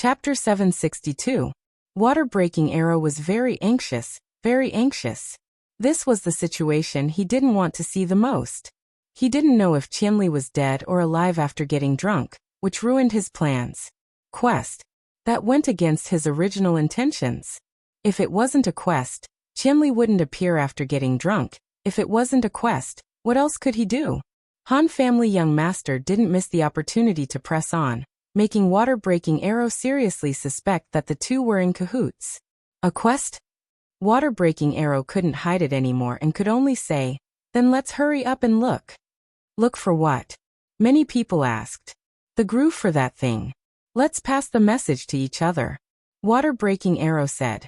Chapter 762. Water-breaking arrow was very anxious, very anxious. This was the situation he didn't want to see the most. He didn't know if Qianli was dead or alive after getting drunk, which ruined his plans. Quest. That went against his original intentions. If it wasn't a quest, Qianli wouldn't appear after getting drunk. If it wasn't a quest, what else could he do? Han family young master didn't miss the opportunity to press on, making water-breaking arrow seriously suspect that the two were in cahoots. A quest? Water-breaking arrow couldn't hide it anymore and could only say, "Then let's hurry up and look." Look for what? Many people asked. The groove for that thing. Let's pass the message to each other. Water-breaking arrow said.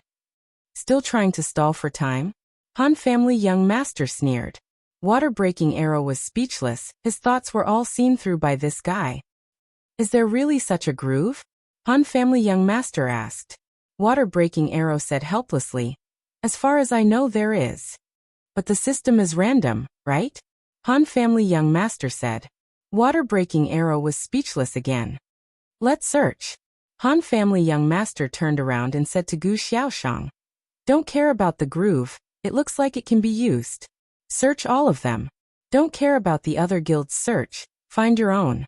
Still trying to stall for time? Han family young master sneered. Water-breaking arrow was speechless, his thoughts were all seen through by this guy. Is there really such a groove? Han family young master asked. Water-breaking arrow said helplessly. As far as I know there is. But the system is random, right? Han family young master said. Water-breaking arrow was speechless again. Let's search. Han family young master turned around and said to Gu Xiaoshang. Don't care about the groove, it looks like it can be used. Search all of them. Don't care about the other guild's search, find your own.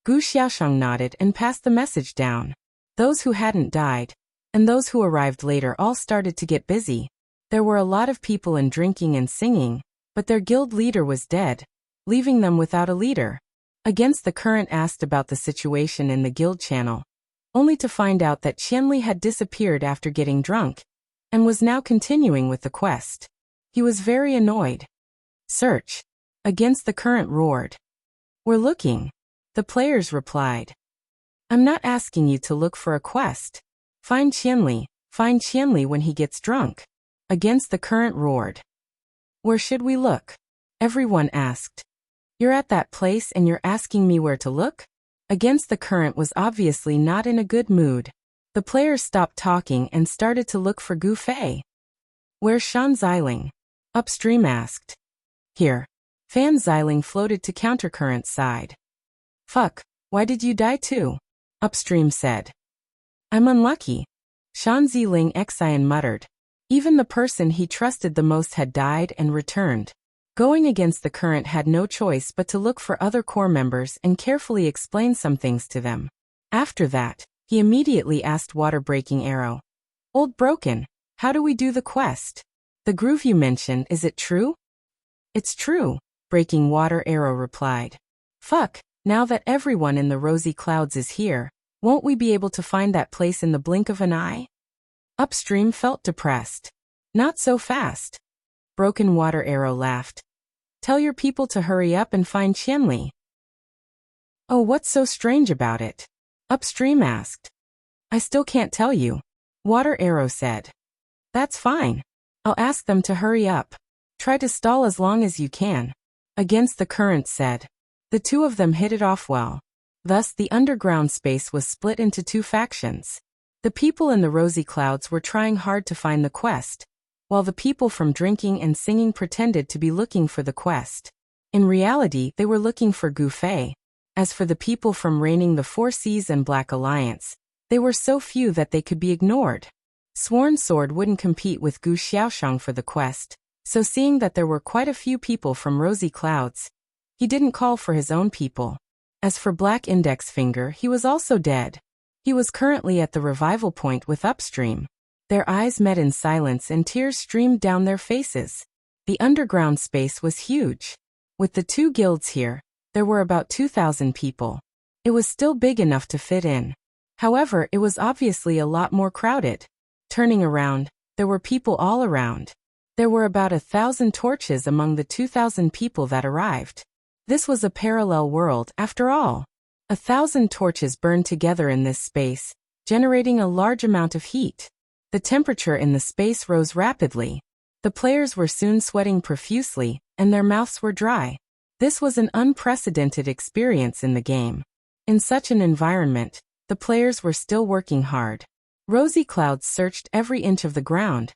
Gu Xiaoshang nodded and passed the message down. Those who hadn't died, and those who arrived later all started to get busy. There were a lot of people in drinking and singing, but their guild leader was dead, leaving them without a leader. Against the Current asked about the situation in the guild channel, only to find out that Qianli had disappeared after getting drunk, and was now continuing with the quest. He was very annoyed. Search. Against the Current roared. We're looking. The players replied. I'm not asking you to look for a quest. Find Qianli when he gets drunk. Against the Current roared. Where should we look? Everyone asked. You're at that place and you're asking me where to look? Against the Current was obviously not in a good mood. The players stopped talking and started to look for Gu Fei. Where's Shan Xiling? Upstream asked. Here. Fan Xiling floated to Countercurrent's side. Fuck, why did you die too? Upstream said. I'm unlucky. Shan Xiling Xian muttered. Even the person he trusted the most had died and returned. Going against the Current had no choice but to look for other core members and carefully explain some things to them. After that, he immediately asked Water-breaking arrow. Old Broken, how do we do the quest? The groove you mentioned, is it true? It's true, Breaking Water arrow replied. Fuck, now that everyone in the rosy clouds is here, won't we be able to find that place in the blink of an eye? Upstream felt depressed. Not so fast. Broken Water arrow laughed. Tell your people to hurry up and find Qianli. Oh, what's so strange about it? Upstream asked. I still can't tell you. Water arrow said. That's fine. I'll ask them to hurry up. Try to stall as long as you can. Against the Current said. The two of them hit it off well. Thus the underground space was split into two factions. The people in the rosy clouds were trying hard to find the quest, while the people from drinking and singing pretended to be looking for the quest. In reality, they were looking for Gu Fei. As for the people from reigning the Four Seas and Black Alliance, they were so few that they could be ignored. Sworn Sword wouldn't compete with Gu Xiaoshang for the quest, so seeing that there were quite a few people from rosy clouds, he didn't call for his own people. As for Black Index Finger, he was also dead. He was currently at the revival point with Upstream. Their eyes met in silence and tears streamed down their faces. The underground space was huge. With the two guilds here, there were about 2,000 people. It was still big enough to fit in. However, it was obviously a lot more crowded. Turning around, there were people all around. There were about 1,000 torches among the 2,000 people that arrived. This was a parallel world, after all. 1,000 torches burned together in this space, generating a large amount of heat. The temperature in the space rose rapidly. The players were soon sweating profusely, and their mouths were dry. This was an unprecedented experience in the game. In such an environment, the players were still working hard. Rosy clouds searched every inch of the ground,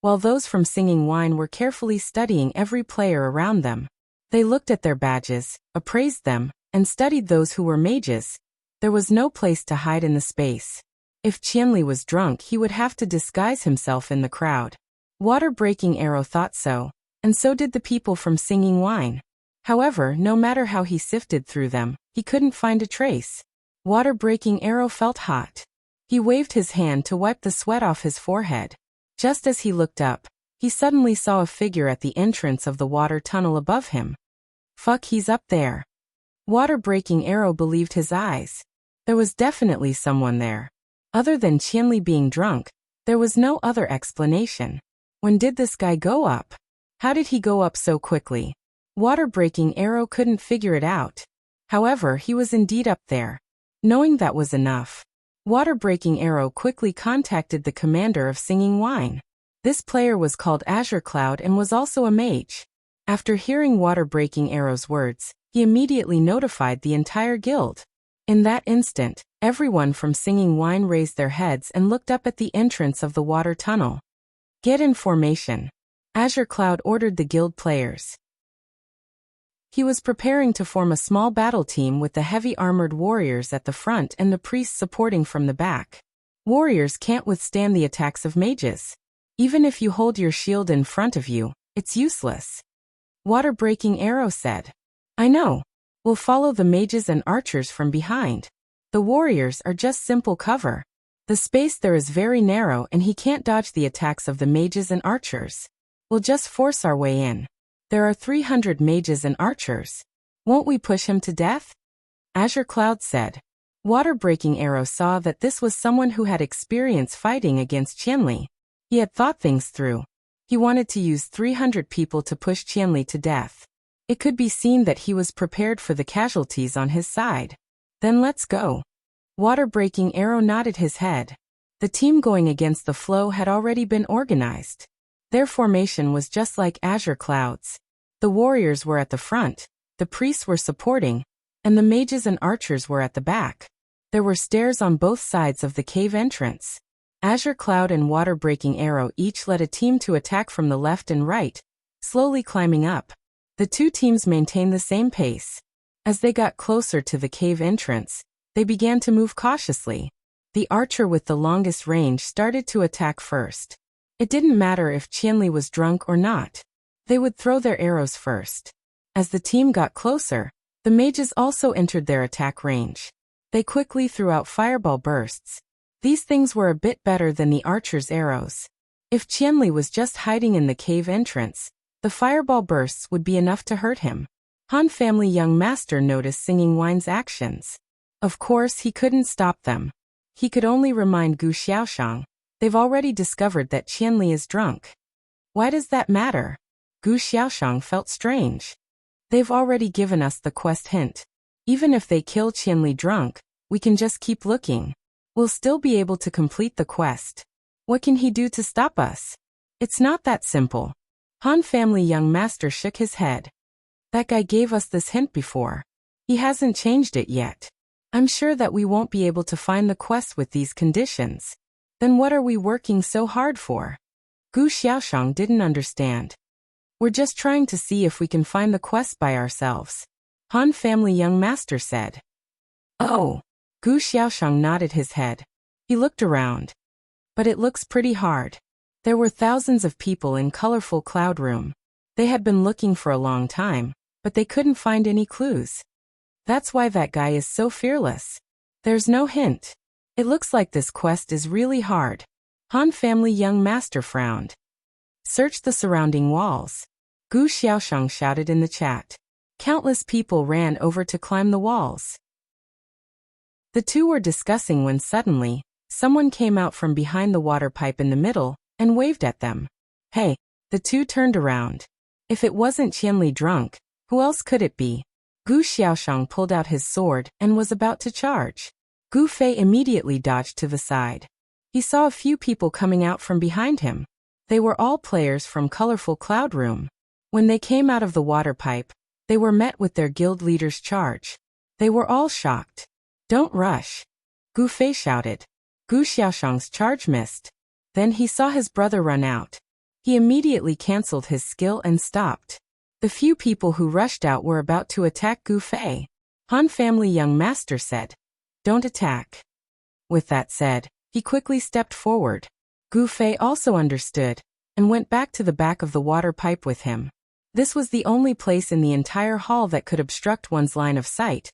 while those from Singing Wine were carefully studying every player around them. They looked at their badges, appraised them, and studied those who were mages. There was no place to hide in the space. If Qianli was drunk, he would have to disguise himself in the crowd. Water-breaking arrow thought so, and so did the people from Singing Wine. However, no matter how he sifted through them, he couldn't find a trace. Water-breaking arrow felt hot. He waved his hand to wipe the sweat off his forehead. Just as he looked up, he suddenly saw a figure at the entrance of the water tunnel above him. Fuck, he's up there. Water-breaking arrow believed his eyes. There was definitely someone there. Other than Qianli being drunk, there was no other explanation. When did this guy go up? How did he go up so quickly? Water-breaking arrow couldn't figure it out. However, he was indeed up there. Knowing that was enough, Water-breaking arrow quickly contacted the commander of Singing Wine. This player was called Azure Cloud and was also a mage. After hearing Water-breaking arrow's words, he immediately notified the entire guild. In that instant, everyone from Singing Wine raised their heads and looked up at the entrance of the water tunnel. Get in formation. Azure Cloud ordered the guild players. He was preparing to form a small battle team with the heavy armored warriors at the front and the priests supporting from the back. Warriors can't withstand the attacks of mages. Even if you hold your shield in front of you, it's useless. Water-breaking arrow said. I know. We'll follow the mages and archers from behind. The warriors are just simple cover. The space there is very narrow and he can't dodge the attacks of the mages and archers. We'll just force our way in. There are 300 mages and archers. Won't we push him to death? Azure Cloud said. Water-breaking arrow saw that this was someone who had experience fighting against Qianli. He had thought things through. He wanted to use 300 people to push Qianli to death. It could be seen that he was prepared for the casualties on his side. Then let's go. Water-breaking arrow nodded his head. The team going against the flow had already been organized. Their formation was just like Azure Cloud's. The warriors were at the front, the priests were supporting, and the mages and archers were at the back. There were stairs on both sides of the cave entrance. Azure Cloud and Water-breaking arrow each led a team to attack from the left and right, slowly climbing up. The two teams maintained the same pace. As they got closer to the cave entrance, they began to move cautiously. The archer with the longest range started to attack first. It didn't matter if Qianli was drunk or not. They would throw their arrows first. As the team got closer, the mages also entered their attack range. They quickly threw out fireball bursts. These things were a bit better than the archer's arrows. If Qianli was just hiding in the cave entrance, the fireball bursts would be enough to hurt him. Han family young master noticed Singing Wine's actions. Of course, he couldn't stop them. He could only remind Gu Xiaoshang. They've already discovered that Qianli is drunk. Why does that matter? Gu Xiaoshang felt strange. They've already given us the quest hint. Even if they kill Qianli drunk, we can just keep looking. We'll still be able to complete the quest. What can he do to stop us? It's not that simple. Han family young master shook his head. That guy gave us this hint before. He hasn't changed it yet. I'm sure that we won't be able to find the quest with these conditions. Then what are we working so hard for? Gu Xiaoshang didn't understand. We're just trying to see if we can find the quest by ourselves. Han family young master said. Oh. Gu Xiaoshang nodded his head. He looked around. But it looks pretty hard. There were thousands of people in colorful cloud room. They had been looking for a long time, but they couldn't find any clues. That's why that guy is so fearless. There's no hint. It looks like this quest is really hard. Han family young master frowned. Search the surrounding walls. Gu Xiaoshang shouted in the chat. Countless people ran over to climb the walls. The two were discussing when suddenly, someone came out from behind the water pipe in the middle and waved at them. Hey, the two turned around. If it wasn't Qianli drunk, who else could it be? Gu Xiaoshang pulled out his sword and was about to charge. Gu Fei immediately dodged to the side. He saw a few people coming out from behind him. They were all players from colorful cloud room. When they came out of the water pipe, they were met with their guild leader's charge. They were all shocked. Don't rush. Gu Fei shouted. Gu Xiaoshang's charge missed. Then he saw his brother run out. He immediately cancelled his skill and stopped. The few people who rushed out were about to attack Gu Fei. Han family young master said, Don't attack. With that said, He quickly stepped forward. Gu Fei also understood, and went back to the back of the water pipe with him. This was the only place in the entire hall that could obstruct one's line of sight,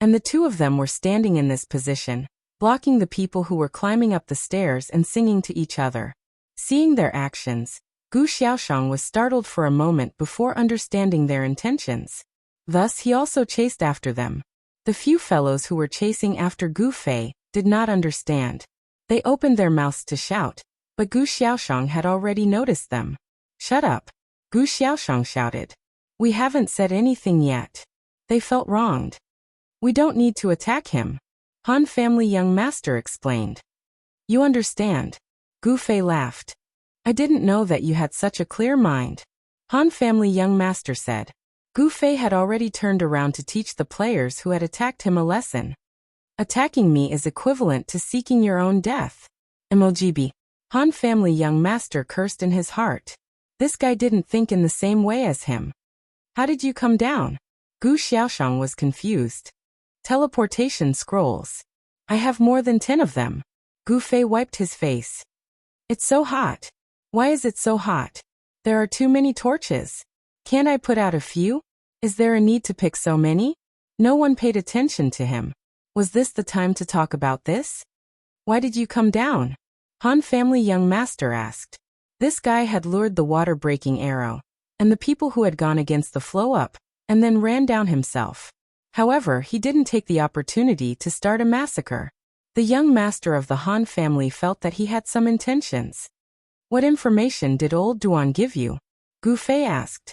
and the two of them were standing in this position, blocking the people who were climbing up the stairs and singing to each other. Seeing their actions, Gu Xiaoshang was startled for a moment before understanding their intentions. Thus he also chased after them. The few fellows who were chasing after Gu Fei did not understand. They opened their mouths to shout, but Gu Xiaoshang had already noticed them. "Shut up," Gu Xiaoshang shouted. "We haven't said anything yet." They felt wronged. "We don't need to attack him," Han family young master explained. "You understand." Gu Fei laughed. "I didn't know that you had such a clear mind," Han family young master said. Gu Fei had already turned around to teach the players who had attacked him a lesson. "Attacking me is equivalent to seeking your own death." MLGB. Han family young master cursed in his heart. This guy didn't think in the same way as him. "How did you come down?" Gu Xiaoshang was confused. "Teleportation scrolls. I have more than 10 of them." Gu Fei wiped his face. "It's so hot." "Why is it so hot?" "There are too many torches." "Can't I put out a few?" "Is there a need to pick so many?" No one paid attention to him. Was this the time to talk about this? "Why did you come down?" Han family young master asked. This guy had lured the water-breaking arrow, and the people who had gone against the flow up, and then ran down himself. However, he didn't take the opportunity to start a massacre. The young master of the Han family felt that he had some intentions. "What information did old Duan give you?" Gu Fei asked.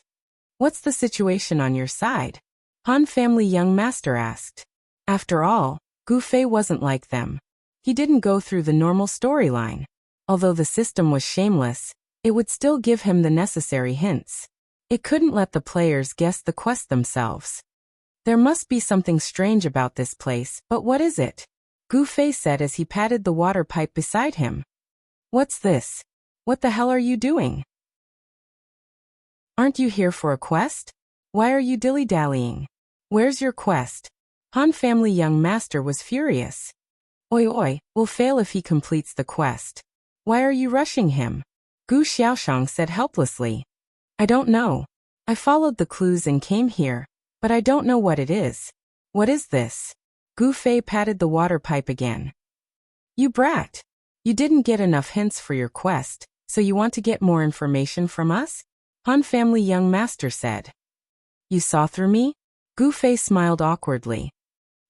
"What's the situation on your side?" Han family young master asked. After all, Gu Fei wasn't like them. He didn't go through the normal storyline. Although the system was shameless, it would still give him the necessary hints. It couldn't let the players guess the quest themselves. "There must be something strange about this place, but what is it?" Gu Fei said as he patted the water pipe beside him. "What's this? What the hell are you doing? Aren't you here for a quest? Why are you dilly-dallying? Where's your quest?" Han family young master was furious. "Oi oi, will fail if he completes the quest. Why are you rushing him?" Gu Xiaoshang said helplessly. "I don't know. I followed the clues and came here, but I don't know what it is." "What is this?" Gu Fei patted the water pipe again. "You brat. You didn't get enough hints for your quest, so you want to get more information from us?" Han family young master said. "You saw through me?" Gu Fei smiled awkwardly.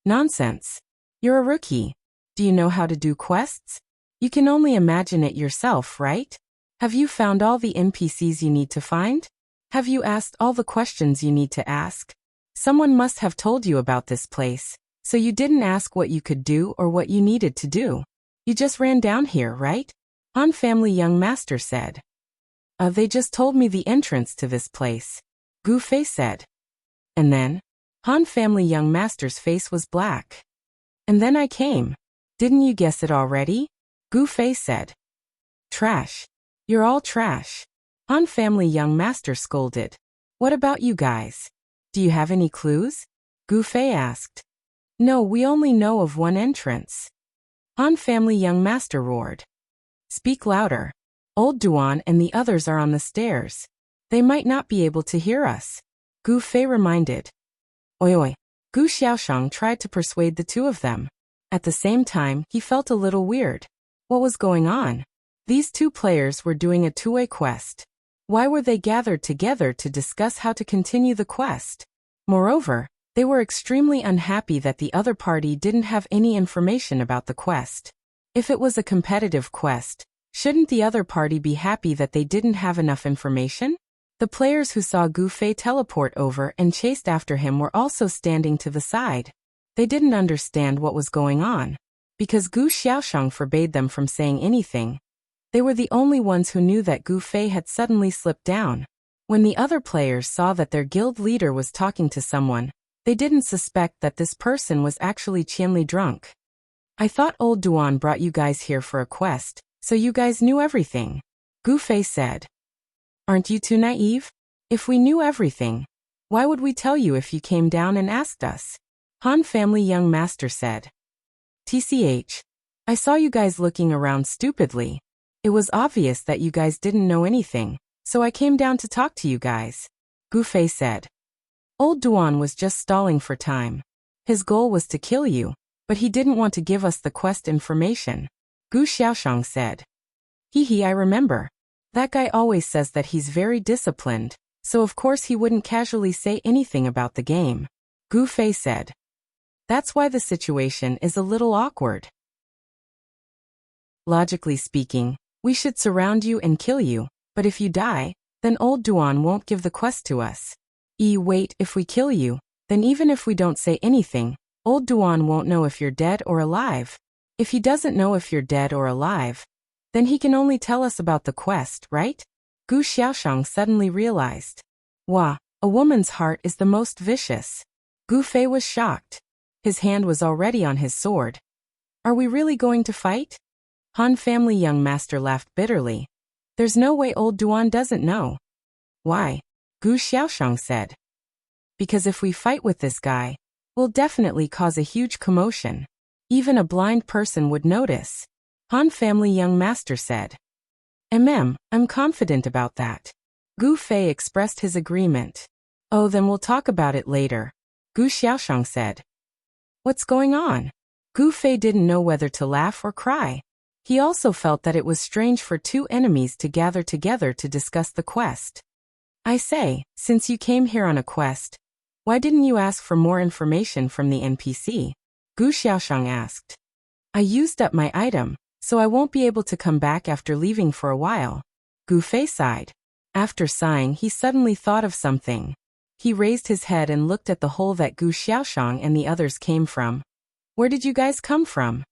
"Nonsense. You're a rookie. Do you know how to do quests? You can only imagine it yourself, right? Have you found all the NPCs you need to find? Have you asked all the questions you need to ask? Someone must have told you about this place, so you didn't ask what you could do or what you needed to do. You just ran down here, right?" Han family young master said. They just told me the entrance to this place," Gu Fei said. "And then?" Han family young master's face was black. "And then I came. Didn't you guess it already?" Gu Fei said. "Trash. You're all trash," Han family young master scolded. "What about you guys? Do you have any clues?" Gu Fei asked. "No, we only know of one entrance," Han family young master roared. "Speak louder. Old Duan and the others are on the stairs. They might not be able to hear us," Gu Fei reminded. "Oi oi." Gu Xiaoshang tried to persuade the two of them. At the same time, he felt a little weird. What was going on? These two players were doing a two-way quest. Why were they gathered together to discuss how to continue the quest? Moreover, they were extremely unhappy that the other party didn't have any information about the quest. If it was a competitive quest, shouldn't the other party be happy that they didn't have enough information? The players who saw Gu Fei teleport over and chased after him were also standing to the side. They didn't understand what was going on. Because Gu Xiaoshang forbade them from saying anything, they were the only ones who knew that Gu Fei had suddenly slipped down. When the other players saw that their guild leader was talking to someone, they didn't suspect that this person was actually Qianli drunk. "I thought old Duan brought you guys here for a quest, so you guys knew everything," Gu Fei said. "Aren't you too naive? If we knew everything, why would we tell you if you came down and asked us?" Han family young master said. "TCH. I saw you guys looking around stupidly. It was obvious that you guys didn't know anything, so I came down to talk to you guys, Gu Fei said. Old Duan was just stalling for time. His goal was to kill you, but he didn't want to give us the quest information, Gu Xiaoshang said. Hee, I remember. That guy always says that he's very disciplined, so of course he wouldn't casually say anything about the game, Gu Fei said. That's why the situation is a little awkward. Logically speaking, we should surround you and kill you, but if you die, then old Duan won't give the quest to us. Wait, if we kill you, then even if we don't say anything, old Duan won't know if you're dead or alive. If he doesn't know if you're dead or alive, then he can only tell us about the quest, right? Gu Xiaoshang suddenly realized. Wah, a woman's heart is the most vicious. Gu Fei was shocked. His hand was already on his sword. Are we really going to fight? Han family young master laughed bitterly. There's no way old Duan doesn't know. Why? Gu Xiaoshang said. Because if we fight with this guy, we'll definitely cause a huge commotion. Even a blind person would notice, Han family young master said. I'm confident about that. Gu Fei expressed his agreement. Oh, then we'll talk about it later, Gu Xiaoshang said. What's going on? Gu Fei didn't know whether to laugh or cry. He also felt that it was strange for two enemies to gather together to discuss the quest. I say, since you came here on a quest, why didn't you ask for more information from the NPC? Gu Xiaoshang asked. I used up my item, so I won't be able to come back after leaving for a while. Gu Fei sighed. After sighing, he suddenly thought of something. He raised his head and looked at the hole that Gu Xiaoshang and the others came from. Where did you guys come from?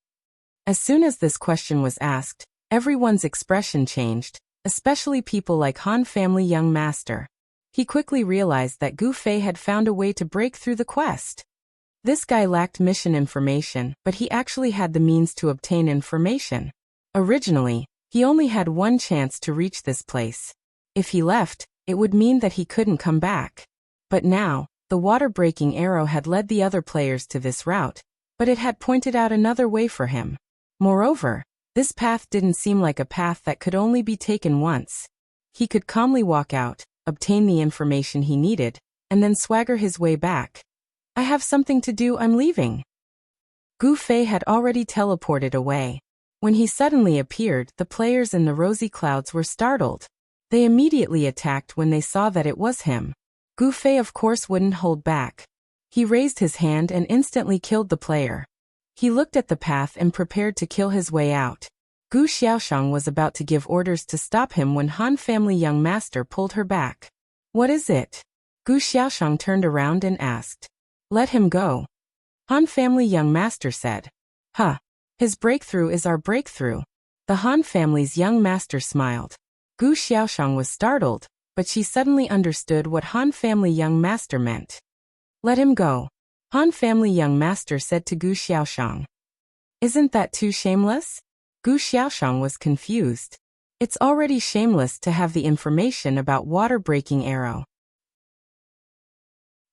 As soon as this question was asked, everyone's expression changed, especially people like Han family young master. He quickly realized that Gu Fei had found a way to break through the quest. This guy lacked mission information, but he actually had the means to obtain information. Originally, he only had one chance to reach this place. If he left, it would mean that he couldn't come back. But now, the water-breaking arrow had led the other players to this route, but it had pointed out another way for him. Moreover, this path didn't seem like a path that could only be taken once. He could calmly walk out, obtain the information he needed, and then swagger his way back. I have something to do, I'm leaving. Gu Fei had already teleported away. When he suddenly appeared, the players in the rosy clouds were startled. They immediately attacked when they saw that it was him. Gu Fei of course wouldn't hold back. He raised his hand and instantly killed the player. He looked at the path and prepared to kill his way out. Gu Xiaoshang was about to give orders to stop him when Han family young master pulled her back. What is it? Gu Xiaoshang turned around and asked. Let him go. Han family young master said. Huh. His breakthrough is our breakthrough. The Han family's young master smiled. Gu Xiaoshang was startled, but she suddenly understood what Han family young master meant. Let him go. Han family young master said to Gu Xiaoshang. Isn't that too shameless? Gu Xiaoshang was confused. It's already shameless to have the information about water-breaking arrow.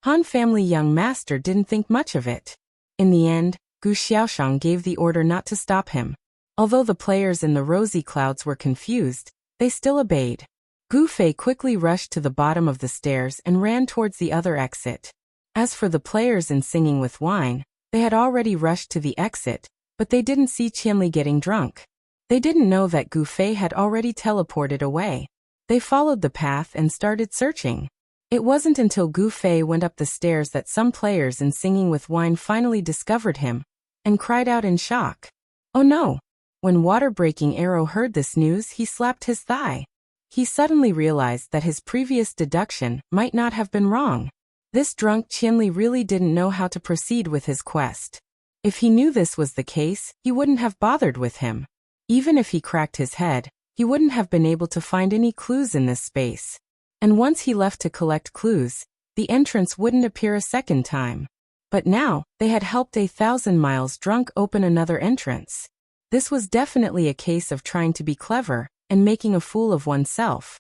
Han family young master didn't think much of it. In the end, Gu Xiaoshang gave the order not to stop him. Although the players in the rosy clouds were confused, they still obeyed. Gu Fei quickly rushed to the bottom of the stairs and ran towards the other exit. As for the players in Singing with Wine, they had already rushed to the exit, but they didn't see Qianli getting drunk. They didn't know that Gu Fei had already teleported away. They followed the path and started searching. It wasn't until Gu Fei went up the stairs that some players in Singing with Wine finally discovered him and cried out in shock. Oh no! When Water-Breaking Arrow heard this news, he slapped his thigh. He suddenly realized that his previous deduction might not have been wrong. This drunk Qianli really didn't know how to proceed with his quest. If he knew this was the case, he wouldn't have bothered with him. Even if he cracked his head, he wouldn't have been able to find any clues in this space. And once he left to collect clues, the entrance wouldn't appear a second time. But now, they had helped 1,000 miles drunk open another entrance. This was definitely a case of trying to be clever and making a fool of oneself.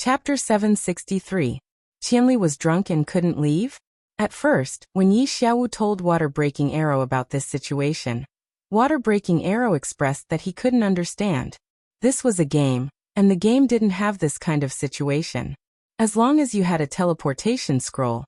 Chapter 763. Qianli was drunk and couldn't leave? At first, when Yi Xiaowu told Water-Breaking Arrow about this situation, Water-Breaking Arrow expressed that he couldn't understand. This was a game, and the game didn't have this kind of situation. As long as you had a teleportation scroll,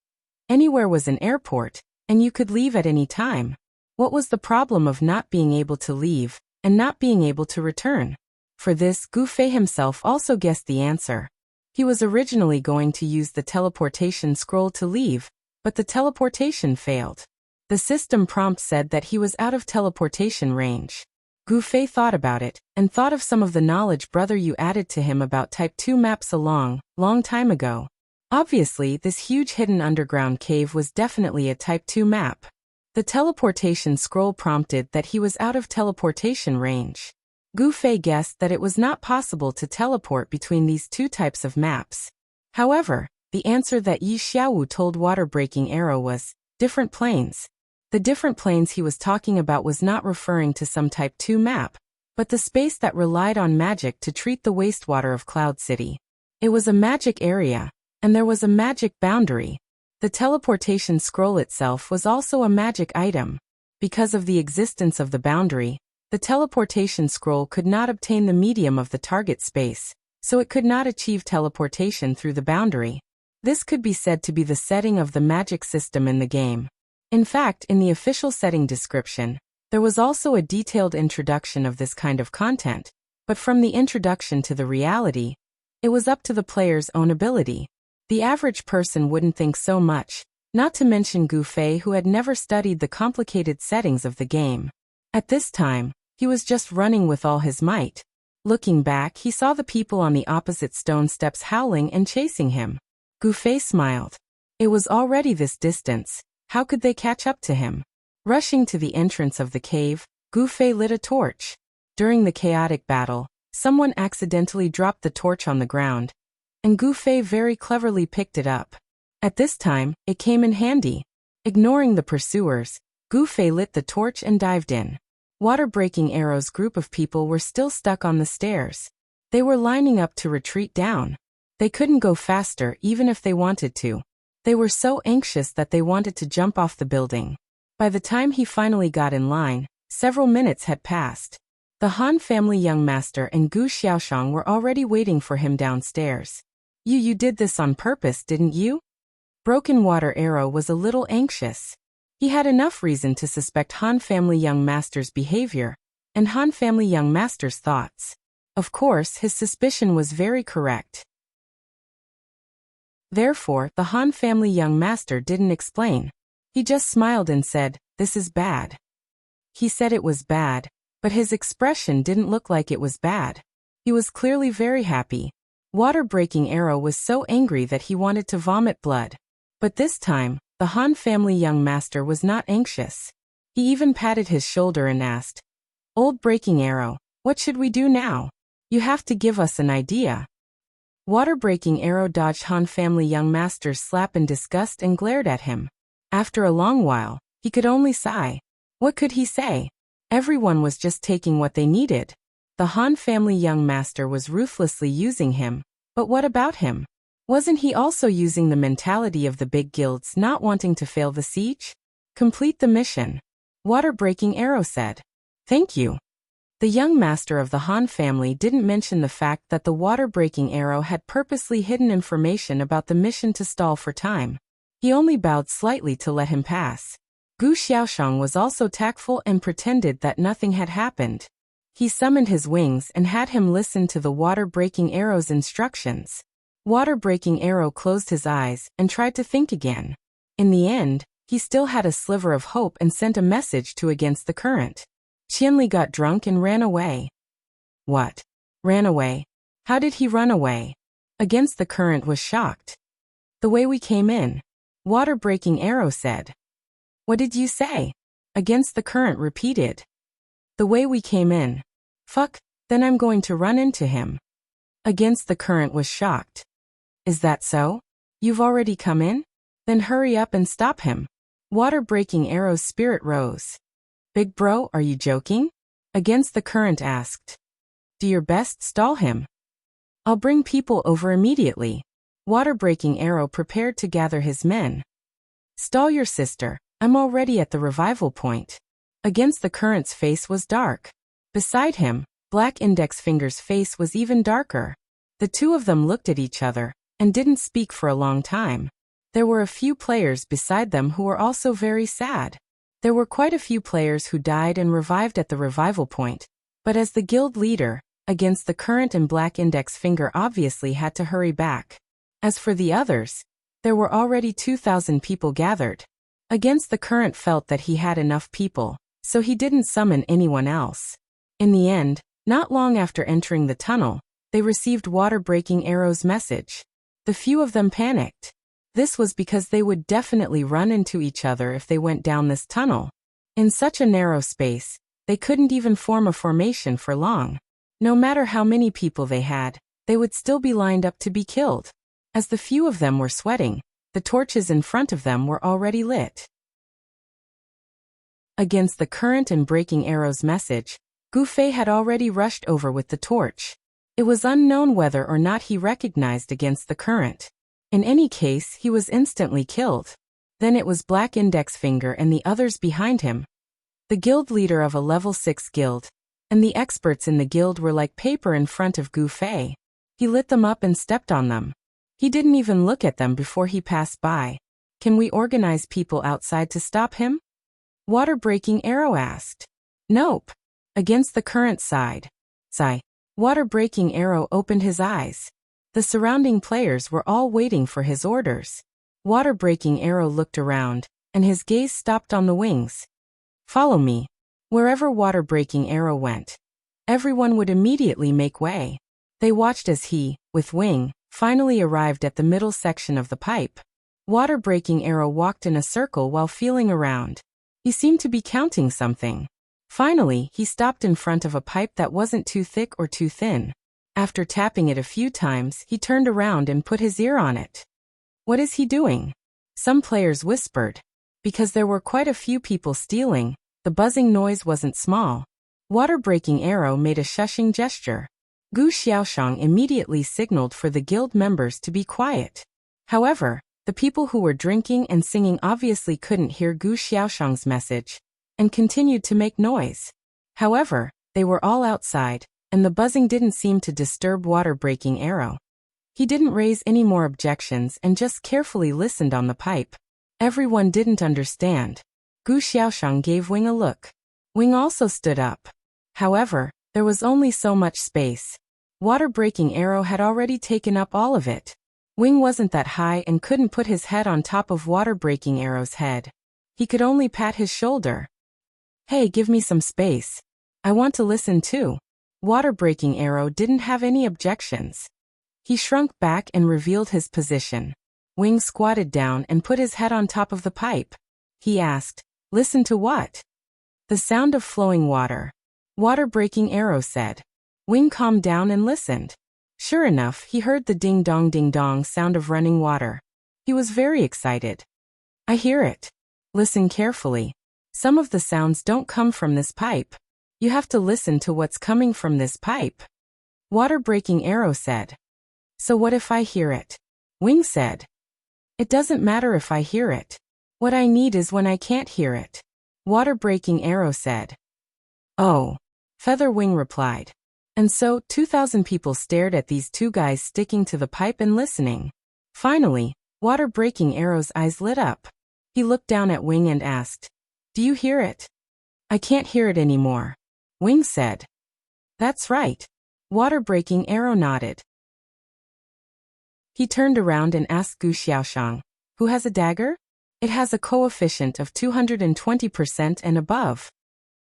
anywhere was an airport, and you could leave at any time. What was the problem of not being able to leave, and not being able to return? For this, Gu Fei himself also guessed the answer. He was originally going to use the teleportation scroll to leave, but the teleportation failed. The system prompt said that he was out of teleportation range. Gu Fei thought about it, and thought of some of the knowledge brother you added to him about Type 2 maps a long time ago. Obviously, this huge hidden underground cave was definitely a Type 2 map. The teleportation scroll prompted that he was out of teleportation range. Gu Fei guessed that it was not possible to teleport between these two types of maps. However, the answer that Yi Xiaowu told Water-Breaking Arrow was different planes. The different planes he was talking about was not referring to some Type 2 map, but the space that relied on magic to treat the wastewater of Cloud City. It was a magic area, and there was a magic boundary. The teleportation scroll itself was also a magic item. Because of the existence of the boundary, the teleportation scroll could not obtain the medium of the target space, so it could not achieve teleportation through the boundary. This could be said to be the setting of the magic system in the game. In fact, in the official setting description, there was also a detailed introduction of this kind of content, but from the introduction to the reality, it was up to the player's own ability. The average person wouldn't think so much, not to mention Gu Fei, who had never studied the complicated settings of the game. At this time, he was just running with all his might. Looking back, he saw the people on the opposite stone steps howling and chasing him. Gu Fei smiled. It was already this distance. How could they catch up to him? Rushing to the entrance of the cave, Gu Fei lit a torch. During the chaotic battle, someone accidentally dropped the torch on the ground, and Gu Fei very cleverly picked it up. At this time, it came in handy. Ignoring the pursuers, Gu Fei lit the torch and dived in. Water-Breaking Arrow's group of people were still stuck on the stairs. They were lining up to retreat down. They couldn't go faster even if they wanted to. They were so anxious that they wanted to jump off the building. By the time he finally got in line, several minutes had passed. The Han family young master and Gu Xiaoshang were already waiting for him downstairs. You did this on purpose, didn't you? Broken Water Arrow was a little anxious. He had enough reason to suspect Han family young master's behavior, and Han family young master's thoughts. Of course, his suspicion was very correct. Therefore, the Han family young master didn't explain. He just smiled and said, "This is bad." He said it was bad, but his expression didn't look like it was bad. He was clearly very happy. Water-Breaking Arrow was so angry that he wanted to vomit blood. But this time, the Han family young master was not anxious. He even patted his shoulder and asked, "Old Breaking Arrow, what should we do now? You have to give us an idea." Water-Breaking Arrow dodged Han family young master's slap in disgust and glared at him. After a long while, he could only sigh. What could he say? Everyone was just taking what they needed. The Han family young master was ruthlessly using him, but what about him? Wasn't he also using the mentality of the big guilds, not wanting to fail the siege? Complete the mission. Water-Breaking Arrow said. Thank you. The young master of the Han family didn't mention the fact that the Water-Breaking Arrow had purposely hidden information about the mission to stall for time. He only bowed slightly to let him pass. Gu Xiaoshang was also tactful and pretended that nothing had happened. He summoned his wings and had him listen to the Water-Breaking Arrow's instructions. Water-Breaking Arrow closed his eyes and tried to think again. In the end, he still had a sliver of hope and sent a message to Against the Current. Qianli got drunk and ran away. What? Ran away? How did he run away? Against the Current was shocked. The way we came in. Water-Breaking Arrow said. What did you say? Against the Current repeated. The way we came in. Fuck, then I'm going to run into him. Against the Current was shocked. Is that so? You've already come in? Then hurry up and stop him. Water-Breaking Arrow's spirit rose. Big bro, are you joking? Against the Current asked. Do your best, stall him. I'll bring people over immediately. Water-Breaking Arrow prepared to gather his men. Stall your sister, I'm already at the revival point. Against the current's face was dark. Beside him, Black Index Finger's face was even darker. The two of them looked at each other, and didn't speak for a long time. There were a few players beside them who were also very sad. There were quite a few players who died and revived at the revival point, but as the guild leader, Against the Current and Black Index Finger obviously had to hurry back. As for the others, there were already 2,000 people gathered. Against the Current felt that he had enough people, so he didn't summon anyone else. In the end, not long after entering the tunnel, they received Water-Breaking Arrow's message. The few of them panicked. This was because they would definitely run into each other if they went down this tunnel. In such a narrow space, they couldn't even form a formation for long. No matter how many people they had, they would still be lined up to be killed. As the few of them were sweating, the torches in front of them were already lit. Against the Current and Breaking Arrow's message, Gufei had already rushed over with the torch. It was unknown whether or not he recognized Against the Current. In any case, he was instantly killed. Then it was Black Index Finger and the others behind him. The guild leader of a level 6 guild, and the experts in the guild were like paper in front of Gufei. He lit them up and stepped on them. He didn't even look at them before he passed by. Can we organize people outside to stop him? Water-Breaking Arrow asked. Nope. Against the Current side. Sigh. Water-Breaking Arrow opened his eyes. The surrounding players were all waiting for his orders. Water-Breaking Arrow looked around, and his gaze stopped on the wings. Follow me. Wherever Water-Breaking Arrow went, everyone would immediately make way. They watched as he, with Wing, finally arrived at the middle section of the pipe. Water-Breaking Arrow walked in a circle while feeling around. He seemed to be counting something. Finally, he stopped in front of a pipe that wasn't too thick or too thin. After tapping it a few times, he turned around and put his ear on it. What is he doing? Some players whispered. Because there were quite a few people stealing, the buzzing noise wasn't small. Water-Breaking Arrow made a shushing gesture. Gu Xiaoshang immediately signaled for the guild members to be quiet. However, the people who were drinking and singing obviously couldn't hear Gu Xiaoshang's message, and continued to make noise. However, they were all outside, and the buzzing didn't seem to disturb Water-Breaking Arrow. He didn't raise any more objections and just carefully listened on the pipe. Everyone didn't understand. Gu Xiaoshang gave Wing a look. Wing also stood up. However, there was only so much space. Water-Breaking Arrow had already taken up all of it. Wing wasn't that high and couldn't put his head on top of Water-Breaking Arrow's head. He could only pat his shoulder. Hey, give me some space. I want to listen too. Water-Breaking Arrow didn't have any objections. He shrunk back and revealed his position. Wing squatted down and put his head on top of the pipe. He asked, "Listen to what?" "The sound of flowing water." Water-Breaking Arrow said. Wing calmed down and listened. Sure enough, he heard the ding-dong sound of running water. He was very excited. "I hear it. Listen carefully. Some of the sounds don't come from this pipe. You have to listen to what's coming from this pipe." Water-Breaking Arrow said. "So what if I hear it?" Wing said. "It doesn't matter if I hear it. What I need is when I can't hear it." Water-Breaking Arrow said. "Oh." Feather Wing replied. And so, 2,000 people stared at these two guys sticking to the pipe and listening. Finally, Water-Breaking Arrow's eyes lit up. He looked down at Wing and asked, "Do you hear it?" "I can't hear it anymore." Wing said. "That's right." Water-Breaking Arrow nodded. He turned around and asked Gu Xiaoshang, "Who has a dagger?" "It has a coefficient of 220% and above."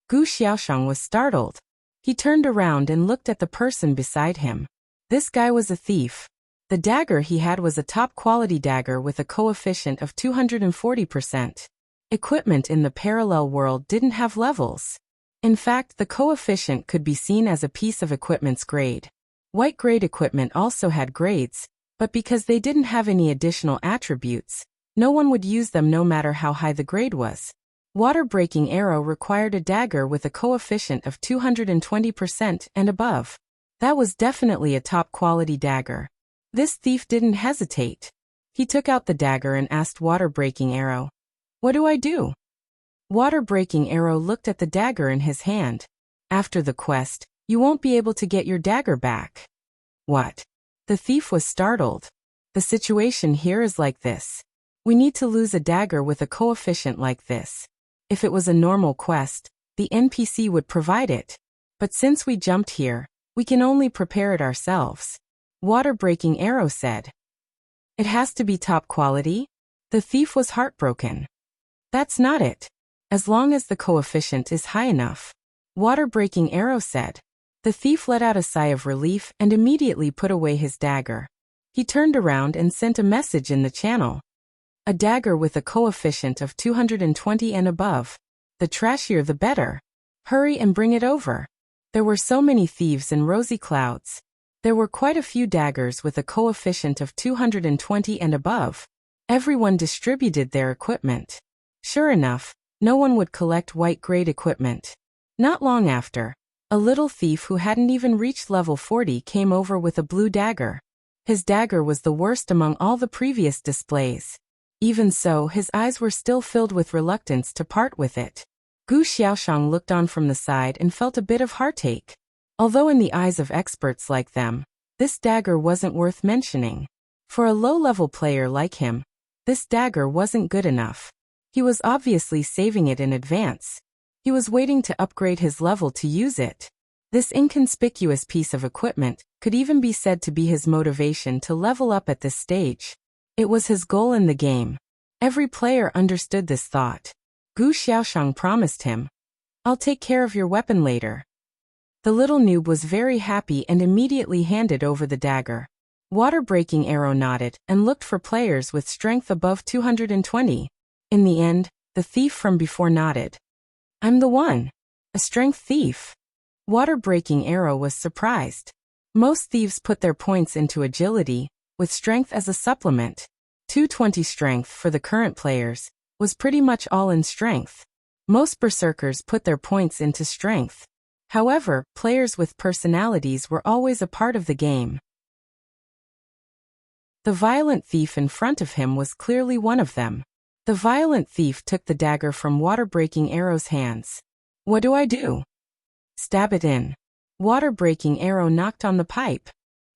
Gu Xiaoshang was startled. He turned around and looked at the person beside him. This guy was a thief. The dagger he had was a top-quality dagger with a coefficient of 240%. Equipment in the parallel world didn't have levels. In fact, the coefficient could be seen as a piece of equipment's grade. White-grade equipment also had grades, but because they didn't have any additional attributes, no one would use them no matter how high the grade was. Water-Breaking Arrow required a dagger with a coefficient of 220% and above. That was definitely a top-quality dagger. This thief didn't hesitate. He took out the dagger and asked Water-Breaking Arrow, What do I do? Water-breaking arrow looked at the dagger in his hand. After the quest, you won't be able to get your dagger back. What? The thief was startled. The situation here is like this. We need to lose a dagger with a coefficient like this. If it was a normal quest, the NPC would provide it. But since we jumped here, we can only prepare it ourselves. Water-breaking arrow said. It has to be top quality? The thief was heartbroken. That's not it. As long as the coefficient is high enough. Water-breaking arrow said. The thief let out a sigh of relief and immediately put away his dagger. He turned around and sent a message in the channel. A dagger with a coefficient of 220 and above. The trashier the better. Hurry and bring it over. There were so many thieves in rosy clouds. There were quite a few daggers with a coefficient of 220 and above. Everyone distributed their equipment. Sure enough, no one would collect white-grade equipment. Not long after, a little thief who hadn't even reached level 40 came over with a blue dagger. His dagger was the worst among all the previous displays. Even so, his eyes were still filled with reluctance to part with it. Gu Xiaoshang looked on from the side and felt a bit of heartache. Although in the eyes of experts like them, this dagger wasn't worth mentioning. For a low-level player like him, this dagger wasn't good enough. He was obviously saving it in advance. He was waiting to upgrade his level to use it. This inconspicuous piece of equipment could even be said to be his motivation to level up at this stage. It was his goal in the game. Every player understood this thought. Gu Xiaoshang promised him, I'll take care of your weapon later. The little noob was very happy and immediately handed over the dagger. Water-breaking arrow nodded and looked for players with strength above 220. In the end, the thief from before nodded. I'm the one. A strength thief. Water-breaking arrow was surprised. Most thieves put their points into agility, with strength as a supplement. 220 strength for the current players was pretty much all in strength. Most berserkers put their points into strength. However, players with personalities were always a part of the game. The violent thief in front of him was clearly one of them. The violent thief took the dagger from water-breaking arrow's hands. What do I do? Stab it in. Water-breaking arrow knocked on the pipe.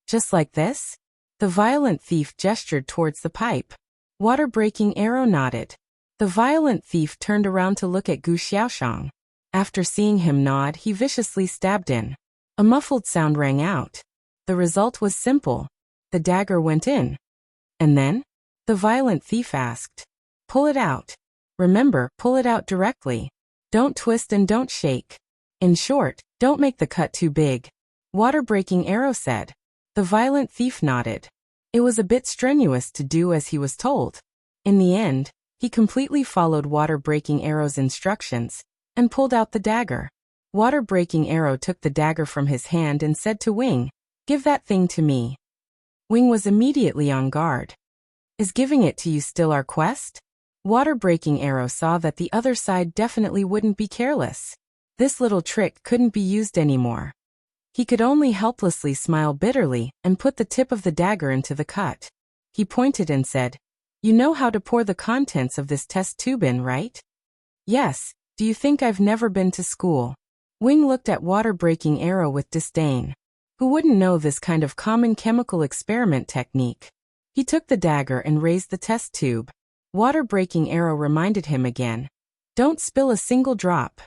Just like this? The violent thief gestured towards the pipe. Water-breaking arrow nodded. The violent thief turned around to look at Gu Xiaoshang. After seeing him nod, he viciously stabbed in. A muffled sound rang out. The result was simple. The dagger went in. And then? The violent thief asked. Pull it out. Remember, pull it out directly. Don't twist and don't shake. In short, don't make the cut too big. Water-breaking arrow said. The violent thief nodded. It was a bit strenuous to do as he was told. In the end, he completely followed water-breaking arrow's instructions and pulled out the dagger. Water-breaking arrow took the dagger from his hand and said to Wing, Give that thing to me. Wing was immediately on guard. Is giving it to you still our quest? Water-breaking arrow saw that the other side definitely wouldn't be careless. This little trick couldn't be used anymore. He could only helplessly smile bitterly and put the tip of the dagger into the cut. He pointed and said, You know how to pour the contents of this test tube in, right? Yes. Do you think I've never been to school? Wing looked at water-breaking arrow with disdain. Who wouldn't know this kind of common chemical experiment technique? He took the dagger and raised the test tube. Water-breaking arrow reminded him again. Don't spill a single drop.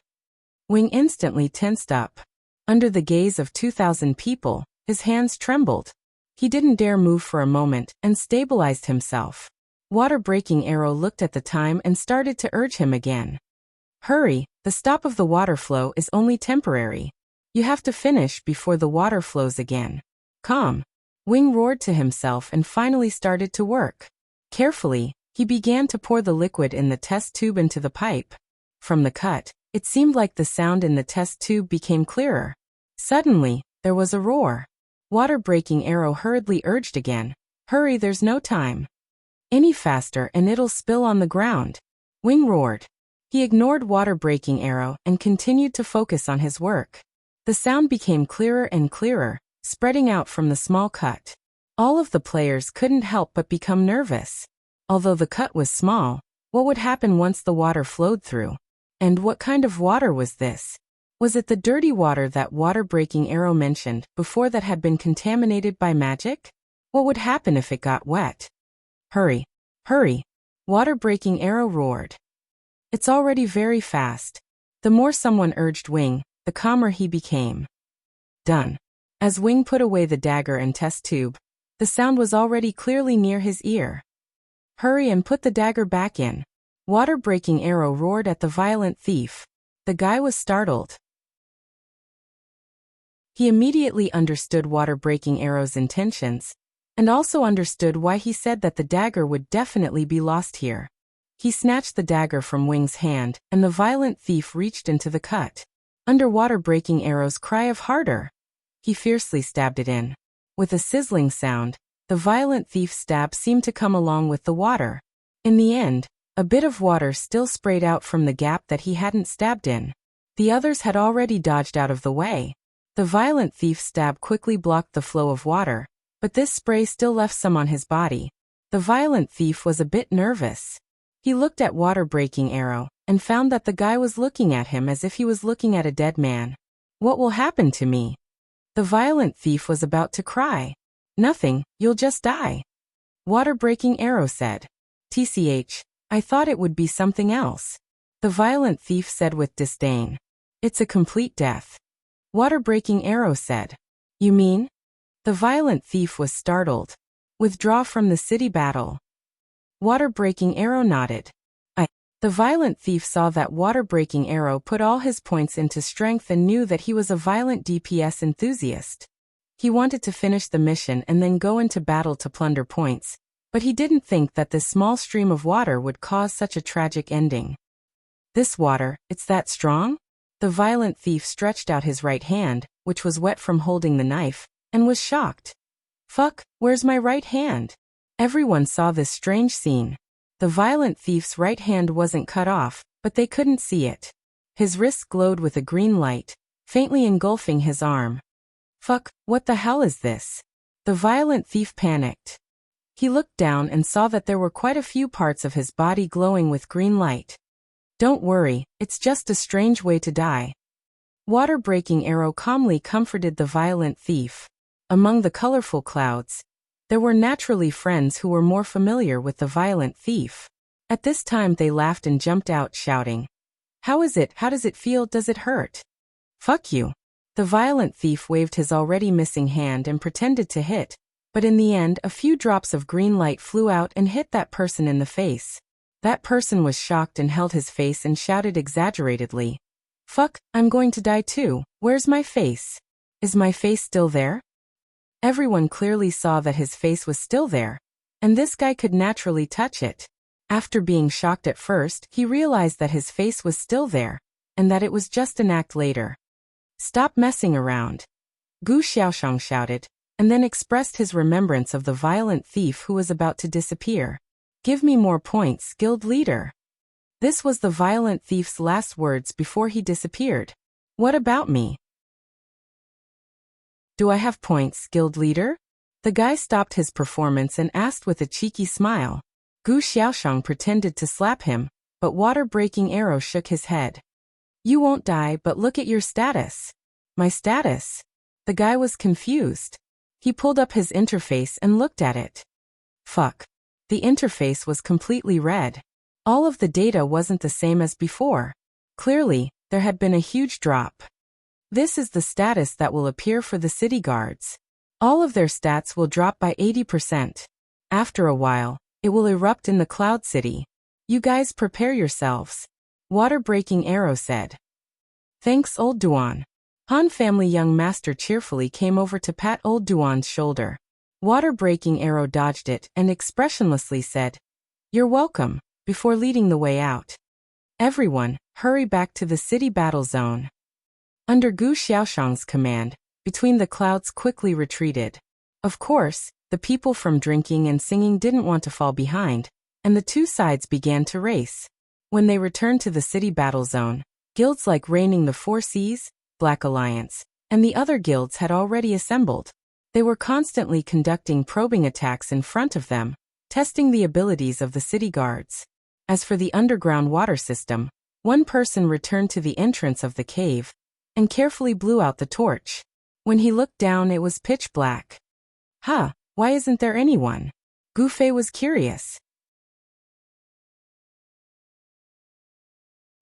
Wing instantly tensed up. Under the gaze of 2,000 people, his hands trembled. He didn't dare move for a moment and stabilized himself. Water-breaking arrow looked at the time and started to urge him again. Hurry, the stop of the water flow is only temporary. You have to finish before the water flows again. Calm. Wing roared to himself and finally started to work. Carefully, he began to pour the liquid in the test tube into the pipe. From the cut, it seemed like the sound in the test tube became clearer. Suddenly, there was a roar. Water-breaking arrow hurriedly urged again. Hurry, there's no time. Any faster and it'll spill on the ground. Wing roared. He ignored water-breaking arrow and continued to focus on his work. The sound became clearer and clearer, spreading out from the small cut. All of the players couldn't help but become nervous. Although the cut was small, What would happen once the water flowed through? And what kind of water was this? Was it the dirty water that water-breaking arrow mentioned before that had been contaminated by magic? What would happen if it got wet? Hurry! Hurry! Water-breaking arrow roared. It's already very fast. The more someone urged Wing, the calmer he became. Done. As Wing put away the dagger and test tube, the sound was already clearly near his ear. Hurry and put the dagger back in. Water-breaking arrow roared at the violent thief. The guy was startled. He immediately understood water-breaking arrow's intentions, and also understood why he said that the dagger would definitely be lost here. He snatched the dagger from Wing's hand, and the violent thief reached into the cut. Under water-breaking arrow's cry of harder, he fiercely stabbed it in. With a sizzling sound, the violent thief's stab seemed to come along with the water. In the end, a bit of water still sprayed out from the gap that he hadn't stabbed in. The others had already dodged out of the way. The violent thief's stab quickly blocked the flow of water, but this spray still left some on his body. The violent thief was a bit nervous. He looked at water-breaking arrow, and found that the guy was looking at him as if he was looking at a dead man. What will happen to me? The violent thief was about to cry. Nothing, you'll just die. Water-breaking arrow said. TCH, I thought it would be something else. The violent thief said with disdain. It's a complete death. Water-breaking arrow said. You mean? The violent thief was startled. Withdraw from the city battle. Water-breaking arrow nodded. The violent thief saw that water-breaking arrow put all his points into strength and knew that he was a violent DPS enthusiast. He wanted to finish the mission and then go into battle to plunder points, but he didn't think that this small stream of water would cause such a tragic ending. This water, it's that strong? The violent thief stretched out his right hand, which was wet from holding the knife, and was shocked. Fuck, where's my right hand? Everyone saw this strange scene. The violent thief's right hand wasn't cut off, but they couldn't see it. His wrist glowed with a green light, faintly engulfing his arm. Fuck, what the hell is this? The violent thief panicked. He looked down and saw that there were quite a few parts of his body glowing with green light. Don't worry, it's just a strange way to die. Water-breaking arrow calmly comforted the violent thief. Among the colorful clouds, there were naturally friends who were more familiar with the violent thief. At this time they laughed and jumped out shouting. How is it? How does it feel? Does it hurt? Fuck you. The violent thief waved his already missing hand and pretended to hit, but in the end a few drops of green light flew out and hit that person in the face. That person was shocked and held his face and shouted exaggeratedly. Fuck, I'm going to die too. Where's my face? Is my face still there? Everyone clearly saw that his face was still there, and this guy could naturally touch it. After being shocked at first, he realized that his face was still there, and that it was just an act later. Stop messing around. Gu Xiaoshang shouted, and then expressed his remembrance of the violent thief who was about to disappear. Give me more points, guild leader. This was the violent thief's last words before he disappeared. What about me? Do I have points, guild leader? The guy stopped his performance and asked with a cheeky smile. Gu Xiaoshang pretended to slap him, but water-breaking arrow shook his head. You won't die, but look at your status. My status? The guy was confused. He pulled up his interface and looked at it. Fuck. The interface was completely red. All of the data wasn't the same as before. Clearly, there had been a huge drop. This is the status that will appear for the city guards. All of their stats will drop by 80%. After a while, it will erupt in the Cloud City. You guys prepare yourselves. Water-breaking arrow said. Thanks, Old Duan. Han family young master cheerfully came over to pat Old Duan's shoulder. Water-breaking arrow dodged it and expressionlessly said, You're welcome, before leading the way out. Everyone, hurry back to the city battle zone. Under Gu Xiaoshang's command, Between the Clouds quickly retreated. Of course, the people from drinking and singing didn't want to fall behind, and the two sides began to race. When they returned to the city battle zone, guilds like Reigning the Four Seas, Black Alliance, and the other guilds had already assembled. They were constantly conducting probing attacks in front of them, testing the abilities of the city guards. As for the underground water system, one person returned to the entrance of the cave and carefully blew out the torch. When he looked down, it was pitch black. Why isn't there anyone? Gu Fei was curious.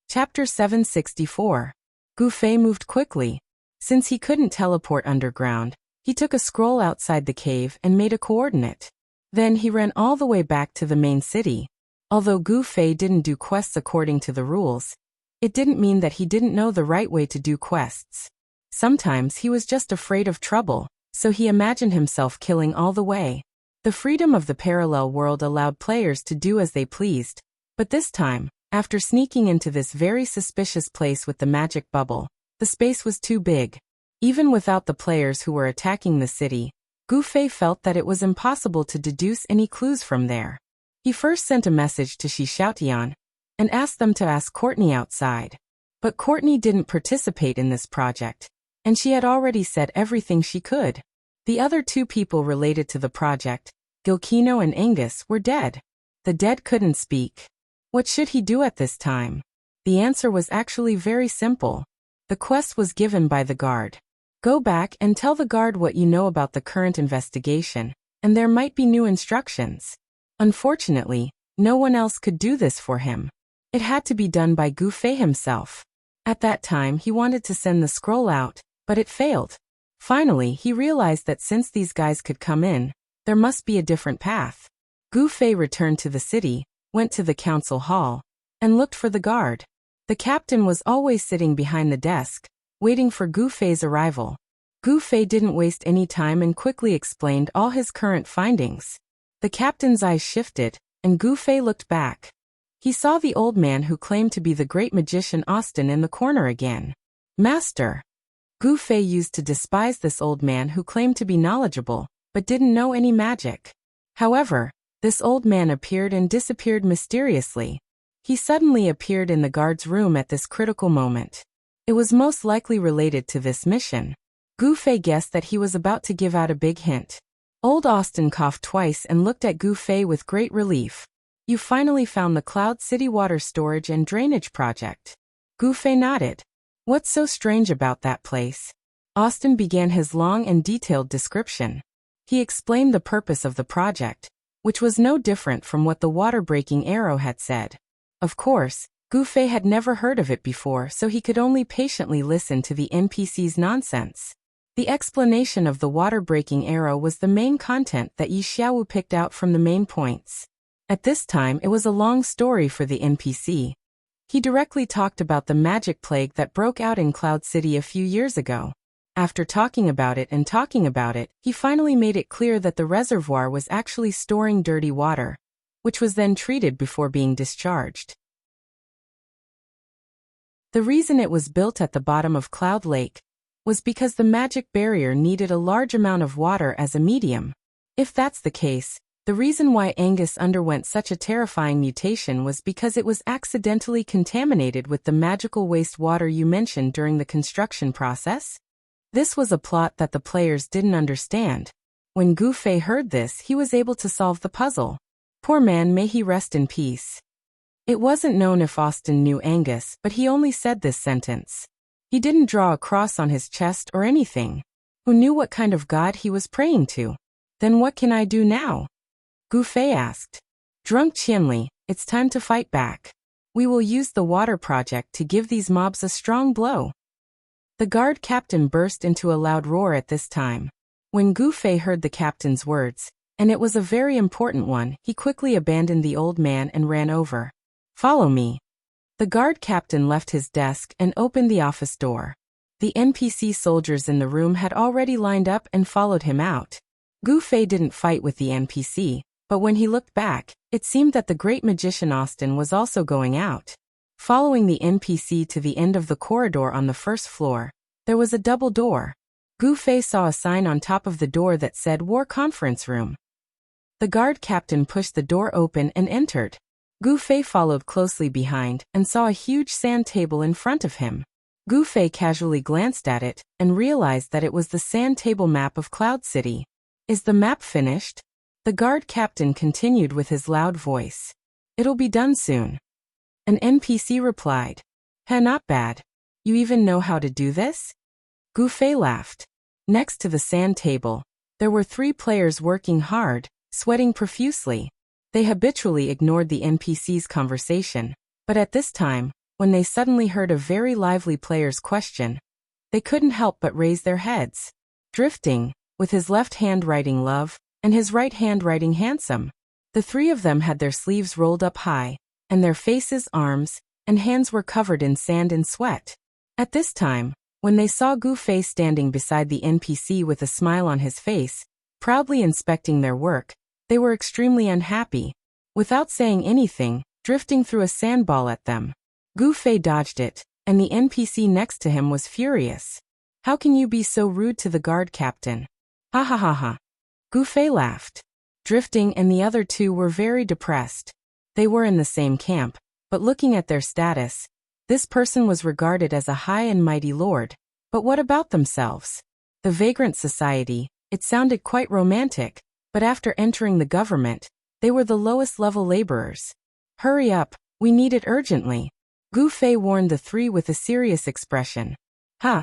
Chapter 764. Gu Fei moved quickly. Since he couldn't teleport underground, he took a scroll outside the cave and made a coordinate. Then he ran all the way back to the main city. Although Gu Fei didn't do quests according to the rules, it didn't mean that he didn't know the right way to do quests. Sometimes he was just afraid of trouble, so he imagined himself killing all the way. The freedom of the parallel world allowed players to do as they pleased, but this time, after sneaking into this very suspicious place with the magic bubble, the space was too big. Even without the players who were attacking the city, Gu Fei felt that it was impossible to deduce any clues from there. He first sent a message to Shi Xiaotian and asked them to ask Courtney outside. But Courtney didn't participate in this project, and she had already said everything she could. The other two people related to the project, Gilkino and Angus, were dead. The dead couldn't speak. What should he do at this time? The answer was actually very simple. The quest was given by the guard. Go back and tell the guard what you know about the current investigation, and there might be new instructions. Unfortunately, no one else could do this for him. It had to be done by Gu Fei himself. At that time, he wanted to send the scroll out, but it failed. Finally, he realized that since these guys could come in, there must be a different path. Gu Fei returned to the city, went to the council hall, and looked for the guard. The captain was always sitting behind the desk, waiting for Gu Fei's arrival. Gu Fei didn't waste any time and quickly explained all his current findings. The captain's eyes shifted, and Gu Fei looked back. He saw the old man who claimed to be the great magician Austin in the corner again. Master! Gu Fei used to despise this old man who claimed to be knowledgeable, but didn't know any magic. However, this old man appeared and disappeared mysteriously. He suddenly appeared in the guard's room at this critical moment. It was most likely related to this mission. Gu Fei guessed that he was about to give out a big hint. Old Austin coughed twice and looked at Gu Fei with great relief. You finally found the Cloud City water storage and drainage project. Gu Fei nodded. What's so strange about that place? Austin began his long and detailed description. He explained the purpose of the project, which was no different from what the water-breaking arrow had said. Of course, Gu Fei had never heard of it before, so he could only patiently listen to the NPC's nonsense. The explanation of the water-breaking arrow was the main content that Yi Xiaowu picked out from the main points. At this time, it was a long story for the NPC. He directly talked about the magic plague that broke out in Cloud City a few years ago. After talking about it, he finally made it clear that the reservoir was actually storing dirty water, which was then treated before being discharged. The reason it was built at the bottom of Cloud Lake was because the magic barrier needed a large amount of water as a medium. If that's the case, the reason why Angus underwent such a terrifying mutation was because it was accidentally contaminated with the magical wastewater you mentioned during the construction process. This was a plot that the players didn't understand. When Gu Fei heard this, he was able to solve the puzzle. Poor man, may he rest in peace. It wasn't known if Austin knew Angus, but he only said this sentence. He didn't draw a cross on his chest or anything. Who knew what kind of god he was praying to? Then what can I do now? Gu Fei asked. Drunk Qianli, it's time to fight back. We will use the water project to give these mobs a strong blow. The guard captain burst into a loud roar at this time. When Gu Fei heard the captain's words, and it was a very important one, he quickly abandoned the old man and ran over. Follow me. The guard captain left his desk and opened the office door. The NPC soldiers in the room had already lined up and followed him out. Gu Fei didn't fight with the NPC, but when he looked back, it seemed that the great magician Austin was also going out. Following the NPC to the end of the corridor on the first floor, there was a double door. Gu Fei saw a sign on top of the door that said War Conference Room. The guard captain pushed the door open and entered. Gu Fei followed closely behind and saw a huge sand table in front of him. Gu Fei casually glanced at it and realized that it was the sand table map of Cloud City. Is the map finished? The guard captain continued with his loud voice. It'll be done soon. An NPC replied. Heh, not bad. You even know how to do this? Gu Fei laughed. Next to the sand table, there were 3 players working hard, sweating profusely. They habitually ignored the NPC's conversation, but at this time, when they suddenly heard a very lively player's question, they couldn't help but raise their heads. Drifting, with his left hand writing love, and his right hand writing handsome. The 3 of them had their sleeves rolled up high, and their faces, arms, and hands were covered in sand and sweat. At this time, when they saw Gu Fei standing beside the NPC with a smile on his face, proudly inspecting their work, they were extremely unhappy. Without saying anything, Drifting threw a sandball at them. Gu Fei dodged it, and the NPC next to him was furious. How can you be so rude to the guard captain? Ha ha ha ha. Gu Fei laughed. Drifting and the other 2 were very depressed. They were in the same camp, but looking at their status, this person was regarded as a high and mighty lord. But what about themselves? The vagrant society, it sounded quite romantic, but after entering the government, they were the lowest level laborers. Hurry up, we need it urgently. Gu Fei warned the 3 with a serious expression. Huh?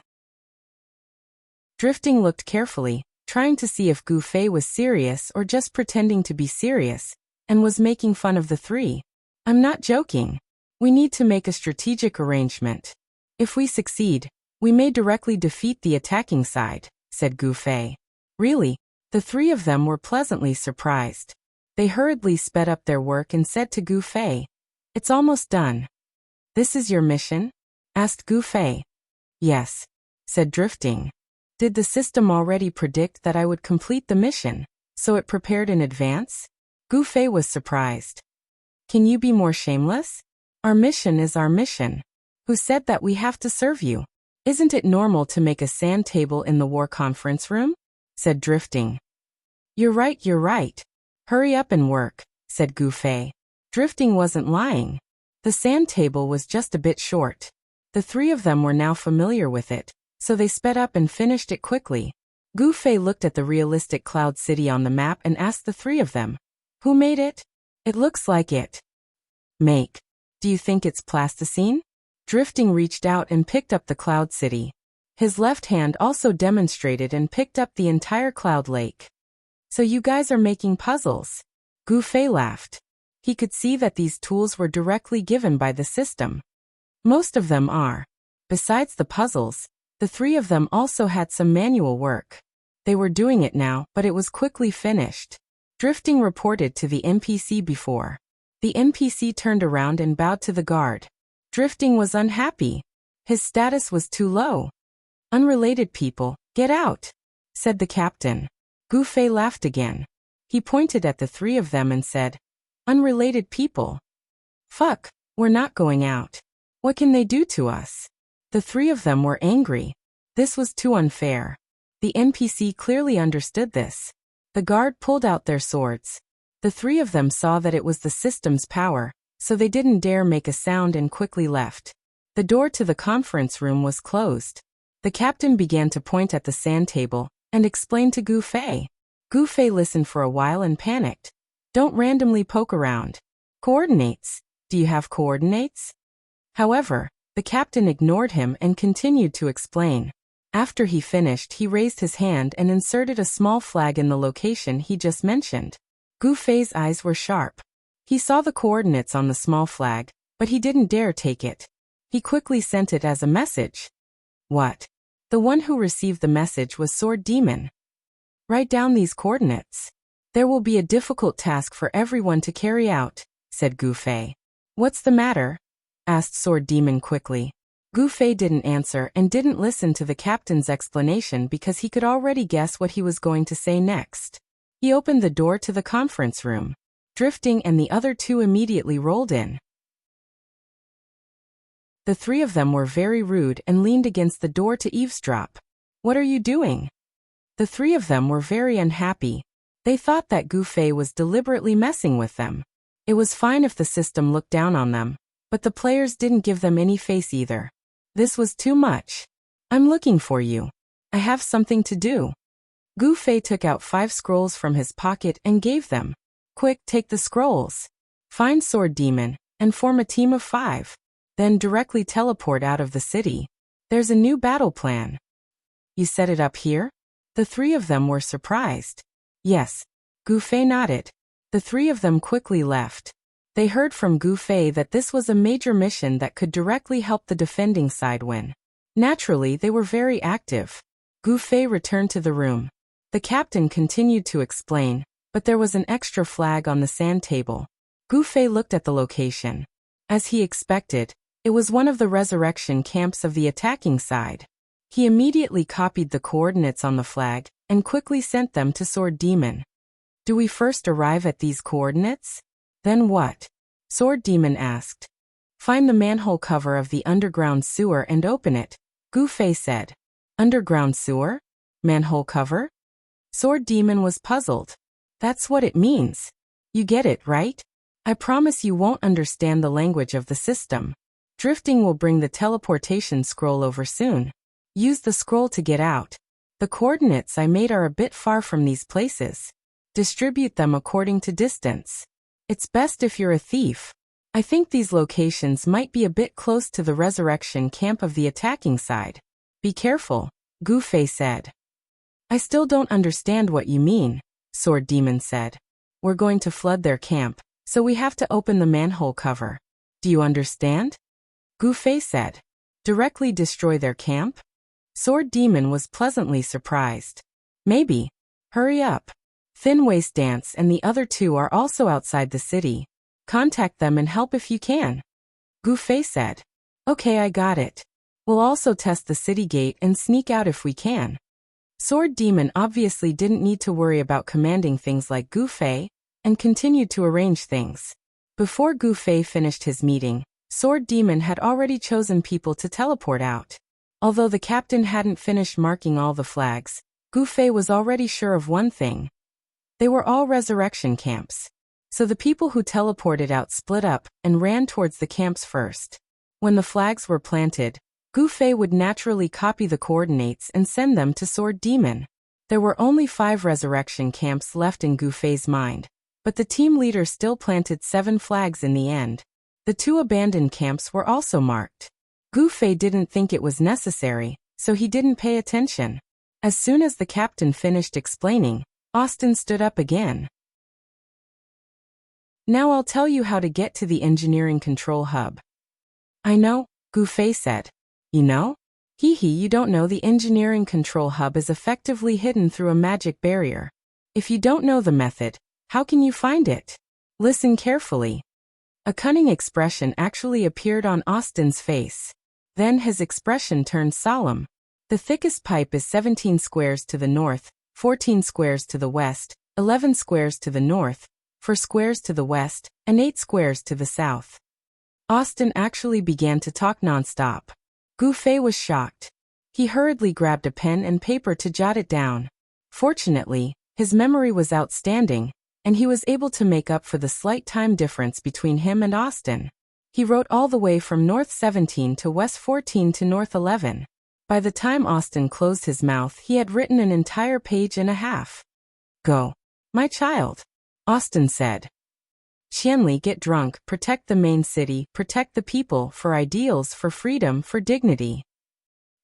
Drifting looked carefully, trying to see if Gu Fei was serious or just pretending to be serious, and was making fun of the 3. I'm not joking. We need to make a strategic arrangement. If we succeed, we may directly defeat the attacking side, said Gu Fei. Really? The 3 of them were pleasantly surprised. They hurriedly sped up their work and said to Gu Fei, It's almost done. This is your mission? Asked Gu Fei. Yes, said Drifting. Did the system already predict that I would complete the mission, so it prepared in advance? Gu Fei was surprised. Can you be more shameless? Our mission is our mission. Who said that we have to serve you? Isn't it normal to make a sand table in the war conference room? Said Drifting. You're right. Hurry up and work, said Gu Fei. Drifting wasn't lying. The sand table was just a bit short. The 3 of them were now familiar with it, so they sped up and finished it quickly. Gu Fei looked at the realistic cloud city on the map and asked the 3 of them, Who made it? It looks like it. Make. Do you think it's plasticine? Drifting reached out and picked up the cloud city. His left hand also demonstrated and picked up the entire cloud lake. So you guys are making puzzles? Gu Fei laughed. He could see that these tools were directly given by the system. Most of them are. Besides the puzzles, the 3 of them also had some manual work. They were doing it now, but it was quickly finished. Drifting reported to the NPC before. The NPC turned around and bowed to the guard. Drifting was unhappy. His status was too low. Unrelated people, get out, said the captain. Gu Fei laughed again. He pointed at the 3 of them and said, Unrelated people. Fuck, we're not going out. What can they do to us? The 3 of them were angry. This was too unfair. The NPC clearly understood this. The guard pulled out their swords. The 3 of them saw that it was the system's power, so they didn't dare make a sound and quickly left. The door to the conference room was closed. The captain began to point at the sand table and explain to Gu Fei. Gu Fei listened for a while and panicked. Don't randomly poke around. Coordinates. Do you have coordinates? However, the captain ignored him and continued to explain. After he finished, he raised his hand and inserted a small flag in the location he just mentioned. Gu Fei's eyes were sharp. He saw the coordinates on the small flag, but he didn't dare take it. He quickly sent it as a message. What? The one who received the message was Sword Demon. Write down these coordinates. There will be a difficult task for everyone to carry out, said Gu Fei. What's the matter? Asked Sword Demon quickly. Gu Fei didn't answer and didn't listen to the captain's explanation because he could already guess what he was going to say next. He opened the door to the conference room. Drifting and the other 2 immediately rolled in. The 3 of them were very rude and leaned against the door to eavesdrop. What are you doing? The 3 of them were very unhappy. They thought that Gu Fei was deliberately messing with them. It was fine if the system looked down on them, but the players didn't give them any face either. This was too much. I'm looking for you. I have something to do. Gu Fei took out 5 scrolls from his pocket and gave them. Quick, take the scrolls. Find Sword Demon, and form a team of 5. Then directly teleport out of the city. There's a new battle plan. You set it up here? The 3 of them were surprised. Yes. Gu Fei nodded. The 3 of them quickly left. They heard from Gu Fei that this was a major mission that could directly help the defending side win. Naturally, they were very active. Gu Fei returned to the room. The captain continued to explain, but there was an extra flag on the sand table. Gu Fei looked at the location. As he expected, it was one of the resurrection camps of the attacking side. He immediately copied the coordinates on the flag and quickly sent them to Sword Demon. Do we first arrive at these coordinates? Then what? Sword Demon asked. Find the manhole cover of the underground sewer and open it, Gu Fei said. Underground sewer? Manhole cover? Sword Demon was puzzled. That's what it means. You get it, right? I promise you won't understand the language of the system. Drifting will bring the teleportation scroll over soon. Use the scroll to get out. The coordinates I made are a bit far from these places. Distribute them according to distance. It's best if you're a thief. I think these locations might be a bit close to the resurrection camp of the attacking side. Be careful, Gu Fei said. I still don't understand what you mean, Sword Demon said. We're going to flood their camp, so we have to open the manhole cover. Do you understand? Gu Fei said. Directly destroy their camp? Sword Demon was pleasantly surprised. Maybe. Hurry up. Thin Waist Dance and the other 2 are also outside the city. Contact them and help if you can. Gu Fei said. Okay, I got it. We'll also test the city gate and sneak out if we can. Sword Demon obviously didn't need to worry about commanding things like Gu Fei, and continued to arrange things. Before Gu Fei finished his meeting, Sword Demon had already chosen people to teleport out. Although the captain hadn't finished marking all the flags, Gu Fei was already sure of one thing. They were all resurrection camps. So the people who teleported out split up and ran towards the camps first. When the flags were planted, Gu Fei would naturally copy the coordinates and send them to Sword Demon. There were only 5 resurrection camps left in Gu Fei's mind, but the team leader still planted 7 flags in the end. The 2 abandoned camps were also marked. Gu Fei didn't think it was necessary, so he didn't pay attention. As soon as the captain finished explaining, Austin stood up again. Now I'll tell you how to get to the engineering control hub. I know, Gu Fei said. You know? Hee hee, you don't know the engineering control hub is effectively hidden through a magic barrier. If you don't know the method, how can you find it? Listen carefully. A cunning expression actually appeared on Austin's face. Then his expression turned solemn. The thickest pipe is 17 squares to the north, 14 squares to the west, 11 squares to the north, 4 squares to the west, and 8 squares to the south. Austin actually began to talk nonstop. Gu Fei was shocked. He hurriedly grabbed a pen and paper to jot it down. Fortunately, his memory was outstanding, and he was able to make up for the slight time difference between him and Austin. He wrote all the way from north 17 to west 14 to north 11. By the time Austin closed his mouth, he had written an entire page and a half. Go. My child. Austin said. Qianli, get drunk, protect the main city, protect the people, for ideals, for freedom, for dignity.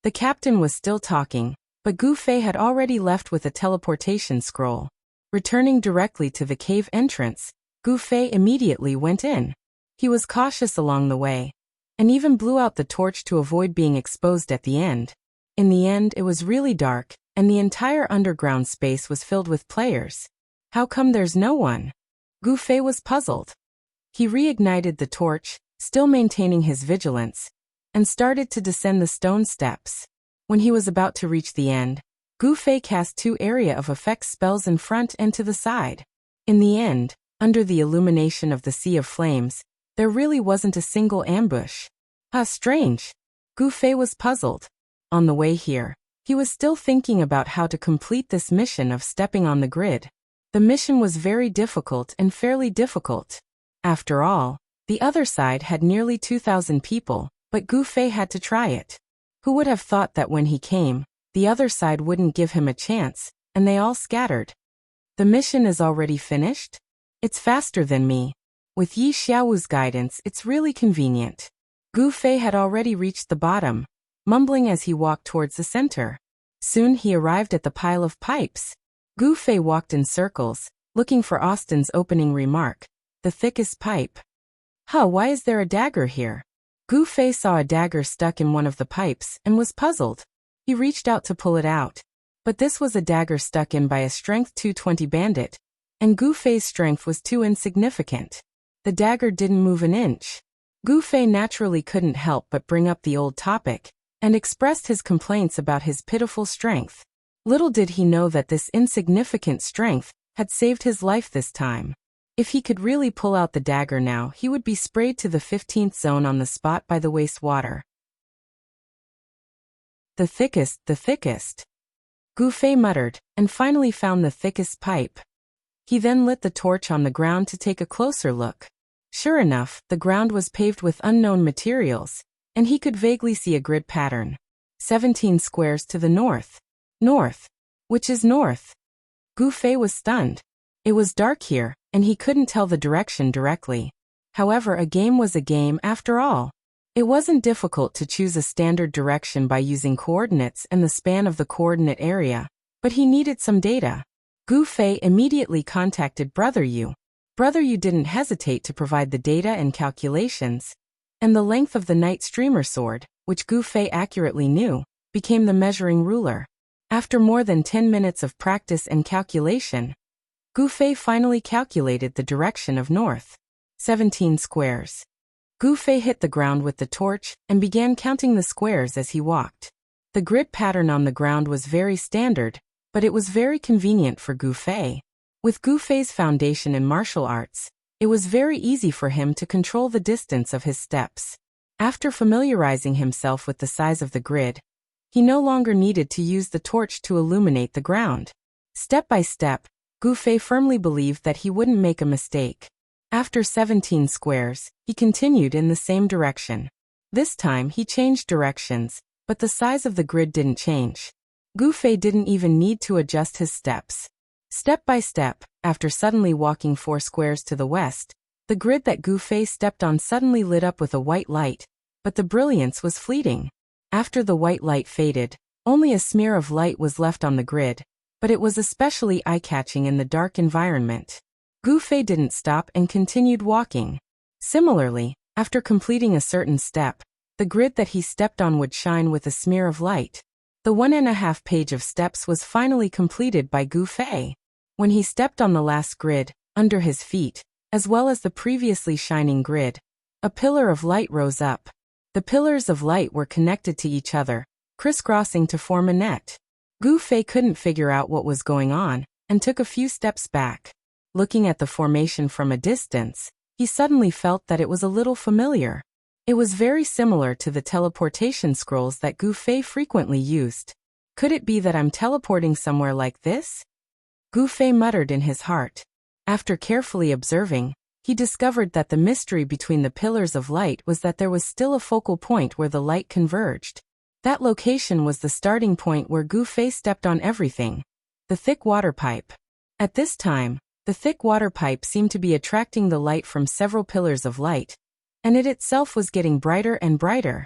The captain was still talking, but Gu Fei had already left with a teleportation scroll. Returning directly to the cave entrance, Gu Fei immediately went in. He was cautious along the way, and even blew out the torch to avoid being exposed at the end. In the end, it was really dark, and the entire underground space was filled with players. How come there's no one? Gu Fei was puzzled. He reignited the torch, still maintaining his vigilance, and started to descend the stone steps. When he was about to reach the end, Gu Fei cast 2 area of effects spells in front and to the side. In the end, under the illumination of the sea of flames, there really wasn't a single ambush. Strange. Gu Fei was puzzled. On the way here, he was still thinking about how to complete this mission of stepping on the grid. The mission was very difficult and fairly difficult. After all, the other side had nearly 2,000 people, but Gu Fei had to try it. Who would have thought that when he came, the other side wouldn't give him a chance, and they all scattered. The mission is already finished? It's faster than me. With Yi Xiaowu's guidance, it's really convenient. Gu Fei had already reached the bottom, mumbling as he walked towards the center. Soon he arrived at the pile of pipes. Gu Fei walked in circles, looking for Austin's opening remark. The thickest pipe. Huh, why is there a dagger here? Gu Fei saw a dagger stuck in one of the pipes and was puzzled. He reached out to pull it out. But this was a dagger stuck in by a strength 220 bandit, and Gu Fei's strength was too insignificant. The dagger didn't move an inch. Gu Fei naturally couldn't help but bring up the old topic, and expressed his complaints about his pitiful strength. Little did he know that this insignificant strength had saved his life this time. If he could really pull out the dagger now, he would be sprayed to the 15th zone on the spot by the wastewater. The thickest, the thickest. Gu Fei muttered, and finally found the thickest pipe. He then lit the torch on the ground to take a closer look. Sure enough, the ground was paved with unknown materials, and he could vaguely see a grid pattern. 17 squares to the north. North. Which is north? Gu Fei was stunned. It was dark here, and he couldn't tell the direction directly. However, a game was a game after all. It wasn't difficult to choose a standard direction by using coordinates and the span of the coordinate area, but he needed some data. Gu Fei immediately contacted Brother Yu. Brother Yu didn't hesitate to provide the data and calculations, and the length of the Night Streamer sword, which Gu Fei accurately knew, became the measuring ruler. After more than 10 minutes of practice and calculation, Gu Fei finally calculated the direction of north. 17 squares. Gu Fei hit the ground with the torch and began counting the squares as he walked. The grid pattern on the ground was very standard, but it was very convenient for Gu Fei. With Gu Fei's foundation in martial arts, it was very easy for him to control the distance of his steps. After familiarizing himself with the size of the grid, he no longer needed to use the torch to illuminate the ground. Step by step, Gu Fei firmly believed that he wouldn't make a mistake. After 17 squares, he continued in the same direction. This time he changed directions, but the size of the grid didn't change. Gu Fei didn't even need to adjust his steps. Step by step, after suddenly walking 4 squares to the west, the grid that Gu Fei stepped on suddenly lit up with a white light, but the brilliance was fleeting. After the white light faded, only a smear of light was left on the grid, but it was especially eye-catching in the dark environment. Gu Fei didn't stop and continued walking. Similarly, after completing a certain step, the grid that he stepped on would shine with a smear of light. The 1.5 page of steps was finally completed by Gu Fei. When he stepped on the last grid, under his feet, as well as the previously shining grid, a pillar of light rose up. The pillars of light were connected to each other, crisscrossing to form a net. Gu Fei couldn't figure out what was going on, and took a few steps back. Looking at the formation from a distance, he suddenly felt that it was a little familiar. It was very similar to the teleportation scrolls that Gu Fei frequently used. Could it be that I'm teleporting somewhere like this? Gu Fei muttered in his heart. After carefully observing, he discovered that the mystery between the pillars of light was that there was still a focal point where the light converged. That location was the starting point where Gu Fei stepped on everything. The thick water pipe. At this time, the thick water pipe seemed to be attracting the light from several pillars of light, and it itself was getting brighter and brighter.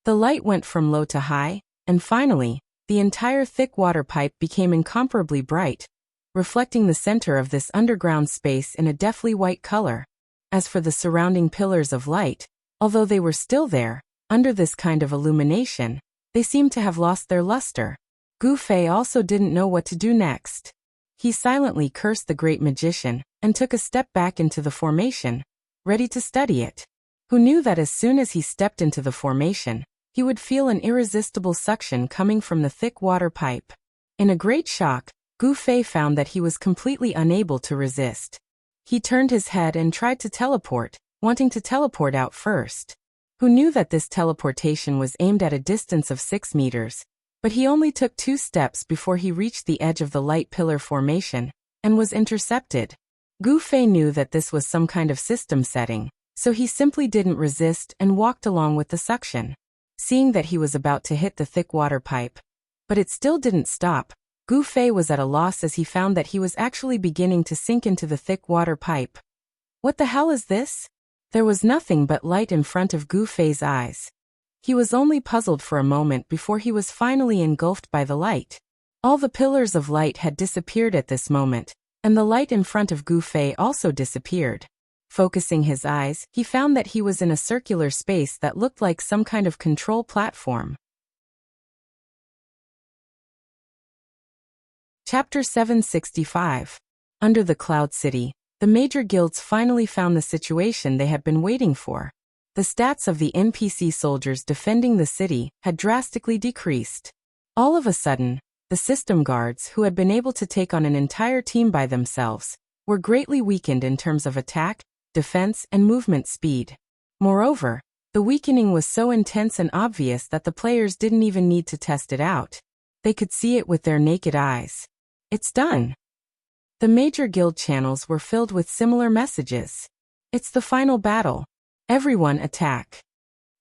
The light went from low to high, and finally, the entire thick water pipe became incomparably bright, reflecting the center of this underground space in a deathly white color. As for the surrounding pillars of light, although they were still there, under this kind of illumination, they seemed to have lost their luster. Gu Fei also didn't know what to do next. He silently cursed the great magician, and took a step back into the formation, ready to study it. Who knew that as soon as he stepped into the formation, he would feel an irresistible suction coming from the thick water pipe. In a great shock, Gu Fei found that he was completely unable to resist. He turned his head and tried to teleport, wanting to teleport out first. Who knew that this teleportation was aimed at a distance of 6 meters? But he only took 2 steps before he reached the edge of the light pillar formation, and was intercepted. Gu Fei knew that this was some kind of system setting, so he simply didn't resist and walked along with the suction. Seeing that he was about to hit the thick water pipe, but it still didn't stop, Gu Fei was at a loss as he found that he was actually beginning to sink into the thick water pipe. What the hell is this? There was nothing but light in front of Gu Fei's eyes. He was only puzzled for a moment before he was finally engulfed by the light. All the pillars of light had disappeared at this moment, and the light in front of Gu Fei also disappeared. Focusing his eyes, he found that he was in a circular space that looked like some kind of control platform. Chapter 765. Under the Cloud City, the major guilds finally found the situation they had been waiting for. The stats of the NPC soldiers defending the city had drastically decreased. All of a sudden, the system guards, who had been able to take on an entire team by themselves, were greatly weakened in terms of attack, defense, and movement speed. Moreover, the weakening was so intense and obvious that the players didn't even need to test it out. They could see it with their naked eyes. It's done. The major guild channels were filled with similar messages. It's the final battle. Everyone attack.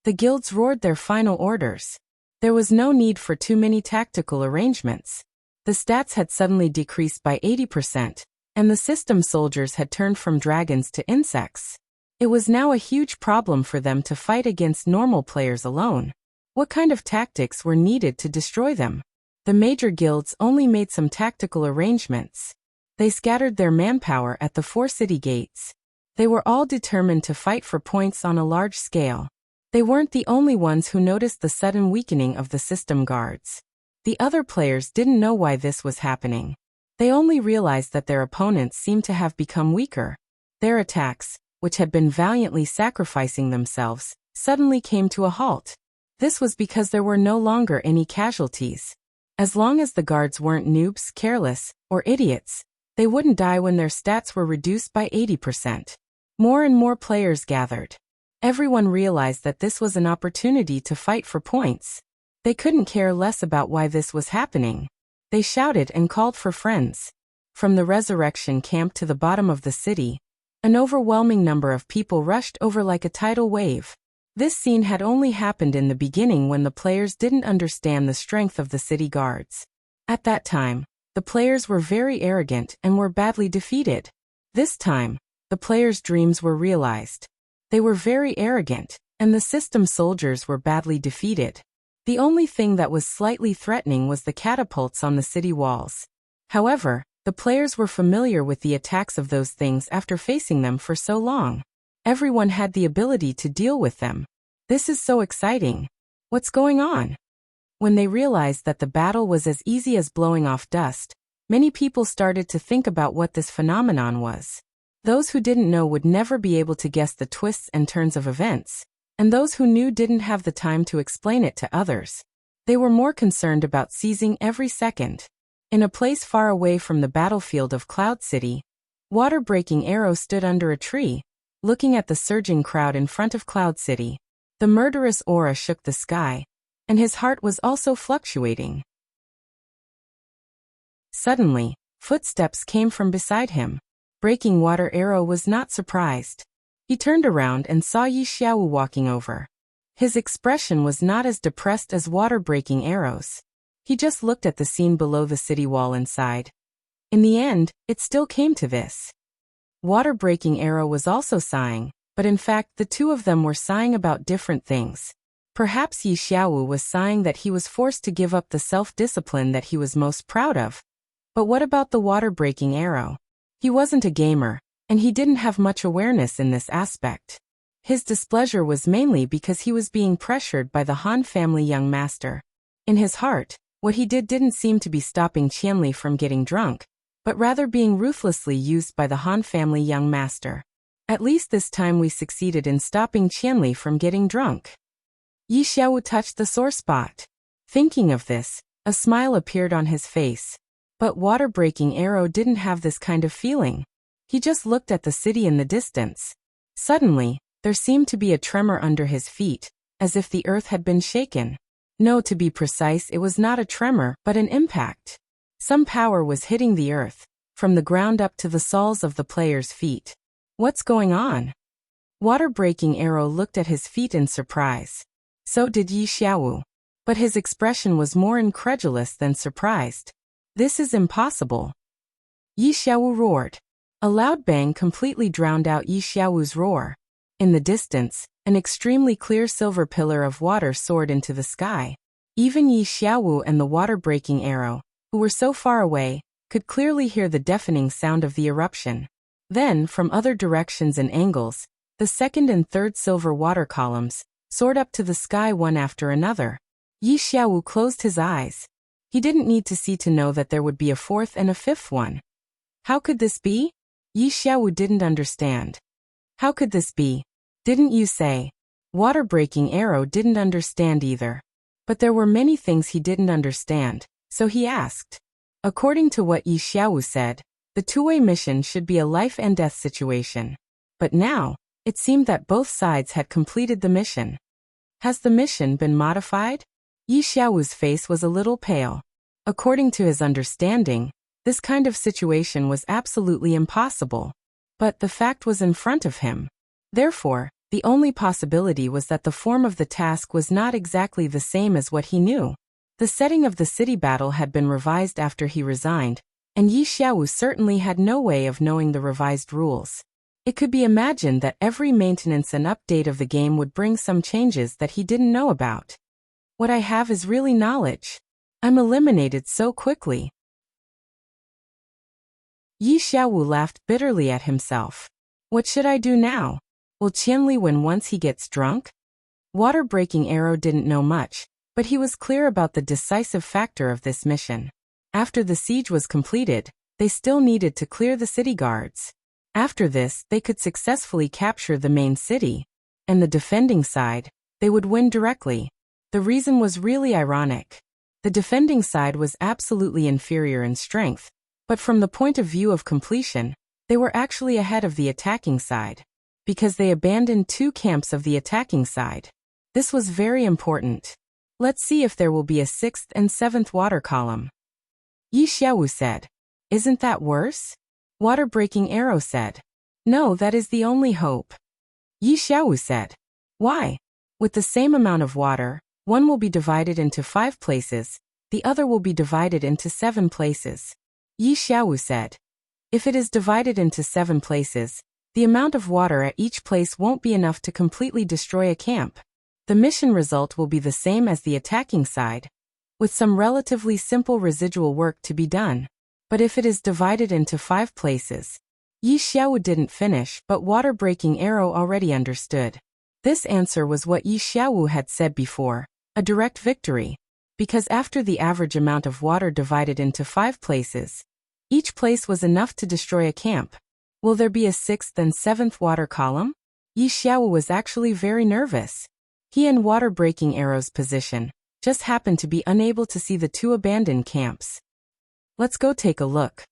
The guilds roared their final orders. There was no need for too many tactical arrangements. The stats had suddenly decreased by 80%, and the system soldiers had turned from dragons to insects. It was now a huge problem for them to fight against normal players alone. What kind of tactics were needed to destroy them? The major guilds only made some tactical arrangements. They scattered their manpower at the 4 city gates. They were all determined to fight for points on a large scale. They weren't the only ones who noticed the sudden weakening of the system guards. The other players didn't know why this was happening. They only realized that their opponents seemed to have become weaker. Their attacks, which had been valiantly sacrificing themselves, suddenly came to a halt. This was because there were no longer any casualties. As long as the guards weren't noobs, careless, or idiots, they wouldn't die when their stats were reduced by 80%. More and more players gathered. Everyone realized that this was an opportunity to fight for points. They couldn't care less about why this was happening. They shouted and called for friends. From the resurrection camp to the bottom of the city, an overwhelming number of people rushed over like a tidal wave. This scene had only happened in the beginning when the players didn't understand the strength of the city guards. At that time, the players were very arrogant and were badly defeated. This time, the players' dreams were realized. They were very arrogant, and the system soldiers were badly defeated. The only thing that was slightly threatening was the catapults on the city walls. However, the players were familiar with the attacks of those things after facing them for so long. Everyone had the ability to deal with them. This is so exciting. What's going on? When they realized that the battle was as easy as blowing off dust, many people started to think about what this phenomenon was. Those who didn't know would never be able to guess the twists and turns of events, and those who knew didn't have the time to explain it to others. They were more concerned about seizing every second. In a place far away from the battlefield of Cloud City, Water-Breaking Arrow stood under a tree, looking at the surging crowd in front of Cloud City. The murderous aura shook the sky, and his heart was also fluctuating. Suddenly, footsteps came from beside him. Breaking Water Arrow was not surprised. He turned around and saw Yi Xiaowu walking over. His expression was not as depressed as Water-Breaking Arrow's. He just looked at the scene below the city wall and sighed. In the end, it still came to this. Water-Breaking Arrow was also sighing, but in fact the two of them were sighing about different things. Perhaps Yi Xiaowu was sighing that he was forced to give up the self-discipline that he was most proud of. But what about the Water-Breaking Arrow? He wasn't a gamer, and he didn't have much awareness in this aspect. His displeasure was mainly because he was being pressured by the Han family young master. In his heart, what he did didn't seem to be stopping Qianli from getting drunk, but rather being ruthlessly used by the Han family young master. At least this time we succeeded in stopping Qianli from getting drunk. Yi Xiaowu touched the sore spot. Thinking of this, a smile appeared on his face. But Water-Breaking Arrow didn't have this kind of feeling. He just looked at the city in the distance. Suddenly, there seemed to be a tremor under his feet, as if the earth had been shaken. No, to be precise, it was not a tremor, but an impact. Some power was hitting the earth, from the ground up to the soles of the players' feet. What's going on? Water-Breaking Arrow looked at his feet in surprise. So did Yi Xiaowu. But his expression was more incredulous than surprised. This is impossible. Yi Xiaowu roared. A loud bang completely drowned out Yi Xiaowu's roar. In the distance, an extremely clear silver pillar of water soared into the sky. Even Yi Xiaowu and the water-breaking arrow, who were so far away, could clearly hear the deafening sound of the eruption. Then, from other directions and angles, the second and third silver water columns soared up to the sky one after another. Yi Xiaowu closed his eyes. He didn't need to see to know that there would be a fourth and a fifth one. How could this be? Yi Xiaowu didn't understand. How could this be? Didn't you say? Water-breaking arrow didn't understand either. But there were many things he didn't understand, so he asked. According to what Yi Xiaowu said, the two-way mission should be a life-and-death situation. But now, it seemed that both sides had completed the mission. Has the mission been modified? Yi Xiaowu's face was a little pale. According to his understanding, this kind of situation was absolutely impossible. But the fact was in front of him. Therefore, the only possibility was that the form of the task was not exactly the same as what he knew. The setting of the city battle had been revised after he resigned, and Yi Xiaowu certainly had no way of knowing the revised rules. It could be imagined that every maintenance and update of the game would bring some changes that he didn't know about. What I have is really knowledge. I'm eliminated so quickly. Yi Xiaowu laughed bitterly at himself. What should I do now? Will Qianli win once he gets drunk? Water-breaking arrow didn't know much, but he was clear about the decisive factor of this mission. After the siege was completed, they still needed to clear the city guards. After this, they could successfully capture the main city. And the defending side, they would win directly. The reason was really ironic. The defending side was absolutely inferior in strength, but from the point of view of completion, they were actually ahead of the attacking side, because they abandoned 2 camps of the attacking side. This was very important. Let's see if there will be a 6th and 7th water column. Yi Xiaowu said. Isn't that worse? Water-breaking arrow said. No, that is the only hope. Yi Xiaowu said. Why? With the same amount of water, one will be divided into 5 places, the other will be divided into 7 places. Yi Xiaowu said. If it is divided into 7 places, the amount of water at each place won't be enough to completely destroy a camp. The mission result will be the same as the attacking side, with some relatively simple residual work to be done. But if it is divided into 5 places, Yi Xiaowu didn't finish, but water-breaking arrow already understood. This answer was what Yi Xiaowu had said before, a direct victory. Because after the average amount of water divided into 5 places, each place was enough to destroy a camp. Will there be a 6th and 7th water column? Yi Xiaowu was actually very nervous. He and water-breaking arrow's position just happened to be unable to see the 2 abandoned camps. Let's go take a look.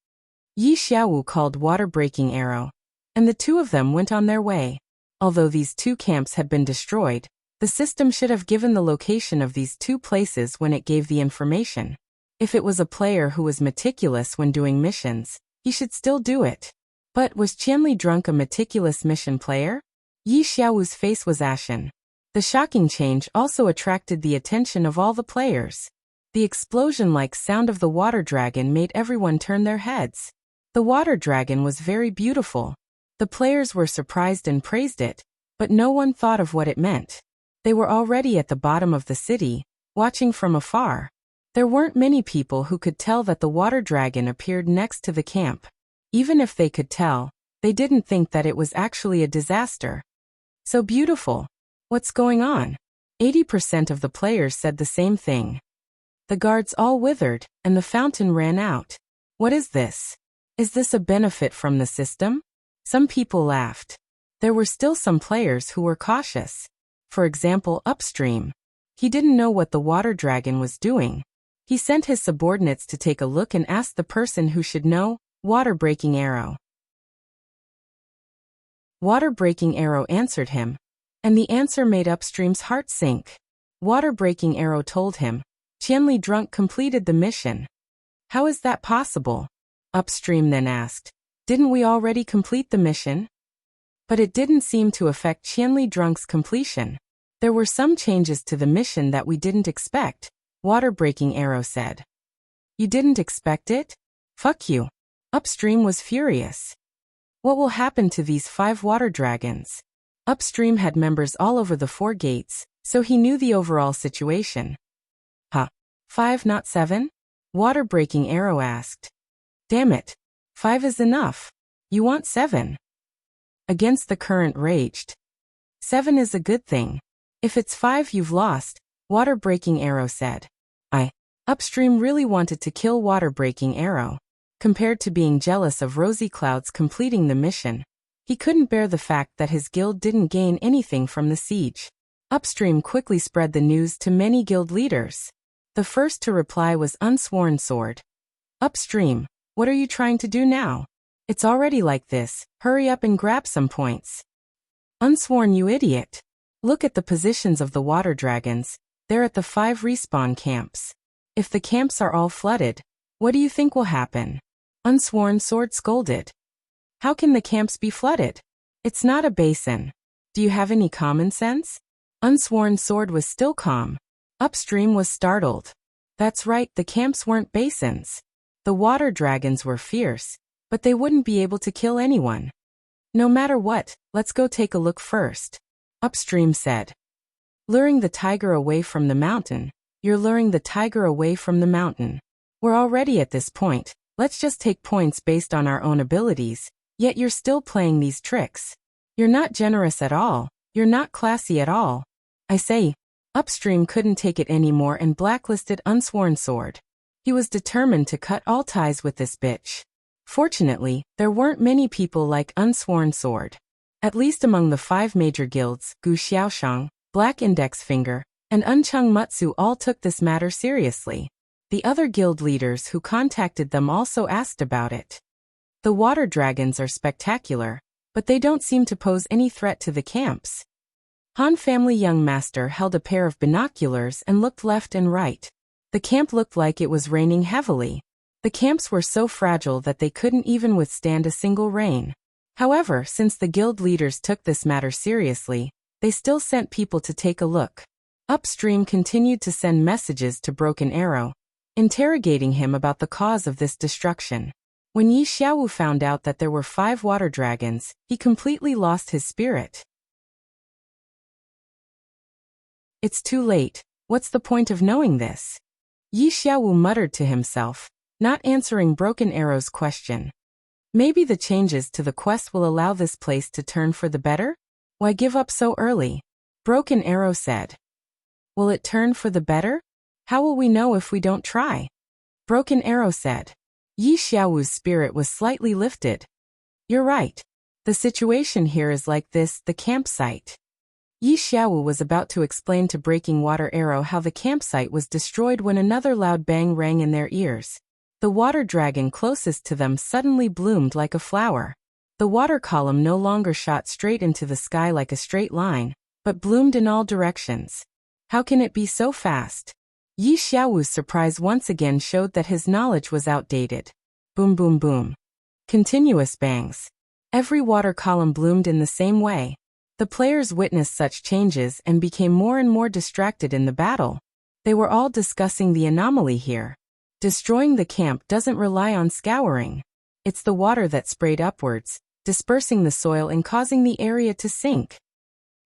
Yi Xiaowu called water-breaking arrow, and the 2 of them went on their way. Although these 2 camps had been destroyed, the system should have given the location of these 2 places when it gave the information. If it was a player who was meticulous when doing missions, he should still do it. But was Qianli drunk a meticulous mission player? Yi Xiaowu's face was ashen. The shocking change also attracted the attention of all the players. The explosion-like sound of the water dragon made everyone turn their heads. The water dragon was very beautiful. The players were surprised and praised it, but no one thought of what it meant. They were already at the bottom of the city, watching from afar. There weren't many people who could tell that the water dragon appeared next to the camp. Even if they could tell, they didn't think that it was actually a disaster. So beautiful. What's going on? 80% of the players said the same thing. The guards all withered, and the fountain ran out. What is this? Is this a benefit from the system? Some people laughed. There were still some players who were cautious. For example, Upstream. He didn't know what the water dragon was doing. He sent his subordinates to take a look and asked the person who should know, water-breaking arrow. Water-breaking arrow answered him, and the answer made Upstream's heart sink. Water-breaking arrow told him, Qianli drunk completed the mission. How is that possible? Upstream then asked, didn't we already complete the mission? But it didn't seem to affect Qianli drunk's completion. There were some changes to the mission that we didn't expect, water-breaking arrow said. You didn't expect it? Fuck you. Upstream was furious. What will happen to these 5 water dragons? Upstream had members all over the 4 gates, so he knew the overall situation. Huh. 5 not 7? Water-breaking arrow asked. Damn it. 5 is enough. You want 7. Against the current raged. 7 is a good thing. If it's 5 you've lost, water-breaking arrow said. Upstream really wanted to kill water-breaking arrow. Compared to being jealous of Rosy Cloud's completing the mission, he couldn't bear the fact that his guild didn't gain anything from the siege. Upstream quickly spread the news to many guild leaders. The first to reply was Unsworn Sword. Upstream, what are you trying to do now? It's already like this, hurry up and grab some points. Unsworn, you idiot. Look at the positions of the water dragons, they're at the 5 respawn camps. If the camps are all flooded, what do you think will happen? Unsworn Sword scolded. How can the camps be flooded? It's not a basin. Do you have any common sense? Unsworn Sword was still calm. Upstream was startled. That's right, the camps weren't basins. The water dragons were fierce, but they wouldn't be able to kill anyone. No matter what, let's go take a look first. Upstream said. Luring the tiger away from the mountain. You're luring the tiger away from the mountain. We're already at this point, let's just take points based on our own abilities, yet you're still playing these tricks. You're not generous at all, you're not classy at all. I say, Upstream couldn't take it anymore and blacklisted Unsworn Sword. He was determined to cut all ties with this bitch. Fortunately, there weren't many people like Unsworn Sword. At least among the 5 major guilds, Gu Xiaoshang, Black Index Finger, and Uncheng Mutsu all took this matter seriously. The other guild leaders who contacted them also asked about it. The water dragons are spectacular, but they don't seem to pose any threat to the camps. Han family young master held a pair of binoculars and looked left and right. The camp looked like it was raining heavily. The camps were so fragile that they couldn't even withstand a single rain. However, since the guild leaders took this matter seriously, they still sent people to take a look. Upstream continued to send messages to Broken Arrow, interrogating him about the cause of this destruction. When Yi Xiaowu found out that there were 5 water dragons, he completely lost his spirit. It's too late. What's the point of knowing this? Yi Xiaowu muttered to himself, not answering Broken Arrow's question. Maybe the changes to the quest will allow this place to turn for the better? Why give up so early? Broken Arrow said. Will it turn for the better? How will we know if we don't try? Broken Arrow said. Yi Xiaowu's spirit was slightly lifted. You're right. The situation here is like this, the campsite. Yi Xiaowu was about to explain to Breaking Water Arrow how the campsite was destroyed when another loud bang rang in their ears. The water dragon closest to them suddenly bloomed like a flower. The water column no longer shot straight into the sky like a straight line, but bloomed in all directions. How can it be so fast? Yi Xiaowu's surprise once again showed that his knowledge was outdated. Boom boom boom. Continuous bangs. Every water column bloomed in the same way. The players witnessed such changes and became more and more distracted in the battle. They were all discussing the anomaly here. Destroying the camp doesn't rely on scouring. It's the water that sprayed upwards, dispersing the soil and causing the area to sink.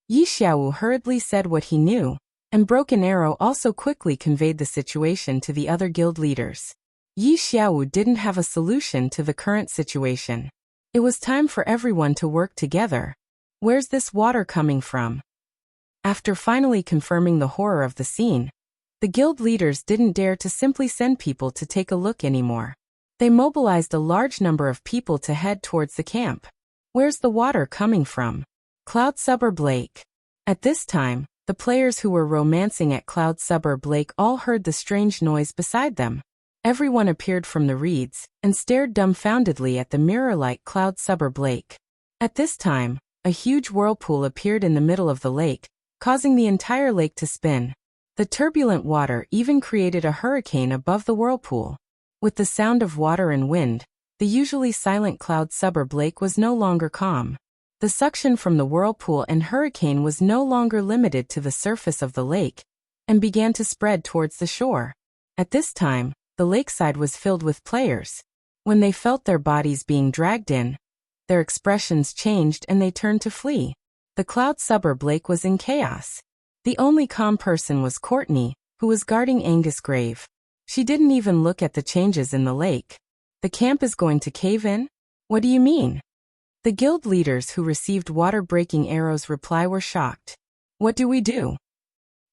Yi Xiaowu hurriedly said what he knew, and Broken Arrow also quickly conveyed the situation to the other guild leaders. Yi Xiaowu didn't have a solution to the current situation. It was time for everyone to work together. Where's this water coming from? After finally confirming the horror of the scene, the guild leaders didn't dare to simply send people to take a look anymore. They mobilized a large number of people to head towards the camp. Where's the water coming from? Cloud Suburb Lake. At this time, the players who were romancing at Cloud Suburb Lake all heard the strange noise beside them. Everyone appeared from the reeds and stared dumbfoundedly at the mirror-like Cloud Suburb Lake. At this time, a huge whirlpool appeared in the middle of the lake, causing the entire lake to spin. The turbulent water even created a hurricane above the whirlpool. With the sound of water and wind, the usually silent Cloud Suburb Lake was no longer calm. The suction from the whirlpool and hurricane was no longer limited to the surface of the lake, and began to spread towards the shore. At this time, The lakeside was filled with players. When they felt their bodies being dragged in, their expressions changed and they turned to flee. The cloud suburb lake was in chaos. The only calm person was Courtney, who was guarding Angus' grave. She didn't even look at the changes in the lake. The camp is going to cave in? What do you mean? The guild leaders who received water-breaking arrows' reply were shocked. What do we do?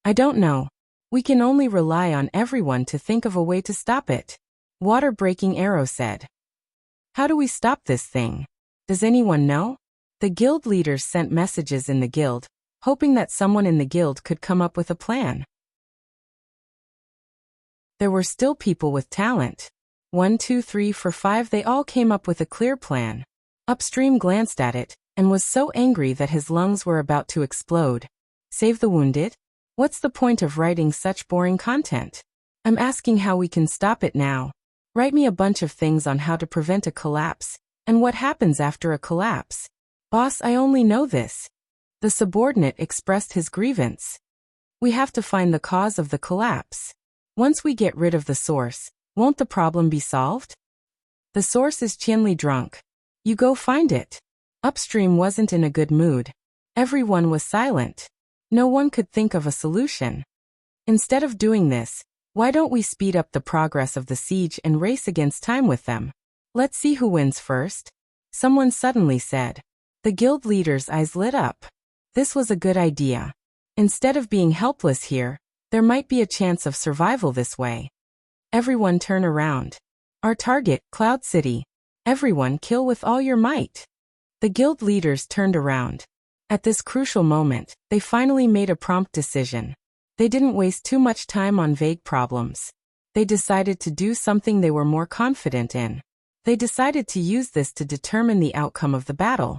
I don't know. We can only rely on everyone to think of a way to stop it. Water-breaking arrow said. How do we stop this thing? Does anyone know? The guild leaders sent messages in the guild, hoping that someone in the guild could come up with a plan. There were still people with talent. 1, 2, 3, 4, 5, they all came up with a clear plan. Upstream glanced at it, and was so angry that his lungs were about to explode. Save the wounded? What's the point of writing such boring content? I'm asking how we can stop it now. Write me a bunch of things on how to prevent a collapse, and what happens after a collapse. Boss, I only know this. The subordinate expressed his grievance. We have to find the cause of the collapse. Once we get rid of the source, won't the problem be solved? The source is Qianli drunk. You go find it. Upstream wasn't in a good mood. Everyone was silent. No one could think of a solution. Instead of doing this, why don't we speed up the progress of the siege and race against time with them? Let's see who wins first. Someone suddenly said. The guild leader's eyes lit up. This was a good idea. Instead of being helpless here, there might be a chance of survival this way. Everyone turn around. Our target, Cloud City. Everyone kill with all your might. The guild leaders turned around. At this crucial moment, they finally made a prompt decision. They didn't waste too much time on vague problems. They decided to do something they were more confident in. They decided to use this to determine the outcome of the battle.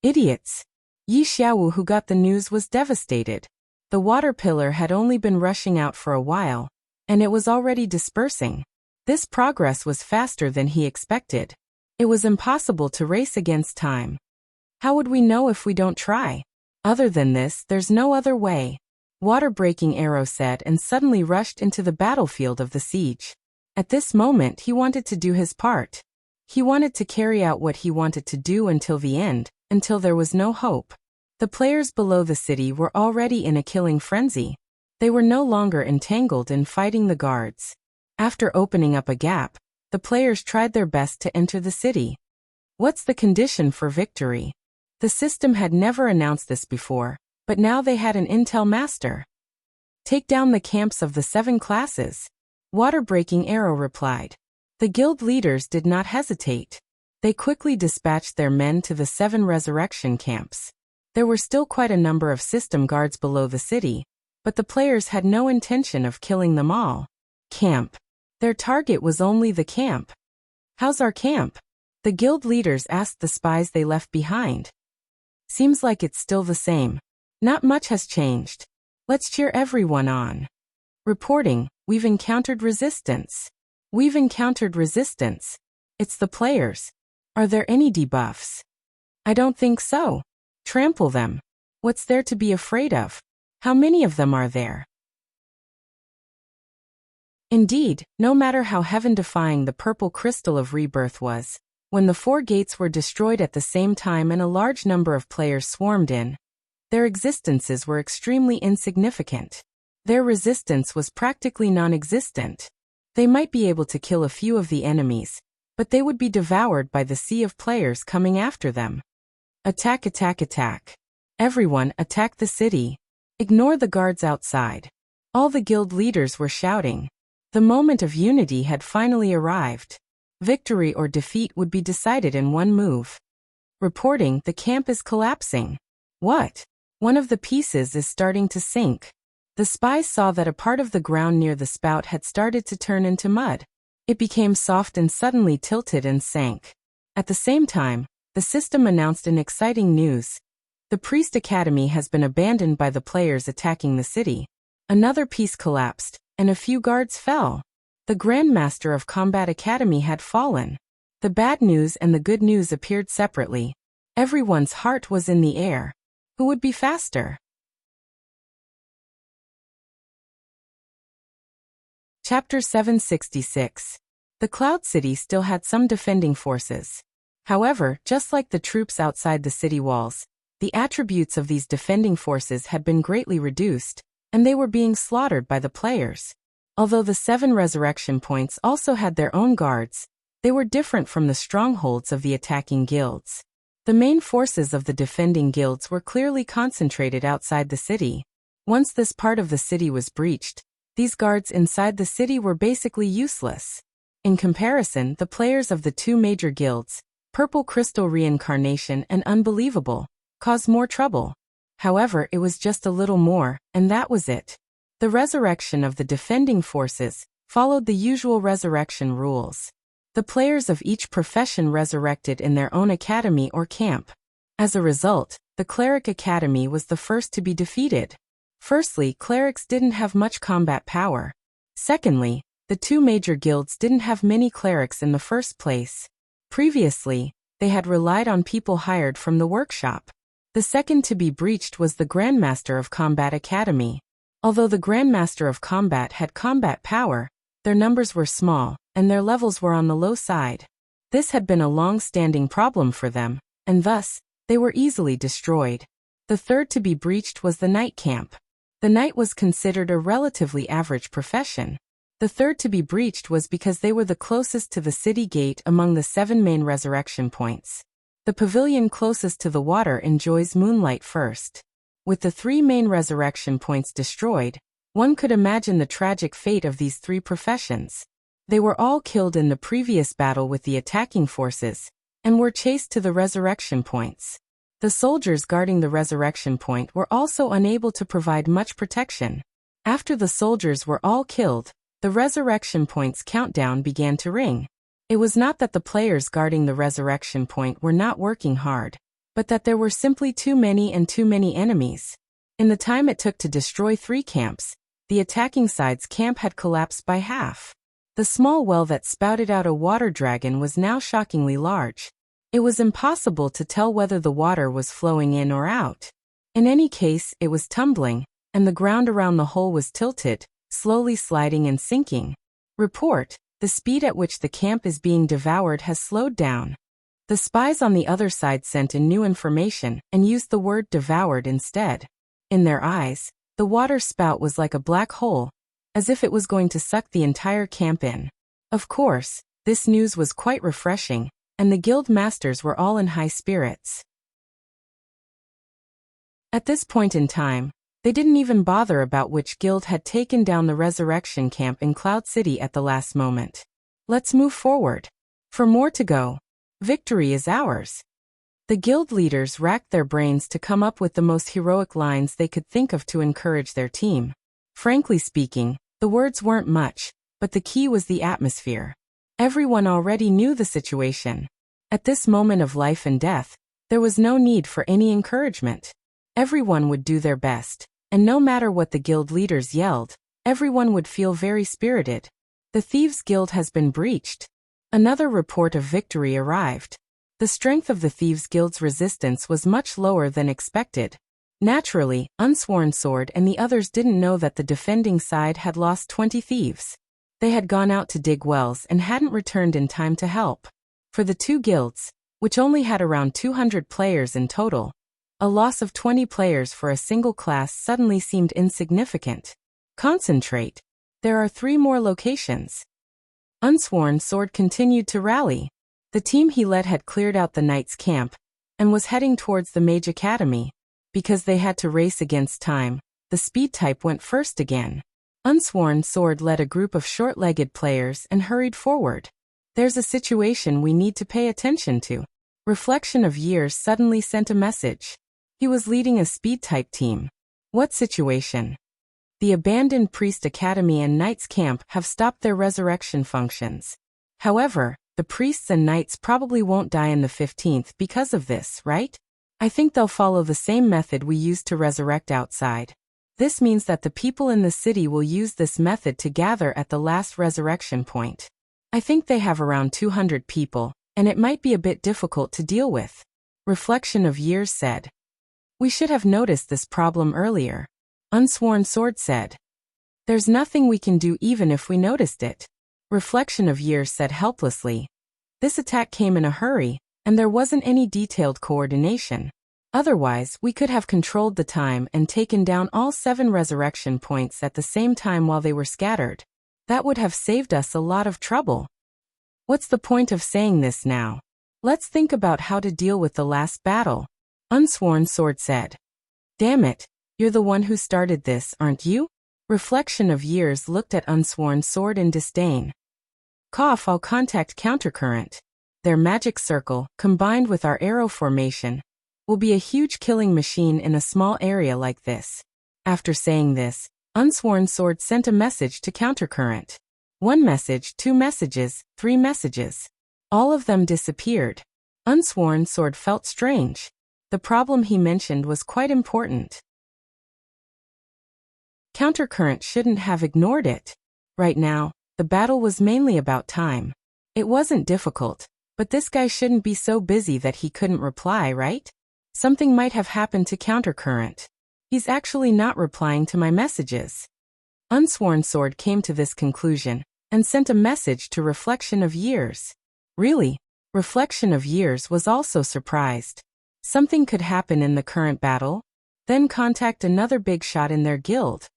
Idiots! Yi Xiaowu, who got the news, was devastated. The water pillar had only been rushing out for a while, and it was already dispersing. This progress was faster than he expected. It was impossible to race against time. How would we know if we don't try? Other than this, there's no other way. Water-breaking arrow said and suddenly rushed into the battlefield of the siege. At this moment he wanted to do his part. He wanted to carry out what he wanted to do until the end, until there was no hope. The players below the city were already in a killing frenzy. They were no longer entangled in fighting the guards. After opening up a gap, the players tried their best to enter the city. What's the condition for victory? The system had never announced this before, but now they had an intel master. Take down the camps of the 7 classes. Water-breaking arrow replied. The guild leaders did not hesitate. They quickly dispatched their men to the 7 resurrection camps. There were still quite a number of system guards below the city, but the players had no intention of killing them all. Camp. Their target was only the camp. How's our camp? The guild leaders asked the spies they left behind. Seems like it's still the same. Not much has changed. Let's cheer everyone on. Reporting, we've encountered resistance. We've encountered resistance. It's the players. Are there any debuffs? I don't think so. Trample them. What's there to be afraid of? How many of them are there? Indeed, no matter how heaven-defying the purple crystal of rebirth was, when the 4 gates were destroyed at the same time and a large number of players swarmed in, their existences were extremely insignificant. Their resistance was practically non-existent. They might be able to kill a few of the enemies, but they would be devoured by the sea of players coming after them. Attack, attack, attack. Everyone, attack the city. Ignore the guards outside. All the guild leaders were shouting. The moment of unity had finally arrived. Victory or defeat would be decided in one move. Reporting, the camp is collapsing. What? One of the pieces is starting to sink. The spies saw that a part of the ground near the spout had started to turn into mud. It became soft and suddenly tilted and sank. At the same time, the system announced an exciting news. The Priest Academy has been abandoned by the players attacking the city. Another piece collapsed, and a few guards fell. The Grandmaster of Combat Academy had fallen. The bad news and the good news appeared separately. Everyone's heart was in the air. Who would be faster? Chapter 766. The Cloud City still had some defending forces. However, just like the troops outside the city walls, the attributes of these defending forces had been greatly reduced, and they were being slaughtered by the players. Although the 7 resurrection points also had their own guards, they were different from the strongholds of the attacking guilds. The main forces of the defending guilds were clearly concentrated outside the city. Once this part of the city was breached, these guards inside the city were basically useless. In comparison, the players of the 2 major guilds, Purple Crystal Reincarnation and Unbelievable, caused more trouble. However, it was just a little more, and that was it. The resurrection of the defending forces followed the usual resurrection rules. The players of each profession resurrected in their own academy or camp. As a result, the Cleric Academy was the first to be defeated. Firstly, clerics didn't have much combat power. Secondly, the 2 major guilds didn't have many clerics in the first place. Previously, they had relied on people hired from the workshop. The second to be breached was the Grandmaster of Combat Academy. Although the Grandmaster of Combat had combat power, their numbers were small, and their levels were on the low side. This had been a long-standing problem for them, and thus, they were easily destroyed. The third to be breached was the Knight Camp. The Knight was considered a relatively average profession. The third to be breached was because they were the closest to the city gate among the 7 main resurrection points. The pavilion closest to the water enjoys moonlight first. With the 3 main resurrection points destroyed, one could imagine the tragic fate of these 3 professions. They were all killed in the previous battle with the attacking forces, and were chased to the resurrection points. The soldiers guarding the resurrection point were also unable to provide much protection. After the soldiers were all killed, the resurrection point's countdown began to ring. It was not that the players guarding the resurrection point were not working hard, but that there were simply too many enemies. In the time it took to destroy 3 camps, the attacking side's camp had collapsed by half. The small well that spouted out a water dragon was now shockingly large. It was impossible to tell whether the water was flowing in or out. In any case, it was tumbling, and the ground around the hole was tilted, slowly sliding and sinking. Report: the speed at which the camp is being devoured has slowed down. The spies on the other side sent in new information and used the word devoured instead. In their eyes, the water spout was like a black hole, as if it was going to suck the entire camp in. Of course, this news was quite refreshing, and the guild masters were all in high spirits. At this point in time, they didn't even bother about which guild had taken down the resurrection camp in Cloud City at the last moment. Let's move forward. For more to go. Victory is ours. The guild leaders racked their brains to come up with the most heroic lines they could think of to encourage their team. Frankly speaking, the words weren't much, but the key was the atmosphere. Everyone already knew the situation. At this moment of life and death, there was no need for any encouragement. Everyone would do their best, and no matter what the guild leaders yelled, everyone would feel very spirited. The Thieves' Guild has been breached. Another report of victory arrived. The strength of the Thieves' Guild's resistance was much lower than expected. Naturally, Unsworn Sword and the others didn't know that the defending side had lost 20 thieves. They had gone out to dig wells and hadn't returned in time to help. For the 2 guilds, which only had around 200 players in total, a loss of 20 players for a single class suddenly seemed insignificant. Concentrate. There are 3 more locations. Unsworn Sword continued to rally. The team he led had cleared out the Knight's camp and was heading towards the Mage Academy. Because they had to race against time, the speed type went first again. Unsworn Sword led a group of short-legged players and hurried forward. There's a situation we need to pay attention to. Reflection of Years suddenly sent a message. He was leading a speed-type team. What situation? The abandoned Priest Academy and Knights Camp have stopped their resurrection functions. However, the priests and knights probably won't die in the 15th because of this, right? I think they'll follow the same method we used to resurrect outside. This means that the people in the city will use this method to gather at the last resurrection point. I think they have around 200 people, and it might be a bit difficult to deal with. Reflection of Years said. We should have noticed this problem earlier. Unsworn Sword said. There's nothing we can do even if we noticed it. Reflection of Years said helplessly. This attack came in a hurry, and there wasn't any detailed coordination. Otherwise, we could have controlled the time and taken down all 7 resurrection points at the same time while they were scattered. That would have saved us a lot of trouble. What's the point of saying this now? Let's think about how to deal with the last battle. Unsworn Sword said. Damn it, you're the one who started this, aren't you? Reflection of Years looked at Unsworn Sword in disdain. Cough, I'll contact Countercurrent. Their magic circle, combined with our arrow formation, will be a huge killing machine in a small area like this. After saying this, Unsworn Sword sent a message to Countercurrent. 1 message, 2 messages, 3 messages. All of them disappeared. Unsworn Sword felt strange. The problem he mentioned was quite important. Countercurrent shouldn't have ignored it. Right now, the battle was mainly about time. It wasn't difficult, but this guy shouldn't be so busy that he couldn't reply, right? Something might have happened to Countercurrent. He's actually not replying to my messages. Unsworn Sword came to this conclusion, and sent a message to Reflection of Years. Really? Reflection of Years was also surprised. Something could happen in the current battle? Then contact another big shot in their guild.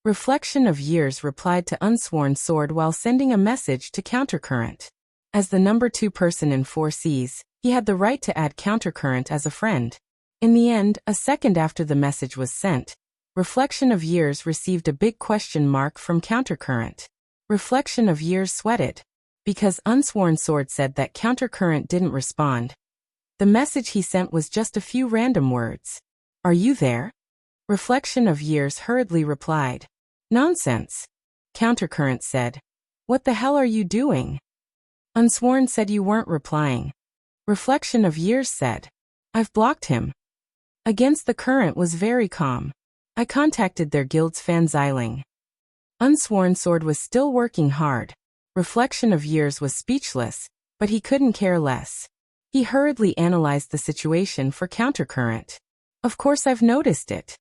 Reflection of Years replied to Unsworn Sword while sending a message to Countercurrent. As the number 2 person in 4Cs, he had the right to add Countercurrent as a friend. In the end, a second after the message was sent, Reflection of Years received a big question mark from Countercurrent. Reflection of Years sweated. Because Unsworn Sword said that Countercurrent didn't respond. The message he sent was just a few random words. Are you there? Reflection of Years hurriedly replied. Nonsense. Countercurrent said. What the hell are you doing? Unsworn said you weren't replying. Reflection of Years said. I've blocked him. Against the Current was very calm. I contacted their guild's Fan Xiling. Unsworn Sword was still working hard. Reflection of Years was speechless, but he couldn't care less. He hurriedly analyzed the situation for Countercurrent. Of course I've noticed it.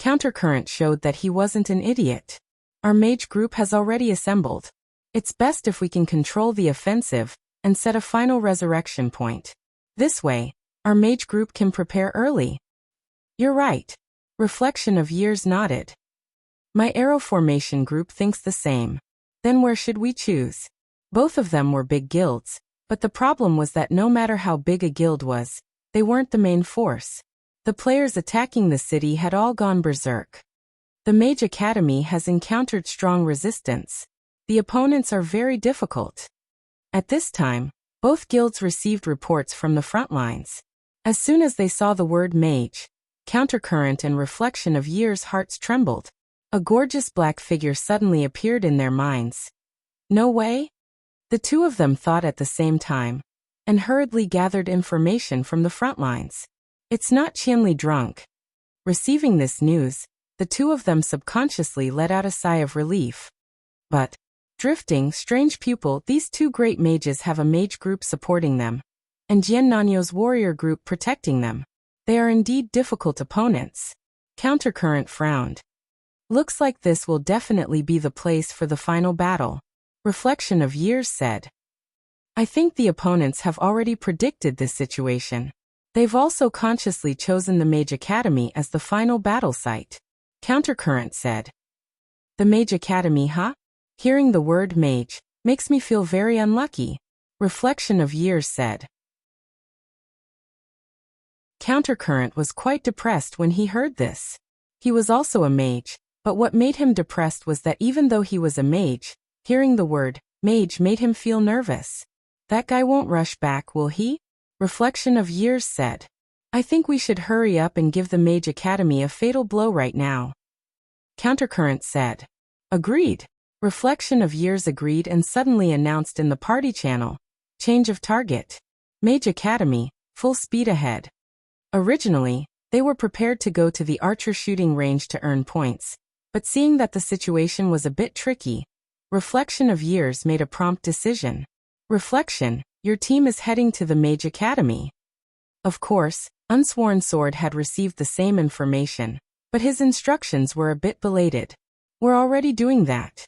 Countercurrent showed that he wasn't an idiot. Our mage group has already assembled. It's best if we can control the offensive and set a final resurrection point. This way, our mage group can prepare early. You're right. Reflection of Years nodded. My arrow formation group thinks the same. Then where should we choose? Both of them were big guilds, but the problem was that no matter how big a guild was, they weren't the main force. The players attacking the city had all gone berserk. The Mage Academy has encountered strong resistance. The opponents are very difficult. At this time, both guilds received reports from the front lines. As soon as they saw the word mage, Countercurrent and Reflection of Years' hearts trembled. A gorgeous black figure suddenly appeared in their minds. No way? The 2 of them thought at the same time, and hurriedly gathered information from the front lines. It's not Qianli drunk. Receiving this news, the 2 of them subconsciously let out a sigh of relief. But, Drifting, Strange Pupil, these 2 great mages have a mage group supporting them, and Jian Nanyo's warrior group protecting them. They are indeed difficult opponents. Countercurrent frowned. Looks like this will definitely be the place for the final battle. Reflection of Years said. I think the opponents have already predicted this situation. They've also consciously chosen the Mage Academy as the final battle site. Countercurrent said. The Mage Academy, huh? Hearing the word mage makes me feel very unlucky. Reflection of Years said. Countercurrent was quite depressed when he heard this. He was also a mage, but what made him depressed was that even though he was a mage, hearing the word mage made him feel nervous. That guy won't rush back, will he? Reflection of Years said. I think we should hurry up and give the Mage Academy a fatal blow right now. Countercurrent said. Agreed. Reflection of Years agreed and suddenly announced in the party channel. Change of target. Mage Academy, full speed ahead. Originally, they were prepared to go to the archer shooting range to earn points, but seeing that the situation was a bit tricky, Reflection of Years made a prompt decision. Reflection, your team is heading to the Mage Academy. Of course, Unsworn Sword had received the same information, but his instructions were a bit belated. We're already doing that.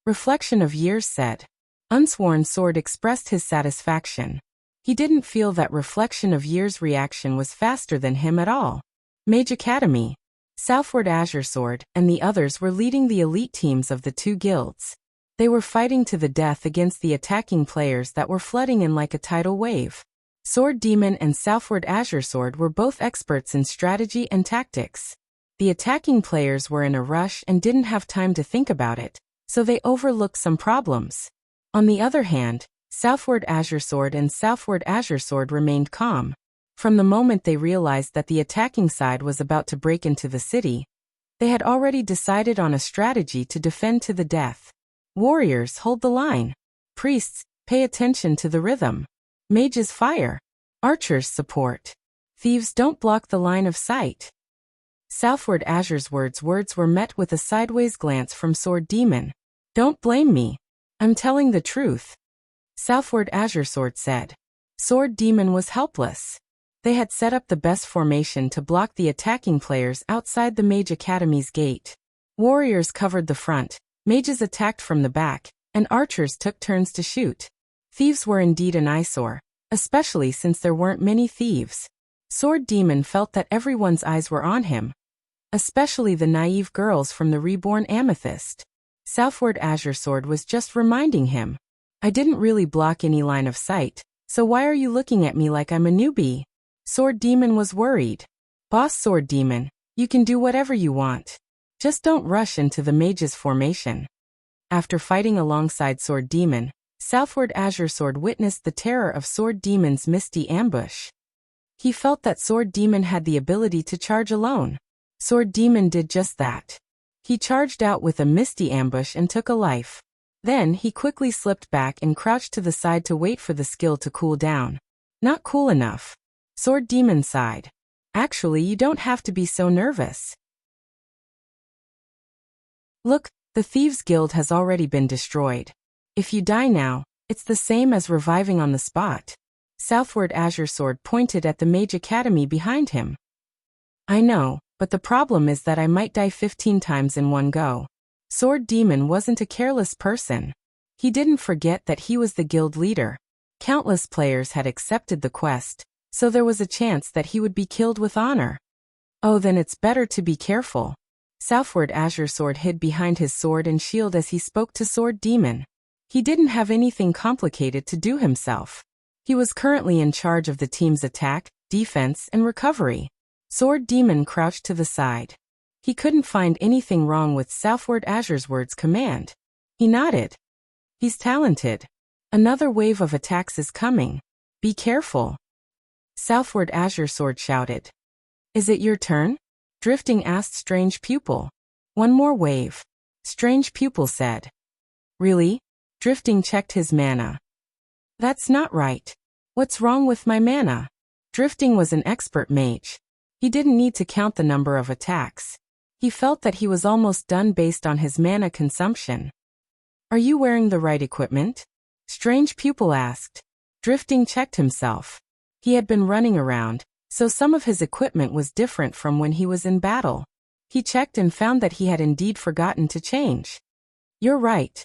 Reflection of Years said. Unsworn Sword expressed his satisfaction. He didn't feel that Reflection of Years' reaction was faster than him at all. Mage Academy, Southward Azure Sword, and the others were leading the elite teams of the two guilds. They were fighting to the death against the attacking players that were flooding in like a tidal wave. Sword Demon and Southward Azure Sword were both experts in strategy and tactics. The attacking players were in a rush and didn't have time to think about it, so they overlooked some problems. On the other hand, Southward Azure Sword and Southward Azure Sword remained calm. From the moment they realized that the attacking side was about to break into the city, they had already decided on a strategy to defend to the death. Warriors, hold the line. Priests, pay attention to the rhythm. Mages, fire. Archers, support. Thieves, don't block the line of sight. Southward Azure's words were met with a sideways glance from Sword Demon. Don't blame me. I'm telling the truth. Southward Azure Sword said. Sword Demon was helpless. They had set up the best formation to block the attacking players outside the Mage Academy's gate. Warriors covered the front, mages attacked from the back, and archers took turns to shoot. Thieves were indeed an eyesore, especially since there weren't many thieves. Sword Demon felt that everyone's eyes were on him, especially the naive girls from the reborn Amethyst. Southward Azure Sword was just reminding him. I didn't really block any line of sight, so why are you looking at me like I'm a newbie? Sword Demon was worried. Boss Sword Demon, you can do whatever you want. Just don't rush into the mage's formation. After fighting alongside Sword Demon, Southward Azure Sword witnessed the terror of Sword Demon's misty ambush. He felt that Sword Demon had the ability to charge alone. Sword Demon did just that. He charged out with a misty ambush and took a life. Then he quickly slipped back and crouched to the side to wait for the skill to cool down. Not cool enough. Sword Demon sighed. Actually, you don't have to be so nervous. Look, the Thieves' Guild has already been destroyed. If you die now, it's the same as reviving on the spot. Southward Azure Sword pointed at the Mage Academy behind him. I know, but the problem is that I might die 15 times in one go. Sword Demon wasn't a careless person. He didn't forget that he was the guild leader. Countless players had accepted the quest, so there was a chance that he would be killed with honor. Oh, then it's better to be careful. Southward Azure Sword hid behind his sword and shield as he spoke to Sword Demon. He didn't have anything complicated to do himself. He was currently in charge of the team's attack, defense, and recovery. Sword Demon crouched to the side. He couldn't find anything wrong with Southward Azure Sword's command. He nodded. He's talented. Another wave of attacks is coming. Be careful. Southward Azure Sword shouted. Is it your turn? Drifting asked Strange Pupil. One more wave. Strange Pupil said. Really? Drifting checked his mana. That's not right. What's wrong with my mana? Drifting was an expert mage. He didn't need to count the number of attacks. He felt that he was almost done based on his mana consumption. Are you wearing the right equipment? Strange Pupil asked. Drifting checked himself. He had been running around, so some of his equipment was different from when he was in battle. He checked and found that he had indeed forgotten to change. You're right,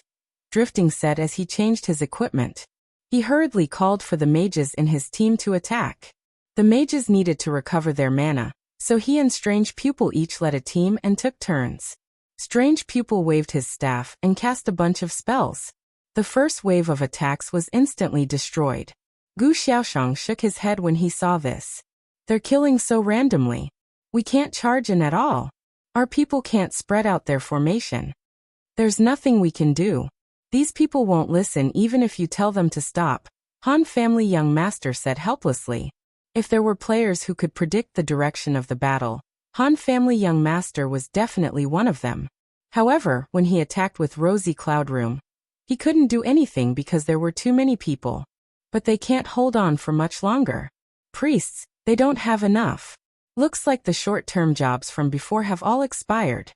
Drifting said as he changed his equipment. He hurriedly called for the mages in his team to attack. The mages needed to recover their mana, so he and Strange Pupil each led a team and took turns. Strange Pupil waved his staff and cast a bunch of spells. The first wave of attacks was instantly destroyed. Gu Xiaoshang shook his head when he saw this. They're killing so randomly. We can't charge in at all. Our people can't spread out their formation. There's nothing we can do. These people won't listen even if you tell them to stop, Han Family Young Master said helplessly. If there were players who could predict the direction of the battle, Han Family Young Master was definitely one of them. However, when he attacked with Rosy Cloud Room, he couldn't do anything because there were too many people. But they can't hold on for much longer. Priests, they don't have enough. Looks like the short-term jobs from before have all expired.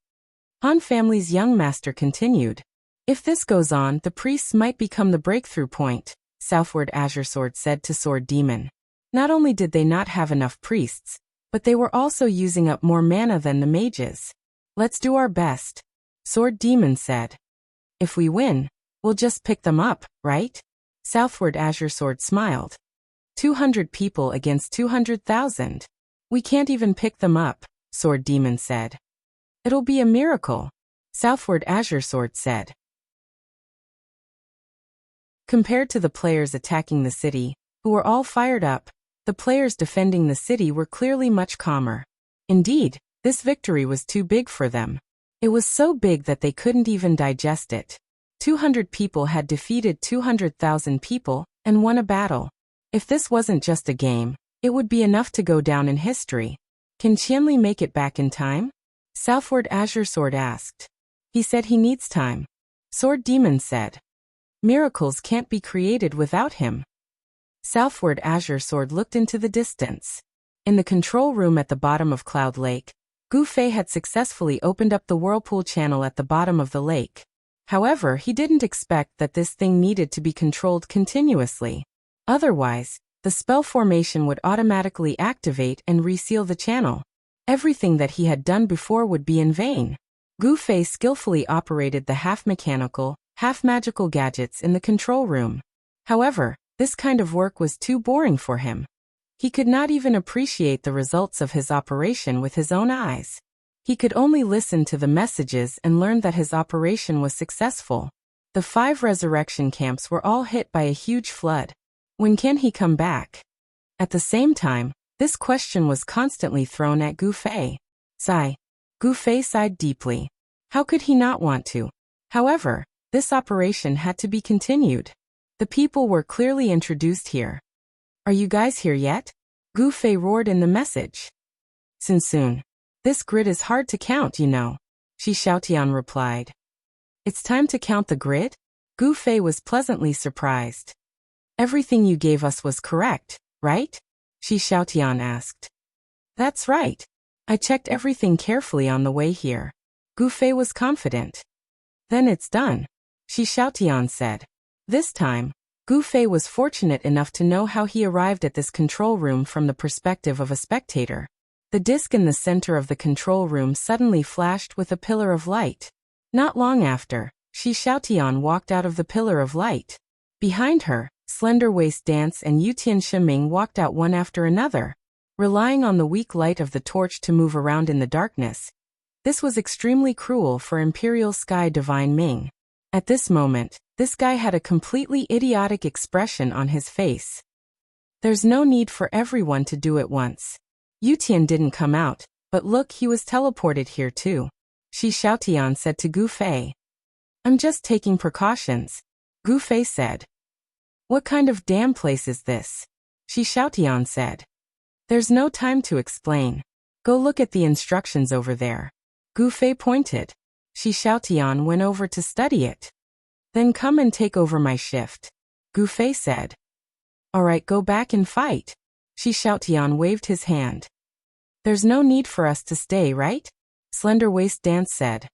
Han Family's young master continued. If this goes on, the priests might become the breakthrough point, Southward Azure Sword said to Sword Demon. Not only did they not have enough priests, but they were also using up more mana than the mages. Let's do our best. Sword Demon said. If we win, we'll just pick them up, right? Southward Azure Sword smiled. 200 people against 200,000. We can't even pick them up, Sword Demon said. It'll be a miracle, Southward Azure Sword said. Compared to the players attacking the city, who were all fired up, the players defending the city were clearly much calmer. Indeed, this victory was too big for them. It was so big that they couldn't even digest it. 200 people had defeated 200,000 people and won a battle. If this wasn't just a game, it would be enough to go down in history. Can Qianli make it back in time? Southward Azure Sword asked. He said he needs time. Sword Demon said. Miracles can't be created without him. Southward Azure Sword looked into the distance. In the control room at the bottom of Cloud Lake, Gu Fei had successfully opened up the whirlpool channel at the bottom of the lake. However, he didn't expect that this thing needed to be controlled continuously. Otherwise, the spell formation would automatically activate and reseal the channel. Everything that he had done before would be in vain. Gu Fei skillfully operated the half-mechanical, half-magical gadgets in the control room. However, this kind of work was too boring for him. He could not even appreciate the results of his operation with his own eyes. He could only listen to the messages and learn that his operation was successful. The 5 resurrection camps were all hit by a huge flood. When can he come back? At the same time, this question was constantly thrown at Gu Fei. Sigh. Gu Fei sighed deeply. How could he not want to? However, this operation had to be continued. The people were clearly introduced here. Are you guys here yet? Gu Fei roared in the message. Soon. This grid is hard to count, you know. Shi Xiaotian replied. It's time to count the grid? Gu Fei was pleasantly surprised. Everything you gave us was correct, right? Shi Xiaotian asked. That's right. I checked everything carefully on the way here. Gu Fei was confident. Then it's done, Shi Xiaotian said. This time, Gu Fei was fortunate enough to know how he arrived at this control room from the perspective of a spectator. The disc in the center of the control room suddenly flashed with a pillar of light. Not long after, Shi Xiaotian walked out of the pillar of light. Behind her, Slender Waist Dance and Yutian Shiming walked out one after another, relying on the weak light of the torch to move around in the darkness. This was extremely cruel for Imperial Sky Divine Ming. At this moment, this guy had a completely idiotic expression on his face. There's no need for everyone to do it once. Yutian didn't come out, but look, he was teleported here too. Shi Xiaotian said to Gu Fei. I'm just taking precautions, Gu Fei said. What kind of damn place is this? Shi Xiaotian said. There's no time to explain. Go look at the instructions over there. Gu Fei pointed. Shi Xiaotian went over to study it. Then come and take over my shift, Gu Fei said. Alright, go back and fight. Shi Xiaotian waved his hand. There's no need for us to stay, right? Slender Waist Dance said.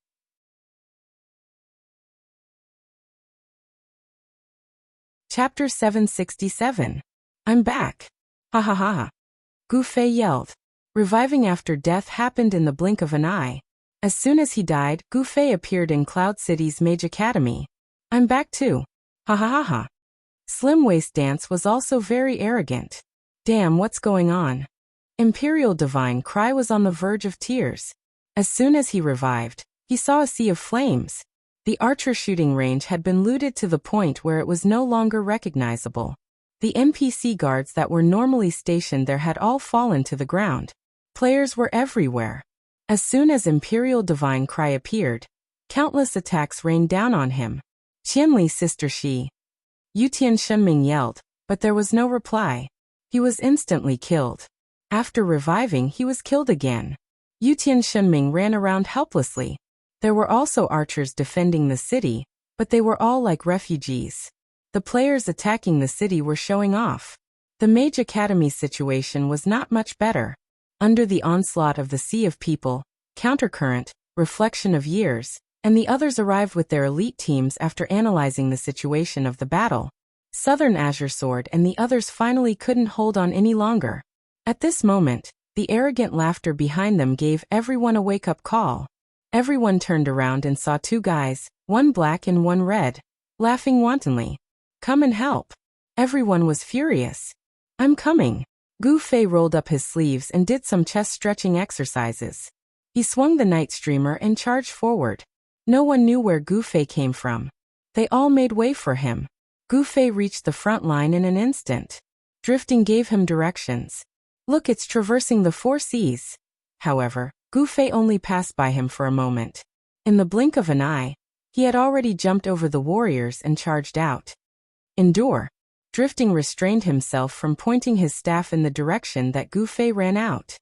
Chapter 767. I'm back. Ha ha ha ha. Gu Fei yelled. Reviving after death happened in the blink of an eye. As soon as he died, Gu Fei appeared in Cloud City's Mage Academy. I'm back too. Ha ha ha ha. Slim Waist Dance was also very arrogant. Damn, what's going on? Imperial Divine Cry was on the verge of tears. As soon as he revived, he saw a sea of flames. The archer shooting range had been looted to the point where it was no longer recognizable. The NPC guards that were normally stationed there had all fallen to the ground. Players were everywhere. As soon as Imperial Divine Cry appeared, countless attacks rained down on him. Qianli's sister Shi. Yutian Shenming yelled, but there was no reply. He was instantly killed. After reviving, he was killed again. Yutian Shenming ran around helplessly. There were also archers defending the city, but they were all like refugees. The players attacking the city were showing off. The Mage Academy situation was not much better. Under the onslaught of the sea of people, Countercurrent, Reflection of Years, and the others arrived with their elite teams after analyzing the situation of the battle. Southern Azure Sword and the others finally couldn't hold on any longer. At this moment, the arrogant laughter behind them gave everyone a wake-up call. Everyone turned around and saw two guys, one black and one red, laughing wantonly. Come and help. Everyone was furious. I'm coming. Gu Fei rolled up his sleeves and did some chest stretching exercises. He swung the night streamer and charged forward. No one knew where Gu Fei came from. They all made way for him. Gu Fei reached the front line in an instant. Drifting gave him directions. Look, it's traversing the 4 seas. However, Gu Fei only passed by him for a moment. In the blink of an eye, he had already jumped over the warriors and charged out. Endure. Drifting restrained himself from pointing his staff in the direction that Gu Fei ran out.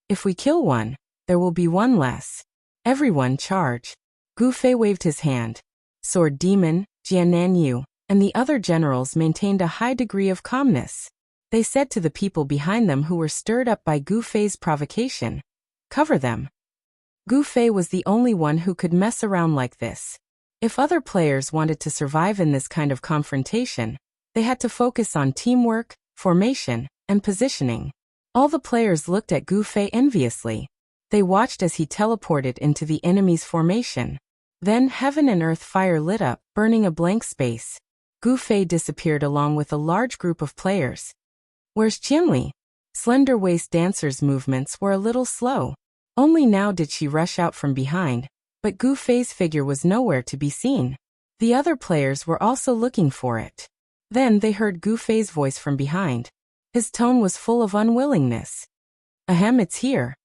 If we kill one, there will be one less. Everyone charge. Gu Fei waved his hand. Sword Demon, Jianan Yu, and the other generals maintained a high degree of calmness. They said to the people behind them who were stirred up by Gu Fei's provocation, cover them. Gu Fei was the only one who could mess around like this. If other players wanted to survive in this kind of confrontation, they had to focus on teamwork, formation, and positioning. All the players looked at Gu Fei enviously. They watched as he teleported into the enemy's formation. Then heaven and earth fire lit up, burning a blank space. Gu Fei disappeared along with a large group of players. Where's Qianli? Slender waist dancer's movements were a little slow. Only now did she rush out from behind, but Gu Fei's figure was nowhere to be seen. The other players were also looking for it. Then they heard Gu Fei's voice from behind. His tone was full of unwillingness. Ahem, it's here.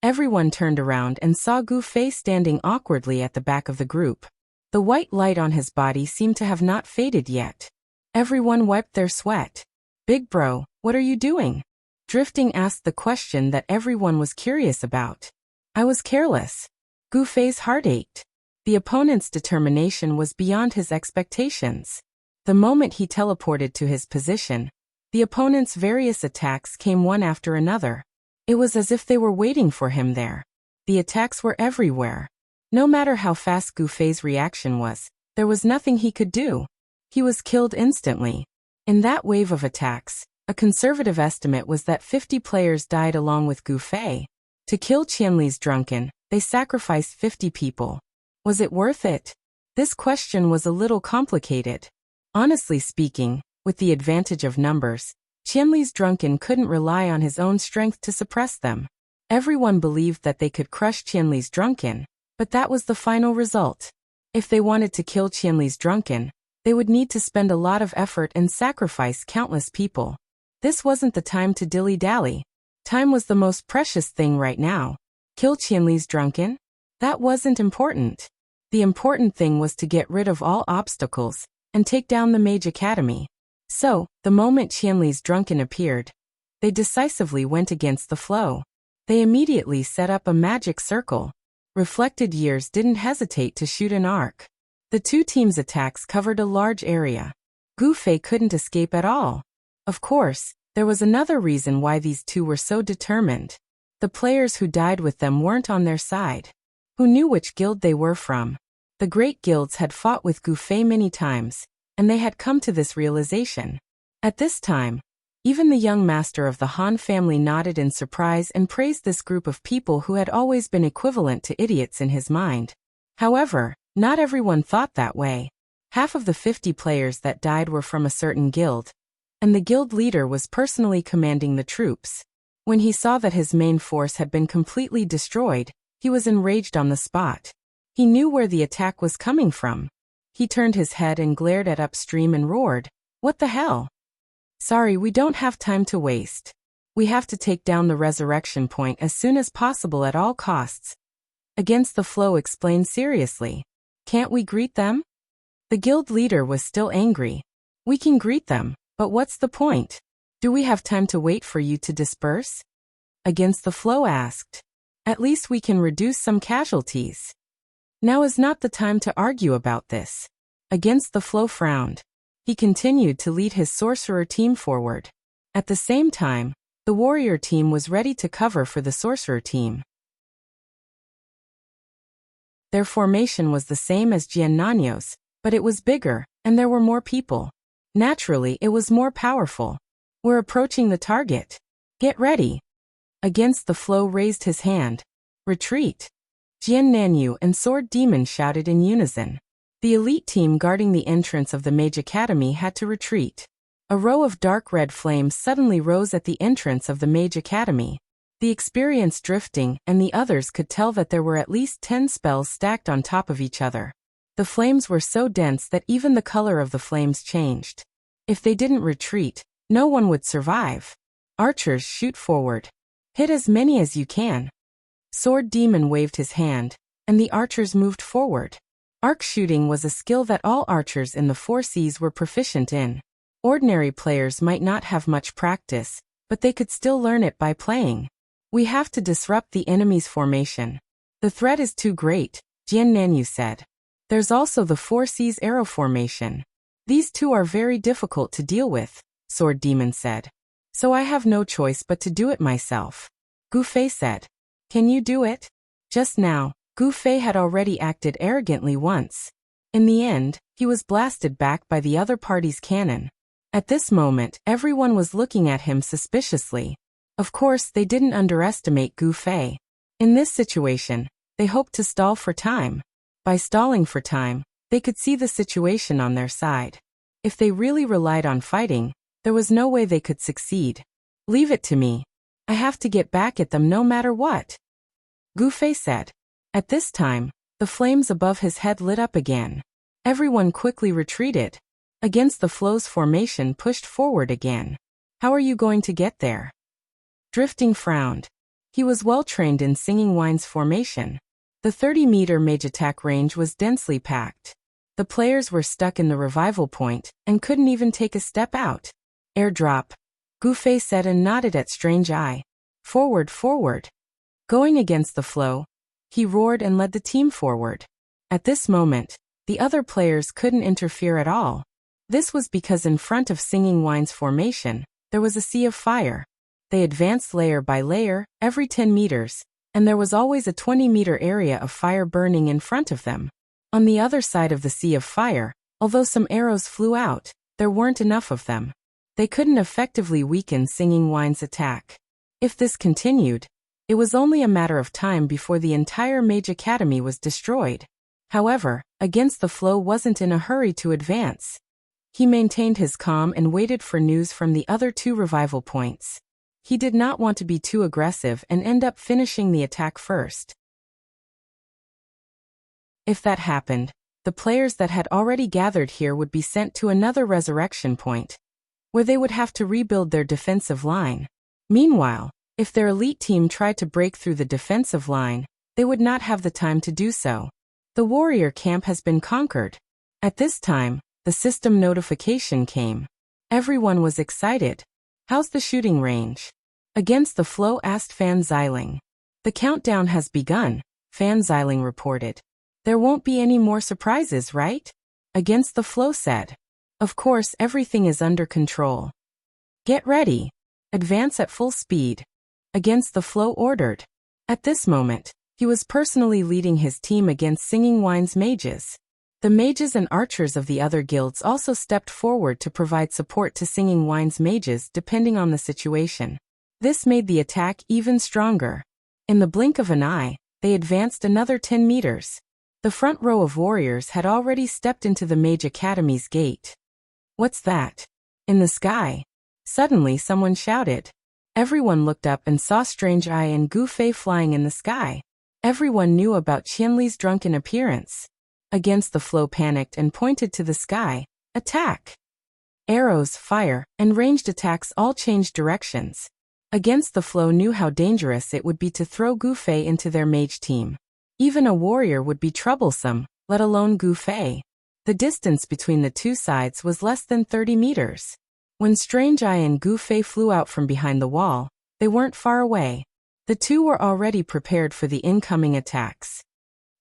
Everyone turned around and saw Gu Fei standing awkwardly at the back of the group. The white light on his body seemed to have not faded yet. Everyone wiped their sweat. Big bro, what are you doing? Drifting asked the question that everyone was curious about. I was careless. Gu Fei's heart ached. The opponent's determination was beyond his expectations. The moment he teleported to his position, the opponent's various attacks came one after another. It was as if they were waiting for him there. The attacks were everywhere. No matter how fast Gu Fei's reaction was, there was nothing he could do. He was killed instantly. In that wave of attacks, a conservative estimate was that 50 players died along with Gu Fei. To kill Qianli's drunken, they sacrificed 50 people. Was it worth it? This question was a little complicated. Honestly speaking, with the advantage of numbers, Qianli's drunken couldn't rely on his own strength to suppress them. Everyone believed that they could crush Qianli's drunken, but that was the final result. If they wanted to kill Qianli's drunken, they would need to spend a lot of effort and sacrifice countless people. This wasn't the time to dilly-dally. Time was the most precious thing right now. Kill Qianli's drunken? That wasn't important. The important thing was to get rid of all obstacles and take down the Mage Academy. So, the moment Qianli's drunken appeared, they decisively went against the flow. They immediately set up a magic circle. Reflected Years didn't hesitate to shoot an arc. The two teams' attacks covered a large area. Gu Fei couldn't escape at all. Of course, there was another reason why these two were so determined. The players who died with them weren't on their side. Who knew which guild they were from? The great guilds had fought with Gu Fei many times, and they had come to this realization. At this time, even the young master of the Han family nodded in surprise and praised this group of people who had always been equivalent to idiots in his mind. However, not everyone thought that way. Half of the 50 players that died were from a certain guild, and the guild leader was personally commanding the troops. When he saw that his main force had been completely destroyed, he was enraged on the spot. He knew where the attack was coming from. He turned his head and glared at upstream and roared, "What the hell? Sorry, we don't have time to waste. We have to take down the resurrection point as soon as possible at all costs." Against the Flow explained seriously. "Can't we greet them?" The guild leader was still angry. "We can greet them, but what's the point? Do we have time to wait for you to disperse?" Against the Flow asked. "At least we can reduce some casualties." Now is not the time to argue about this. Against the Flow frowned. He continued to lead his sorcerer team forward. At the same time, the warrior team was ready to cover for the sorcerer team. Their formation was the same as Jiannanyo's, but it was bigger, and there were more people. Naturally, it was more powerful. "We're approaching the target. Get ready." Against the Flow raised his hand. Retreat! Jian Nanyu and Sword Demon shouted in unison. The elite team guarding the entrance of the Mage Academy had to retreat. A row of dark red flames suddenly rose at the entrance of the Mage Academy. The experienced Drifting and the others could tell that there were at least 10 spells stacked on top of each other. The flames were so dense that even the color of the flames changed. If they didn't retreat, no one would survive. Archers, shoot forward. Hit as many as you can. Sword Demon waved his hand, and the archers moved forward. Arc shooting was a skill that all archers in the 4 Seas were proficient in. Ordinary players might not have much practice, but they could still learn it by playing. We have to disrupt the enemy's formation. The threat is too great, Jian Nanyu said. There's also the 4 Seas arrow formation. These two are very difficult to deal with, Sword Demon said. So I have no choice but to do it myself. Gu Fei said. Can you do it? Just now, Gu Fei had already acted arrogantly once. In the end, he was blasted back by the other party's cannon. At this moment, everyone was looking at him suspiciously. Of course, they didn't underestimate Gu Fei. In this situation, they hoped to stall for time. By stalling for time, they could see the situation on their side. If they really relied on fighting, there was no way they could succeed. Leave it to me. I have to get back at them no matter what, Gu Fei said. At this time, the flames above his head lit up again. Everyone quickly retreated. Against the Flow's formation pushed forward again. How are you going to get there? Drifting frowned. He was well trained in Singing Wine's formation. The 30-meter mage attack range was densely packed. The players were stuck in the revival point and couldn't even take a step out. Airdrop, Gu Fei said and nodded at Strange Eye. Forward, forward. Going against the Flow, he roared and led the team forward. At this moment, the other players couldn't interfere at all. This was because in front of Singing Wine's formation, there was a sea of fire. They advanced layer by layer, every 10 meters, and there was always a 20-meter area of fire burning in front of them. On the other side of the sea of fire, although some arrows flew out, there weren't enough of them. They couldn't effectively weaken Singing Wine's attack. If this continued, it was only a matter of time before the entire Mage Academy was destroyed. However, Against the Flow wasn't in a hurry to advance. He maintained his calm and waited for news from the other 2 revival points. He did not want to be too aggressive and end up finishing the attack first. If that happened, the players that had already gathered here would be sent to another resurrection point, where they would have to rebuild their defensive line. Meanwhile, if their elite team tried to break through the defensive line, they would not have the time to do so. The warrior camp has been conquered. At this time, the system notification came. Everyone was excited. How's the shooting range? Against the Flow asked Fan Xiling. The countdown has begun, Fan Xiling reported. There won't be any more surprises, right? Against the Flow said. Of course, everything is under control. Get ready. Advance at full speed. Against the Flow ordered. At this moment, he was personally leading his team against Singing Wine's mages. The mages and archers of the other guilds also stepped forward to provide support to Singing Wine's mages depending on the situation. This made the attack even stronger. In the blink of an eye, they advanced another 10 meters. The front row of warriors had already stepped into the Mage Academy's gate. What's that? In the sky. Suddenly someone shouted. Everyone looked up and saw Strange Eye and Gu Fei flying in the sky. Everyone knew about Qianli's drunken appearance. Against the Flow panicked and pointed to the sky. Attack! Arrows, fire, and ranged attacks all changed directions. Against the Flow knew how dangerous it would be to throw Gu Fei into their mage team. Even a warrior would be troublesome, let alone Gu Fei. The distance between the 2 sides was less than 30 meters. When Strange Eye and Gu Fei flew out from behind the wall, they weren't far away. The 2 were already prepared for the incoming attacks.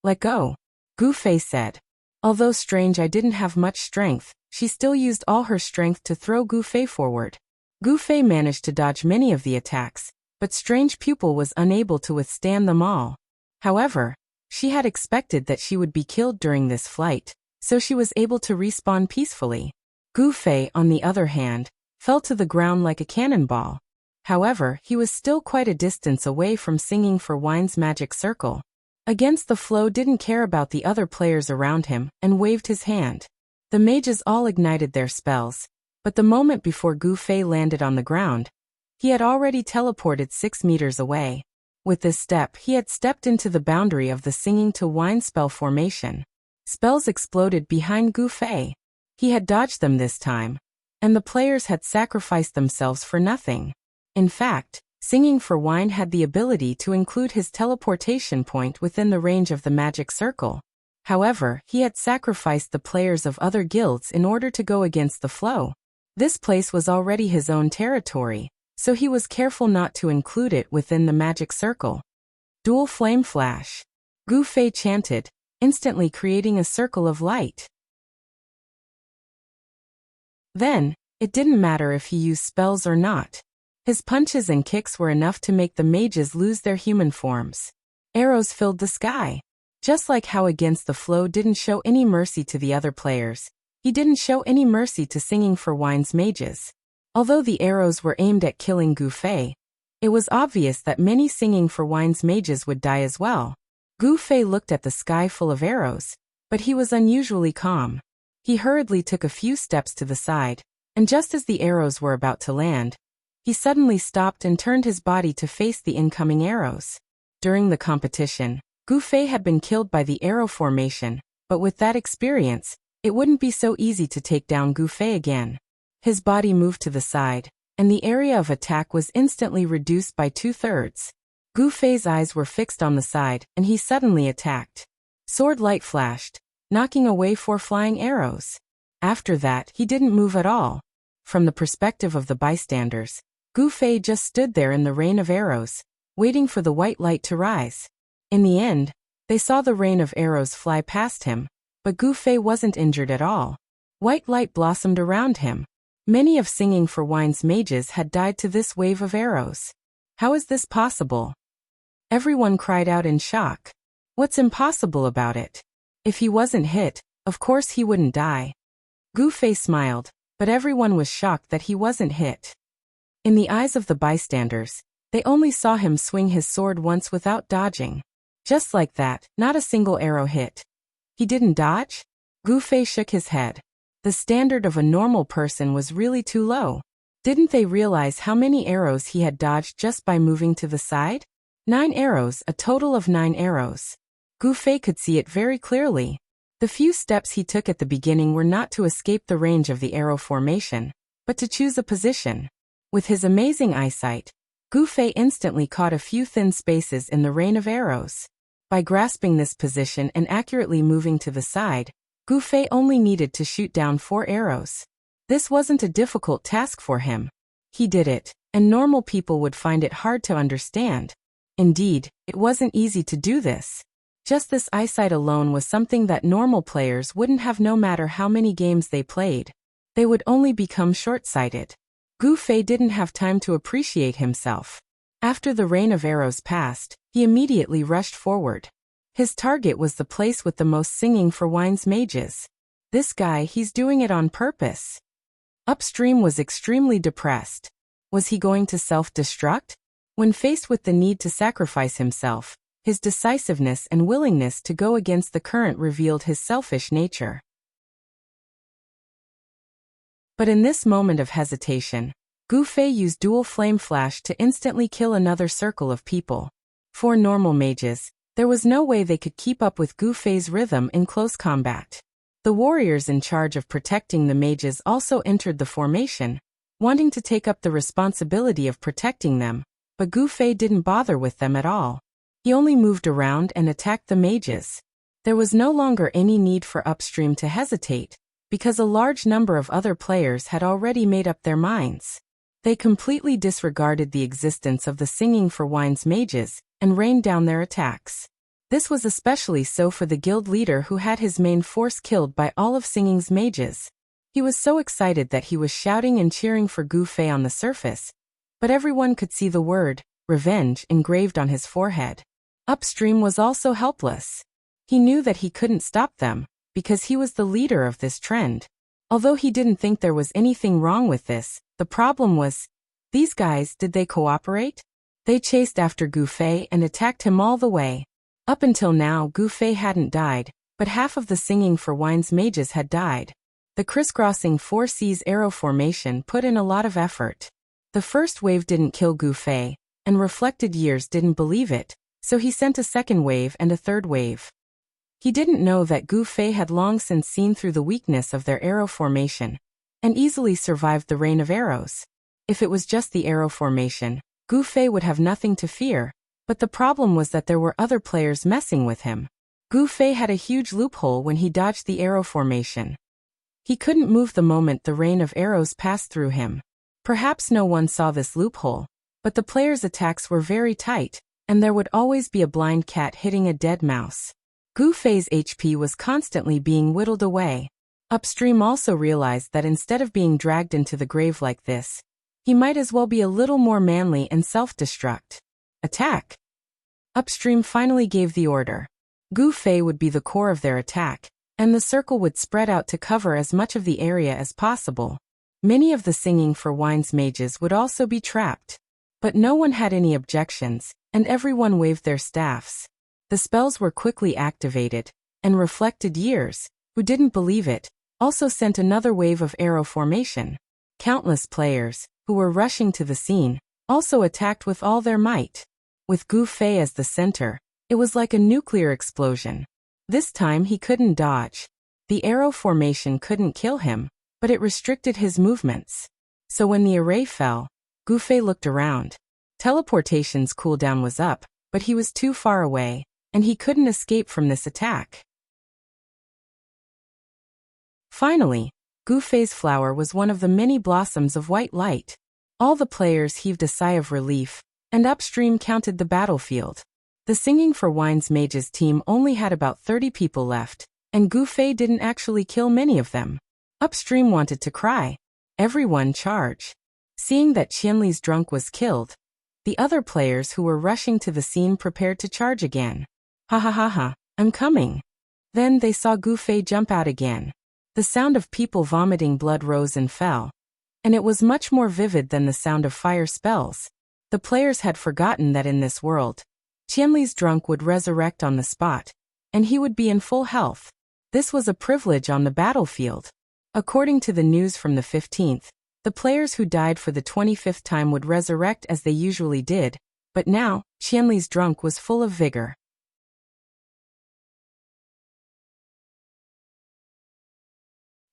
Let go, Gu Fei said. Although Strange Eye didn't have much strength, she still used all her strength to throw Gu Fei forward. Gu Fei managed to dodge many of the attacks, but Strange Pupil was unable to withstand them all. However, she had expected that she would be killed during this flight, so she was able to respawn peacefully. Gu Fei, on the other hand, fell to the ground like a cannonball. However, he was still quite a distance away from Singing for Wine's magic circle. Against the Flow didn't care about the other players around him and waved his hand. The mages all ignited their spells, but the moment before Gu Fei landed on the ground, he had already teleported 6 meters away. With this step, he had stepped into the boundary of the Singing to Wine spell formation. Spells exploded behind Gu Fei. He had dodged them this time, and the players had sacrificed themselves for nothing. In fact, Singing for Wine had the ability to include his teleportation point within the range of the magic circle. However, he had sacrificed the players of other guilds in order to go against the Flow. This place was already his own territory, so he was careful not to include it within the magic circle. Dual Flame Flash. Gu Fei chanted, instantly creating a circle of light. Then, it didn't matter if he used spells or not. His punches and kicks were enough to make the mages lose their human forms. Arrows filled the sky. Just like how Against the Flow didn't show any mercy to the other players, he didn't show any mercy to Singing for Wine's mages. Although the arrows were aimed at killing Gu Fei, it was obvious that many Singing for Wine's mages would die as well. Gu Fei looked at the sky full of arrows, but he was unusually calm. He hurriedly took a few steps to the side, and just as the arrows were about to land, he suddenly stopped and turned his body to face the incoming arrows. During the competition, Gu Fei had been killed by the arrow formation, but with that experience, it wouldn't be so easy to take down Gu Fei again. His body moved to the side, and the area of attack was instantly reduced by 2/3. Gu Fei's eyes were fixed on the side, and he suddenly attacked. Sword light flashed, knocking away 4 flying arrows. After that, he didn't move at all. From the perspective of the bystanders, Gu Fei just stood there in the rain of arrows, waiting for the white light to rise. In the end, they saw the rain of arrows fly past him, but Gu Fei wasn't injured at all. White light blossomed around him. Many of Singing for Wine's mages had died to this wave of arrows. How is this possible? Everyone cried out in shock. What's impossible about it? If he wasn't hit, of course he wouldn't die. Gu Fei smiled, but everyone was shocked that he wasn't hit. In the eyes of the bystanders, they only saw him swing his sword once without dodging. Just like that, not a single arrow hit. He didn't dodge? Gu Fei shook his head. The standard of a normal person was really too low. Didn't they realize how many arrows he had dodged just by moving to the side? 9 arrows, a total of 9 arrows. Gu Fei could see it very clearly. The few steps he took at the beginning were not to escape the range of the arrow formation, but to choose a position. With his amazing eyesight, Gu Fei instantly caught a few thin spaces in the rain of arrows. By grasping this position and accurately moving to the side, Gu Fei only needed to shoot down 4 arrows. This wasn't a difficult task for him. He did it, and normal people would find it hard to understand. Indeed, it wasn't easy to do this. Just this eyesight alone was something that normal players wouldn't have no matter how many games they played. They would only become short-sighted. Gu Fei didn't have time to appreciate himself. After the rain of arrows passed, he immediately rushed forward. His target was the place with the most Singing for Wine's mages. This guy, he's doing it on purpose. Upstream was extremely depressed. Was he going to self-destruct? When faced with the need to sacrifice himself, his decisiveness and willingness to go against the current revealed his selfish nature. But in this moment of hesitation, Gu Fei used Dual Flame Flash to instantly kill another circle of people. For normal mages, there was no way they could keep up with Gu Fei's rhythm in close combat. The warriors in charge of protecting the mages also entered the formation, wanting to take up the responsibility of protecting them, but Gu Fei didn't bother with them at all. He only moved around and attacked the mages. There was no longer any need for Upstream to hesitate, because a large number of other players had already made up their minds. They completely disregarded the existence of the Singing for Wine's mages and rained down their attacks. This was especially so for the guild leader who had his main force killed by all of Singing's mages. He was so excited that he was shouting and cheering for Gu Fei on the surface, but everyone could see the word, revenge, engraved on his forehead. Upstream was also helpless. He knew that he couldn't stop them, because he was the leader of this trend. Although he didn't think there was anything wrong with this, the problem was, These guys, did they cooperate? They chased after Gu Fei and attacked him all the way. Up until now, Gu Fei hadn't died, but half of the Singing for Wine's mages had died. The crisscrossing 4 Cs arrow formation put in a lot of effort. The first wave didn't kill Gu Fei, and Reflected Years didn't believe it, so he sent a second wave and a third wave. He didn't know that Gu Fei had long since seen through the weakness of their arrow formation, and easily survived the rain of arrows. If it was just the arrow formation, Gu Fei would have nothing to fear, but the problem was that there were other players messing with him. Gu Fei had a huge loophole when he dodged the arrow formation. He couldn't move the moment the rain of arrows passed through him. Perhaps no one saw this loophole, but the players' attacks were very tight, and there would always be a blind cat hitting a dead mouse. Gu Fei's HP was constantly being whittled away. Upstream also realized that instead of being dragged into the grave like this, he might as well be a little more manly and self-destruct. Attack! Upstream finally gave the order. Gu Fei would be the core of their attack, and the circle would spread out to cover as much of the area as possible. Many of the Singing for Wine's mages would also be trapped. But no one had any objections, and everyone waved their staffs. The spells were quickly activated, and Reflected Years, who didn't believe it, also sent another wave of arrow formation. Countless players, who were rushing to the scene, also attacked with all their might. With Gu Fei as the center, it was like a nuclear explosion. This time he couldn't dodge. The arrow formation couldn't kill him, but it restricted his movements. So when the array fell, Gu Fei looked around. Teleportation's cooldown was up, but he was too far away, and he couldn't escape from this attack. Finally, Gu Fei's flower was one of the many blossoms of white light. All the players heaved a sigh of relief, and upstream counted the battlefield. The Singing for Wine's mages team only had about 30 people left, and Gu Fei didn't actually kill many of them. Upstream wanted to cry. Everyone charge. Seeing that Qianli's drunk was killed, the other players who were rushing to the scene prepared to charge again. Ha ha ha ha, I'm coming. Then they saw Gu Fei jump out again. The sound of people vomiting blood rose and fell, and it was much more vivid than the sound of fire spells. The players had forgotten that in this world, Qianli's drunk would resurrect on the spot, and he would be in full health. This was a privilege on the battlefield. According to the news from the 15th, the players who died for the 25th time would resurrect as they usually did, but now, Qianli's drunk was full of vigor.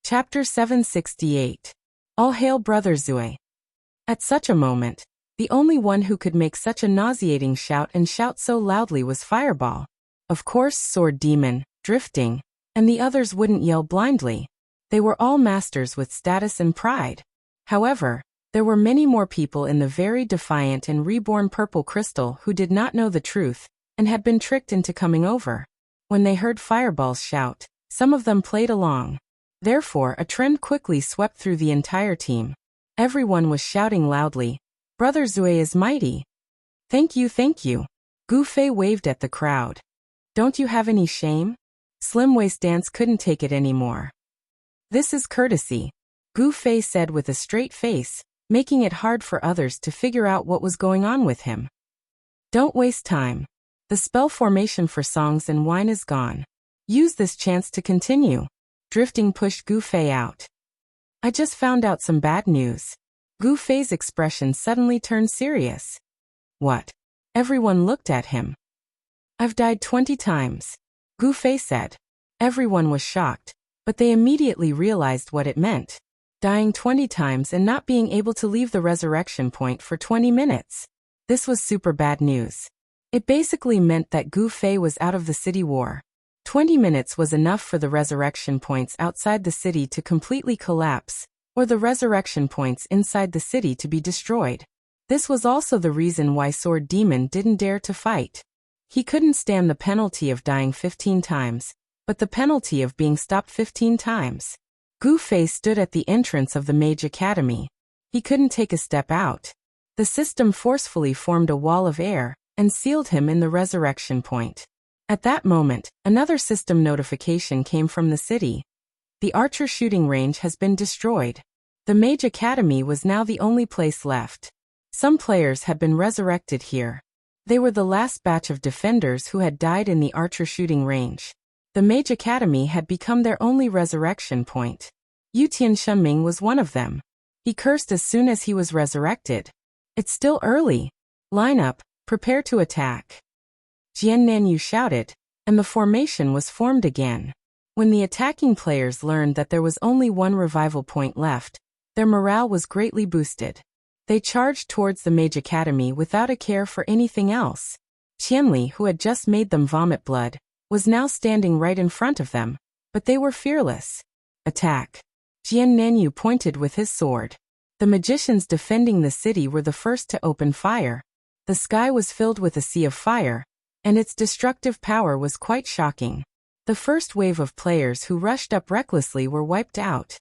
Chapter 768. All hail Brother Zui. At such a moment, the only one who could make such a nauseating shout and shout so loudly was Fireball. Of course Sword Demon, Drifting, and the others wouldn't yell blindly. They were all masters with status and pride. However, there were many more people in the very defiant and reborn Purple Crystal who did not know the truth, and had been tricked into coming over. When they heard Fireball's shout, some of them played along. Therefore, a trend quickly swept through the entire team. Everyone was shouting loudly, "Brother Zui is mighty!" Thank you, thank you. Gu Fei waved at the crowd. Don't you have any shame? Slim Waist Dance couldn't take it anymore. This is courtesy, Gu Fei said with a straight face, making it hard for others to figure out what was going on with him. Don't waste time. The spell formation for songs and wine is gone. Use this chance to continue. Drifting pushed Gu Fei out. I just found out some bad news. Gu Fei's expression suddenly turned serious. What? Everyone looked at him. I've died 20 times, Gu Fei said. Everyone was shocked, but they immediately realized what it meant. Dying 20 times and not being able to leave the resurrection point for 20 minutes. This was super bad news. It basically meant that Gu Fei was out of the city war. 20 minutes was enough for the resurrection points outside the city to completely collapse, or the resurrection points inside the city to be destroyed. This was also the reason why Sword Demon didn't dare to fight. He couldn't stand the penalty of dying 15 times, but the penalty of being stopped 15 times. Gu Fei stood at the entrance of the Mage Academy. He couldn't take a step out. The system forcefully formed a wall of air and sealed him in the resurrection point. At that moment, another system notification came from the city. The archer shooting range has been destroyed. The Mage Academy was now the only place left. Some players had been resurrected here. They were the last batch of defenders who had died in the archer shooting range. The Mage Academy had become their only resurrection point. Yutian Shenming was one of them. He cursed as soon as he was resurrected. It's still early. Line up, prepare to attack. Jian Nanyu shouted, and the formation was formed again. When the attacking players learned that there was only one revival point left, their morale was greatly boosted. They charged towards the Mage Academy without a care for anything else. Qianli, who had just made them vomit blood, was now standing right in front of them, but they were fearless. Attack. Jian Nanyu pointed with his sword. The magicians defending the city were the first to open fire. The sky was filled with a sea of fire, and its destructive power was quite shocking. The first wave of players who rushed up recklessly were wiped out.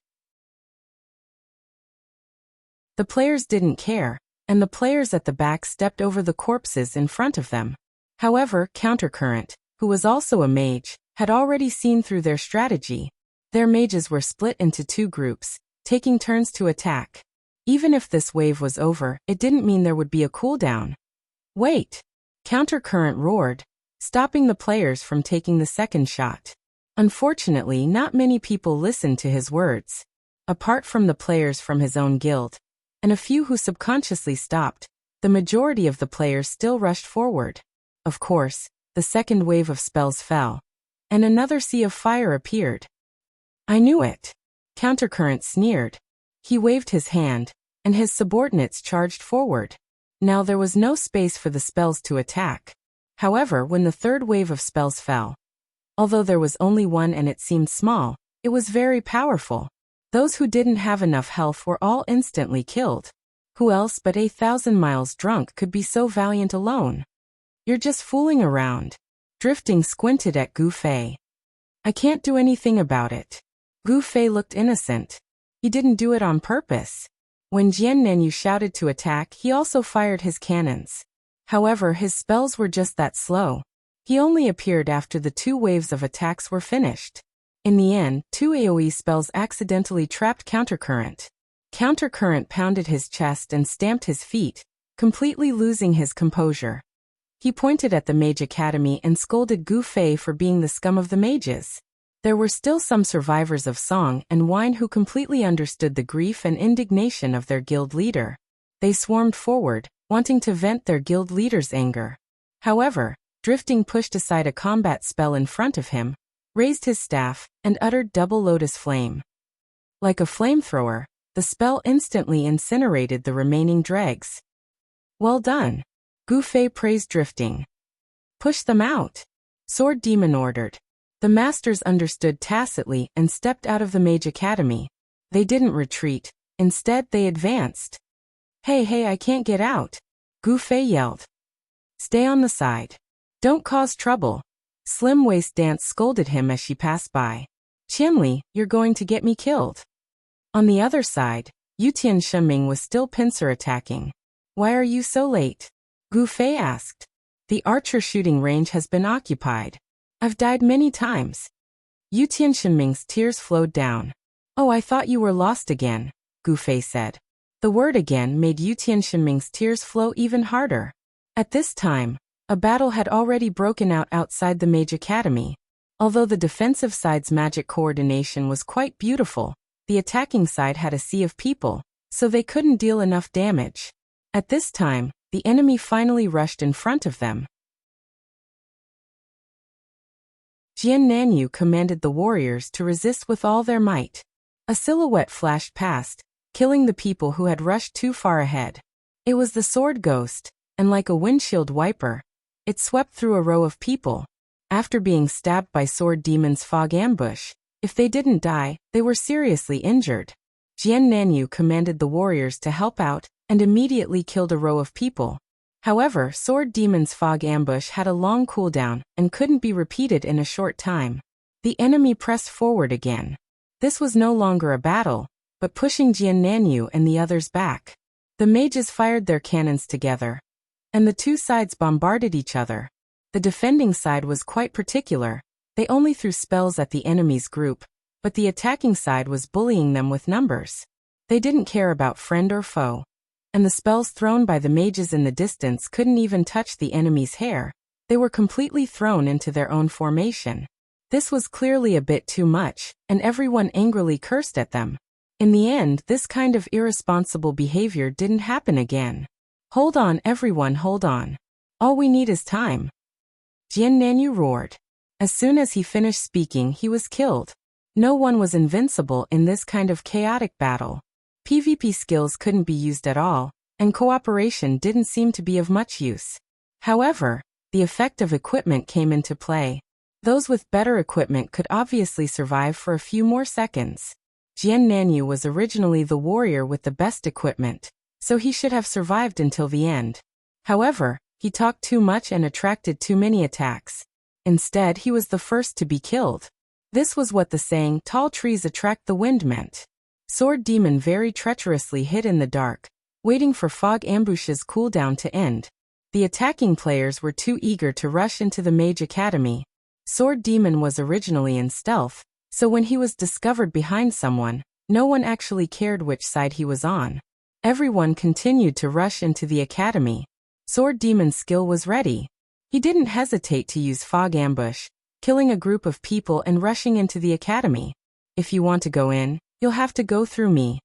The players didn't care, and the players at the back stepped over the corpses in front of them. However, Countercurrent, who was also a mage, had already seen through their strategy. Their mages were split into two groups, taking turns to attack. Even if this wave was over, it didn't mean there would be a cooldown. Wait! Countercurrent roared, stopping the players from taking the second shot. Unfortunately, not many people listened to his words. Apart from the players from his own guild, and a few who subconsciously stopped, the majority of the players still rushed forward. Of course, the second wave of spells fell, and another sea of fire appeared. I knew it. Countercurrent sneered. He waved his hand, and his subordinates charged forward. Now there was no space for the spells to attack. However, when the third wave of spells fell, although there was only one and it seemed small, it was very powerful. Those who didn't have enough health were all instantly killed. Who else but 1,000 miles drunk could be so valiant alone? You're just fooling around. Drifting squinted at Gu Fei. I can't do anything about it. Gu Fei looked innocent. He didn't do it on purpose. When Jian Nanyu shouted to attack, he also fired his cannons. However, his spells were just that slow. He only appeared after the two waves of attacks were finished. In the end, two AoE spells accidentally trapped Countercurrent. Countercurrent pounded his chest and stamped his feet, completely losing his composure. He pointed at the Mage Academy and scolded Gu Fei for being the scum of the mages. There were still some survivors of Song and Wine who completely understood the grief and indignation of their guild leader. They swarmed forward, wanting to vent their guild leader's anger. However, Drifting pushed aside a combat spell in front of him, raised his staff, and uttered double lotus flame. Like a flamethrower, the spell instantly incinerated the remaining dregs. Well done. Gu Fei praised Drifting. Push them out. Sword Demon ordered. The masters understood tacitly and stepped out of the Mage Academy. They didn't retreat, instead they advanced. Hey, I can't get out. Gu Fei yelled. Stay on the side. Don't cause trouble. Slim Waist Dance scolded him as she passed by. Qianli, you're going to get me killed. On the other side, Yutian Shenming was still pincer attacking. Why are you so late? Gu Fei asked. The archer shooting range has been occupied. I've died many times. Yutian Shenming's tears flowed down. Oh, I thought you were lost again, Gu Fei said. The word again made Yutian Shenming's tears flow even harder. At this time, a battle had already broken out outside the Mage Academy. Although the defensive side's magic coordination was quite beautiful, the attacking side had a sea of people, so they couldn't deal enough damage. At this time, the enemy finally rushed in front of them. Jian Nanyu commanded the warriors to resist with all their might. A silhouette flashed past, killing the people who had rushed too far ahead. It was the sword ghost, and like a windshield wiper, it swept through a row of people. After being stabbed by Sword Demon's fog ambush, if they didn't die, they were seriously injured. Jian Nanyu commanded the warriors to help out, and immediately killed a row of people. However, Sword Demon's fog ambush had a long cooldown, and couldn't be repeated in a short time. The enemy pressed forward again. This was no longer a battle, but pushing Jian Nanyu and the others back. The mages fired their cannons together, and the two sides bombarded each other. The defending side was quite particular. They only threw spells at the enemy's group, but the attacking side was bullying them with numbers. They didn't care about friend or foe. and the spells thrown by the mages in the distance couldn't even touch the enemy's hair. They were completely thrown into their own formation. This was clearly a bit too much, and everyone angrily cursed at them. In the end, this kind of irresponsible behavior didn't happen again. Hold on, everyone, hold on. All we need is time. Jian Nanyu roared. As soon as he finished speaking, he was killed. No one was invincible in this kind of chaotic battle. PvP skills couldn't be used at all, and cooperation didn't seem to be of much use. However, the effect of equipment came into play. Those with better equipment could obviously survive for a few more seconds. Jian Nanyu was originally the warrior with the best equipment, so he should have survived until the end. However, he talked too much and attracted too many attacks. Instead, he was the first to be killed. This was what the saying, "tall trees attract the wind," meant. Sword Demon very treacherously hid in the dark, waiting for fog ambush's cooldown to end. The attacking players were too eager to rush into the Mage Academy. Sword Demon was originally in stealth, so when he was discovered behind someone, no one actually cared which side he was on. Everyone continued to rush into the academy. Sword Demon's skill was ready. He didn't hesitate to use fog ambush, killing a group of people and rushing into the academy. "If you want to go in, you'll have to go through me,"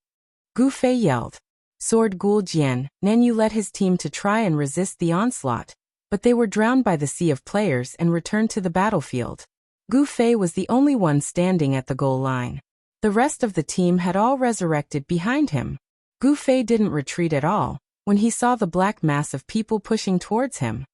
Gu Fei yelled. Sword Ghoul Jian Nanyu led his team to try and resist the onslaught, but they were drowned by the sea of players and returned to the battlefield. Gu Fei was the only one standing at the goal line. The rest of the team had all resurrected behind him. Gu Fei didn't retreat at all when he saw the black mass of people pushing towards him.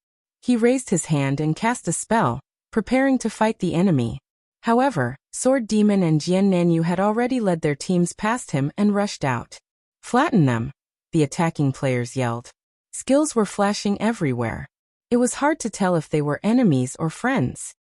He raised his hand and cast a spell, preparing to fight the enemy. However, Sword Demon and Jian Nanyu had already led their teams past him and rushed out. "Flatten them," the attacking players yelled. Skills were flashing everywhere. It was hard to tell if they were enemies or friends.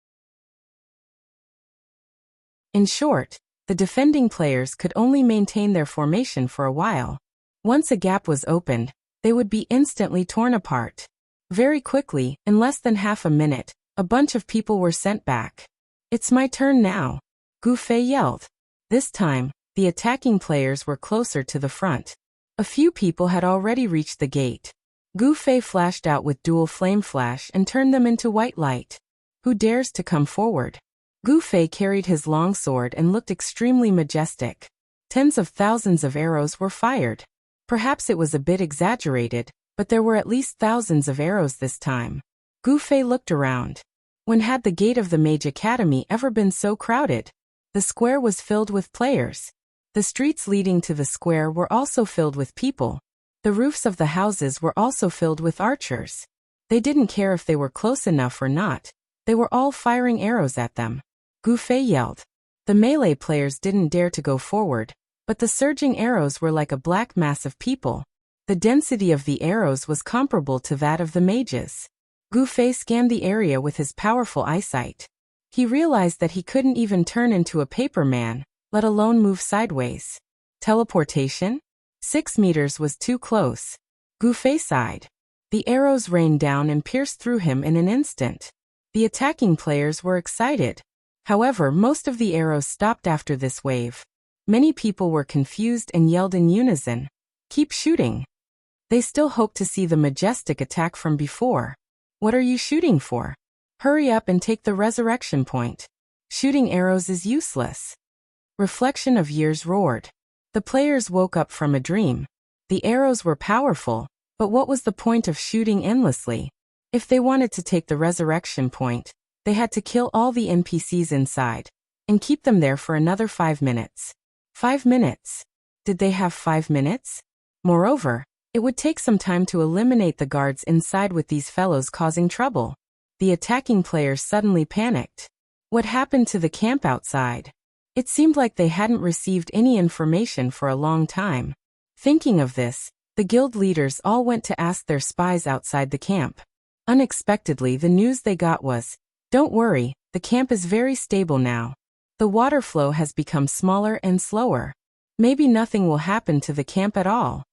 In short, the defending players could only maintain their formation for a while. Once a gap was opened, they would be instantly torn apart. Very quickly, in less than half a minute, a bunch of people were sent back. "It's my turn now," Gu Fei yelled. This time, the attacking players were closer to the front. A few people had already reached the gate. Gu Fei flashed out with dual flame flash and turned them into white light. "Who dares to come forward?" Gu Fei carried his long sword and looked extremely majestic. Tens of thousands of arrows were fired. Perhaps it was a bit exaggerated, but there were at least thousands of arrows this time. Gu Fei looked around. When had the gate of the Mage Academy ever been so crowded? The square was filled with players. The streets leading to the square were also filled with people. The roofs of the houses were also filled with archers. They didn't care if they were close enough or not. They were all firing arrows at them. Gu Fei yelled. The melee players didn't dare to go forward, but the surging arrows were like a black mass of people. The density of the arrows was comparable to that of the mages. Gu Fei scanned the area with his powerful eyesight. He realized that he couldn't even turn into a paper man, let alone move sideways. Teleportation? 6 meters was too close. Gu Fei sighed. The arrows rained down and pierced through him in an instant. The attacking players were excited. However, most of the arrows stopped after this wave. Many people were confused and yelled in unison, "Keep shooting." They still hoped to see the majestic attack from before. "What are you shooting for? Hurry up and take the resurrection point. Shooting arrows is useless." Reflection of Years roared. The players woke up from a dream. The arrows were powerful, but what was the point of shooting endlessly? If they wanted to take the resurrection point, they had to kill all the NPCs inside, and keep them there for another 5 minutes. 5 minutes? Did they have 5 minutes? Moreover, it would take some time to eliminate the guards inside with these fellows causing trouble. The attacking players suddenly panicked. What happened to the camp outside? It seemed like they hadn't received any information for a long time. Thinking of this, the guild leaders all went to ask their spies outside the camp. Unexpectedly, the news they got was, "Don't worry, the camp is very stable now. The water flow has become smaller and slower. Maybe nothing will happen to the camp at all."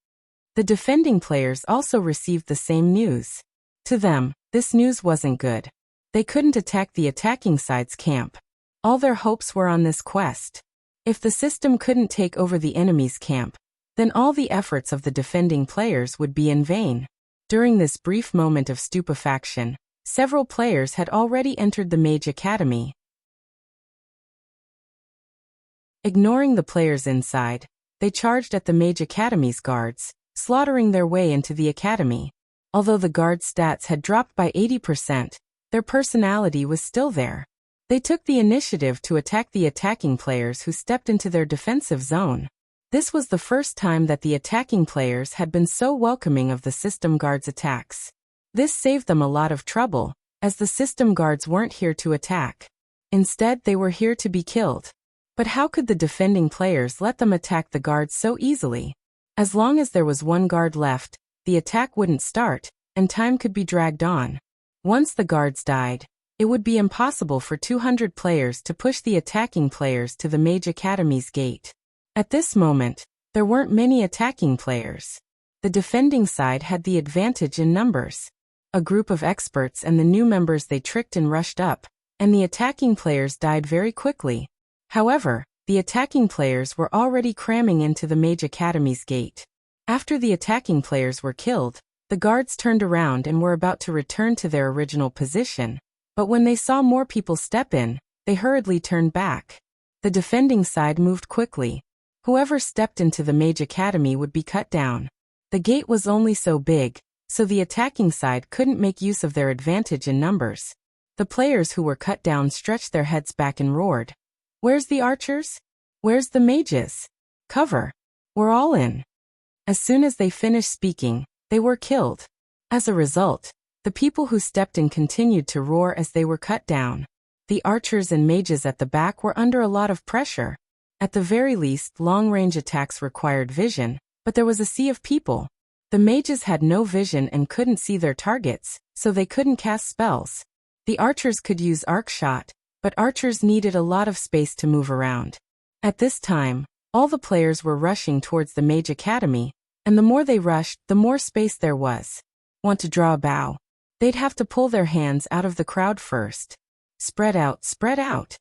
The defending players also received the same news. To them, this news wasn't good. They couldn't attack the attacking side's camp. All their hopes were on this quest. If the system couldn't take over the enemy's camp, then all the efforts of the defending players would be in vain. During this brief moment of stupefaction, several players had already entered the Mage Academy. Ignoring the players inside, they charged at the Mage Academy's guards, slaughtering their way into the academy. Although the guards' stats had dropped by 80%, their personality was still there. They took the initiative to attack the attacking players who stepped into their defensive zone. This was the first time that the attacking players had been so welcoming of the system guards' attacks. This saved them a lot of trouble, as the system guards weren't here to attack. Instead, they were here to be killed. But how could the defending players let them attack the guards so easily? As long as there was one guard left, the attack wouldn't start, and time could be dragged on. Once the guards died, it would be impossible for 200 players to push the attacking players to the Mage Academy's gate. At this moment, there weren't many attacking players. The defending side had the advantage in numbers. A group of experts and the new members they tricked and rushed up, and the attacking players died very quickly. However, the attacking players were already cramming into the Mage Academy's gate. After the attacking players were killed, the guards turned around and were about to return to their original position, but when they saw more people step in, they hurriedly turned back. The defending side moved quickly. Whoever stepped into the Mage Academy would be cut down. The gate was only so big, so the attacking side couldn't make use of their advantage in numbers. The players who were cut down stretched their heads back and roared, "Where's the archers? Where's the mages? Cover! We're all in." As soon as they finished speaking, they were killed. As a result, the people who stepped in continued to roar as they were cut down. The archers and mages at the back were under a lot of pressure. At the very least, long-range attacks required vision, but there was a sea of people. The mages had no vision and couldn't see their targets, so they couldn't cast spells. The archers could use arc shot, but archers needed a lot of space to move around. At this time, all the players were rushing towards the Mage Academy, and the more they rushed, the more space there was. Want to draw a bow? They'd have to pull their hands out of the crowd first. Spread out, spread out.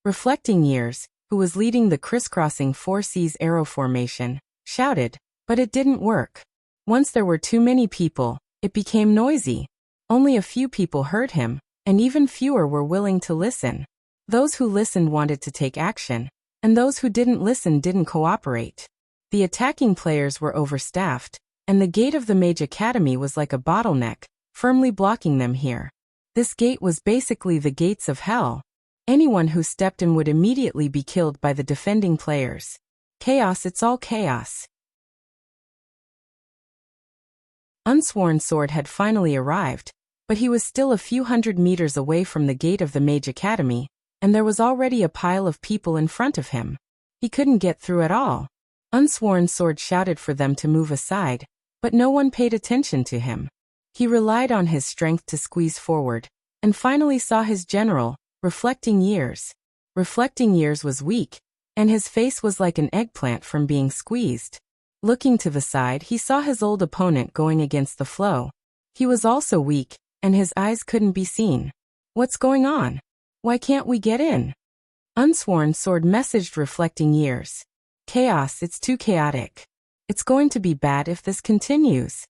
Reflecting Years, who was leading the crisscrossing 4C's arrow formation, shouted, but it didn't work. Once there were too many people, it became noisy. Only a few people heard him, and even fewer were willing to listen. Those who listened wanted to take action, and those who didn't listen didn't cooperate. The attacking players were overstaffed, and the gate of the Mage Academy was like a bottleneck, firmly blocking them here. This gate was basically the gates of hell. Anyone who stepped in would immediately be killed by the defending players. Chaos, it's all chaos. Unsworn Sword had finally arrived, but he was still a few hundred meters away from the gate of the Mage Academy, and there was already a pile of people in front of him. He couldn't get through at all. Unsworn Sword shouted for them to move aside, but no one paid attention to him. He relied on his strength to squeeze forward, and finally saw his general, Reflecting Years. Reflecting Years was weak, and his face was like an eggplant from being squeezed. Looking to the side, he saw his old opponent going against the flow. He was also weak, and his eyes couldn't be seen. What's going on? Why can't we get in? Unsworn Sword messaged Reflecting Years. Chaos, it's too chaotic. It's going to be bad if this continues.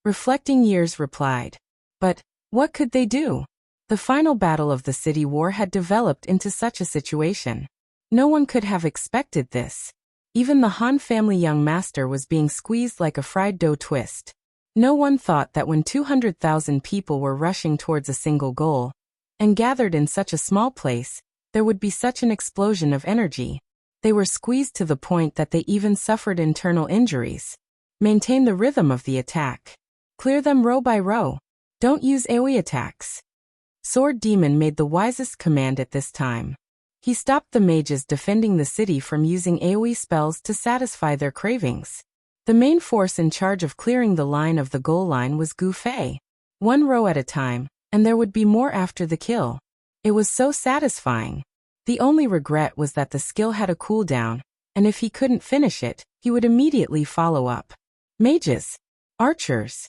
Reflecting Years replied. But what could they do? The final battle of the city war had developed into such a situation. No one could have expected this. Even the Han family young master was being squeezed like a fried dough twist. No one thought that when 200,000 people were rushing towards a single goal, and gathered in such a small place, there would be such an explosion of energy. They were squeezed to the point that they even suffered internal injuries. Maintain the rhythm of the attack. Clear them row by row. Don't use AoE attacks. Sword Demon made the wisest command at this time. He stopped the mages defending the city from using AoE spells to satisfy their cravings. The main force in charge of clearing the line of the goal line was Gu Fei. One row at a time, and there would be more after the kill. It was so satisfying. The only regret was that the skill had a cooldown, and if he couldn't finish it, he would immediately follow up. Mages! Archers!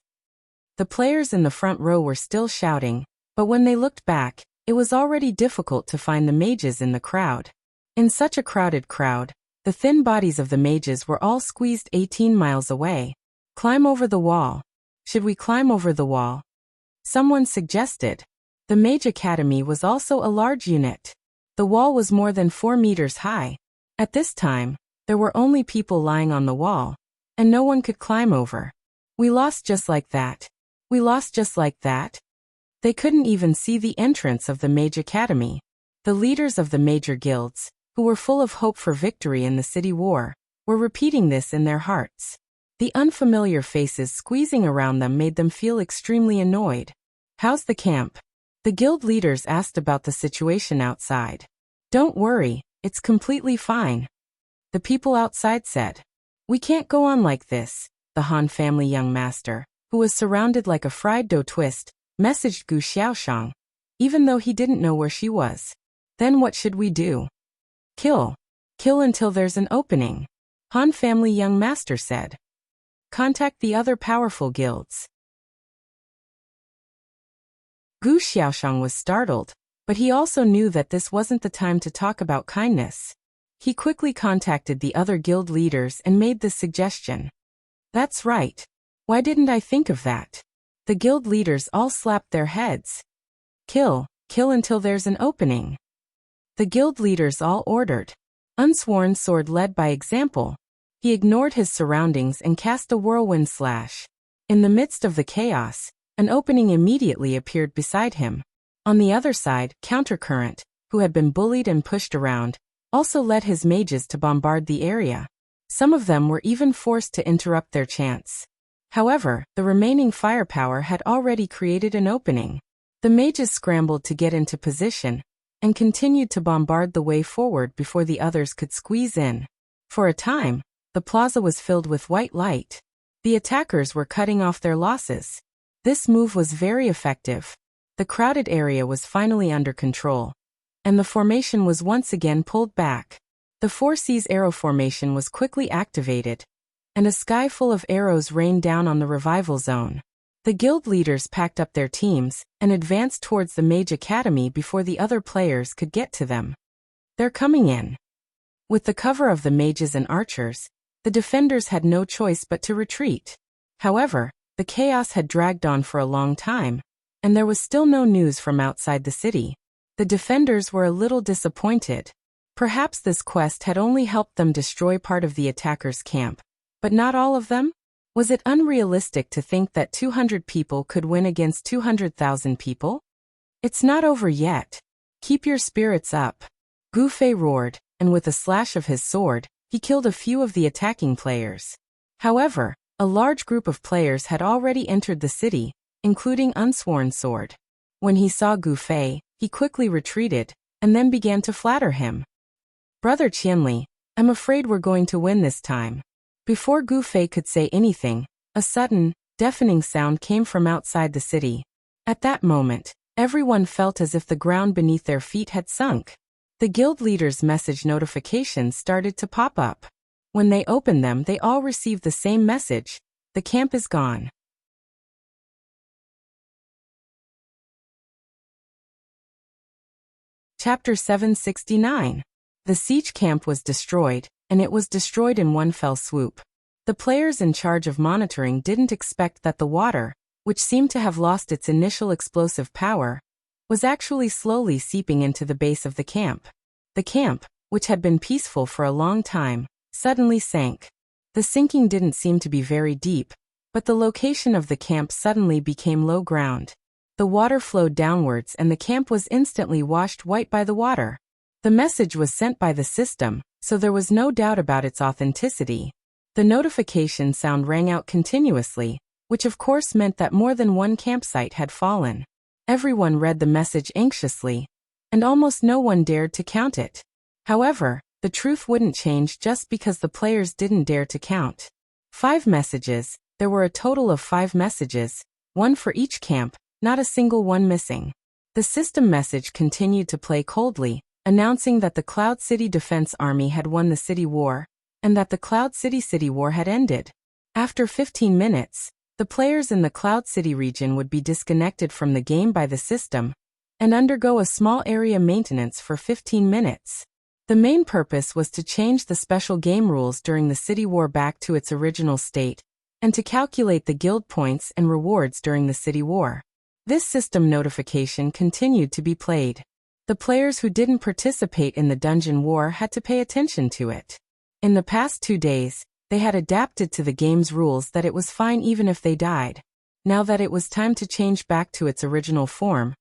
The players in the front row were still shouting, but when they looked back, it was already difficult to find the mages in the crowd. In such a crowded crowd, The thin bodies of the mages were all squeezed 18 miles away. Climb over the wall. Should we climb over the wall? Someone suggested. The Mage Academy was also a large unit. The wall was more than 4 meters high. At this time, there were only people lying on the wall, and no one could climb over. We lost just like that. We lost just like that. They couldn't even see the entrance of the Mage Academy. The leaders of the major guilds, who were full of hope for victory in the city war, were repeating this in their hearts. The unfamiliar faces squeezing around them made them feel extremely annoyed. How's the camp? The guild leaders asked about the situation outside. Don't worry, it's completely fine. The people outside said. We can't go on like this, the Han family young master, who was surrounded like a fried dough twist, messaged Gu Xiaoshang, even though he didn't know where she was. Then what should we do? Kill. Kill until there's an opening. Han family young master said. Contact the other powerful guilds. Gu Xiaoshang was startled, but he also knew that this wasn't the time to talk about kindness. He quickly contacted the other guild leaders and made this suggestion. That's right. Why didn't I think of that? The guild leaders all slapped their heads. Kill. Kill until there's an opening. The guild leaders all ordered. Unsworn Sword led by example. He ignored his surroundings and cast a whirlwind slash. In the midst of the chaos, an opening immediately appeared beside him. On the other side, Countercurrent, who had been bullied and pushed around, also led his mages to bombard the area. Some of them were even forced to interrupt their chants. However, the remaining firepower had already created an opening. The mages scrambled to get into position, and continued to bombard the way forward before the others could squeeze in. For a time, the plaza was filled with white light. The attackers were cutting off their losses. This move was very effective. The crowded area was finally under control, and the formation was once again pulled back. The Four Seas arrow formation was quickly activated, and a sky full of arrows rained down on the revival zone. The guild leaders packed up their teams and advanced towards the Mage Academy before the other players could get to them. They're coming in. With the cover of the mages and archers, the defenders had no choice but to retreat. However, the chaos had dragged on for a long time, and there was still no news from outside the city. The defenders were a little disappointed. Perhaps this quest had only helped them destroy part of the attackers' camp, but not all of them? Was it unrealistic to think that 200 people could win against 200,000 people? It's not over yet. Keep your spirits up. Gu Fei roared, and with a slash of his sword, he killed a few of the attacking players. However, a large group of players had already entered the city, including Unsworn Sword. When he saw Gu Fei, he quickly retreated, and then began to flatter him. Brother Qianli, I'm afraid we're going to win this time. Before Gu Fei could say anything, a sudden, deafening sound came from outside the city. At that moment, everyone felt as if the ground beneath their feet had sunk. The guild leaders' message notifications started to pop up. When they opened them, they all received the same message: the camp is gone. Chapter 769. The siege camp was destroyed, and it was destroyed in one fell swoop. The players in charge of monitoring didn't expect that the water, which seemed to have lost its initial explosive power, was actually slowly seeping into the base of the camp. The camp, which had been peaceful for a long time, suddenly sank. The sinking didn't seem to be very deep, but the location of the camp suddenly became low ground. The water flowed downwards and the camp was instantly washed white by the water. The message was sent by the system, so there was no doubt about its authenticity. The notification sound rang out continuously, which of course meant that more than one campsite had fallen. Everyone read the message anxiously, and almost no one dared to count it. However, the truth wouldn't change just because the players didn't dare to count. 5 messages, there were a total of 5 messages, one for each camp, not a single one missing. The system message continued to play coldly, announcing that the Cloud City Defense Army had won the city war, and that the Cloud City war had ended. After 15 minutes, the players in the Cloud City region would be disconnected from the game by the system, and undergo a small area maintenance for 15 minutes. The The main purpose was to change the special game rules during the city war back to its original state, and to calculate the guild points and rewards during the city war. This system notification continued to be played. The players who didn't participate in the dungeon war had to pay attention to it. In the past 2 days, they had adapted to the game's rules that it was fine even if they died. Now that it was time to change back to its original form,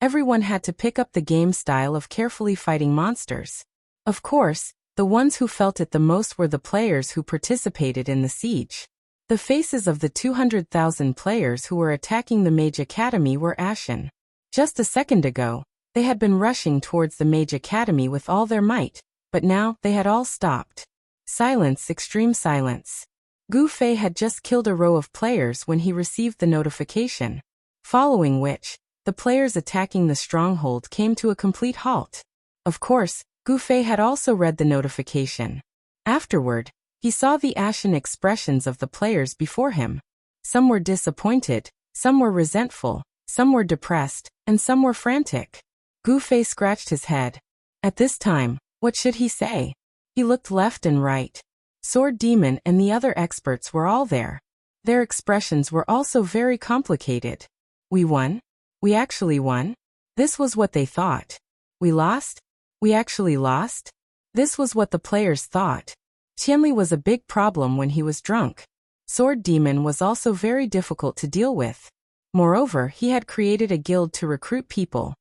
everyone had to pick up the game style of carefully fighting monsters. Of course, the ones who felt it the most were the players who participated in the siege. The faces of the 200,000 players who were attacking the Mage Academy were ashen. Just a second ago, they had been rushing towards the Mage Academy with all their might, but now they had all stopped. Silence, extreme silence. Gu Fei had just killed a row of players when he received the notification, following which, the players attacking the stronghold came to a complete halt. Of course, Gu Fei had also read the notification. Afterward, he saw the ashen expressions of the players before him. Some were disappointed, some were resentful, some were depressed, and some were frantic. Gu Fei scratched his head. At this time, what should he say? He looked left and right. Sword Demon and the other experts were all there. Their expressions were also very complicated. We won? We actually won? This was what they thought. We lost? We actually lost? This was what the players thought. Qianli was a big problem when he was drunk. Sword Demon was also very difficult to deal with. Moreover, he had created a guild to recruit people.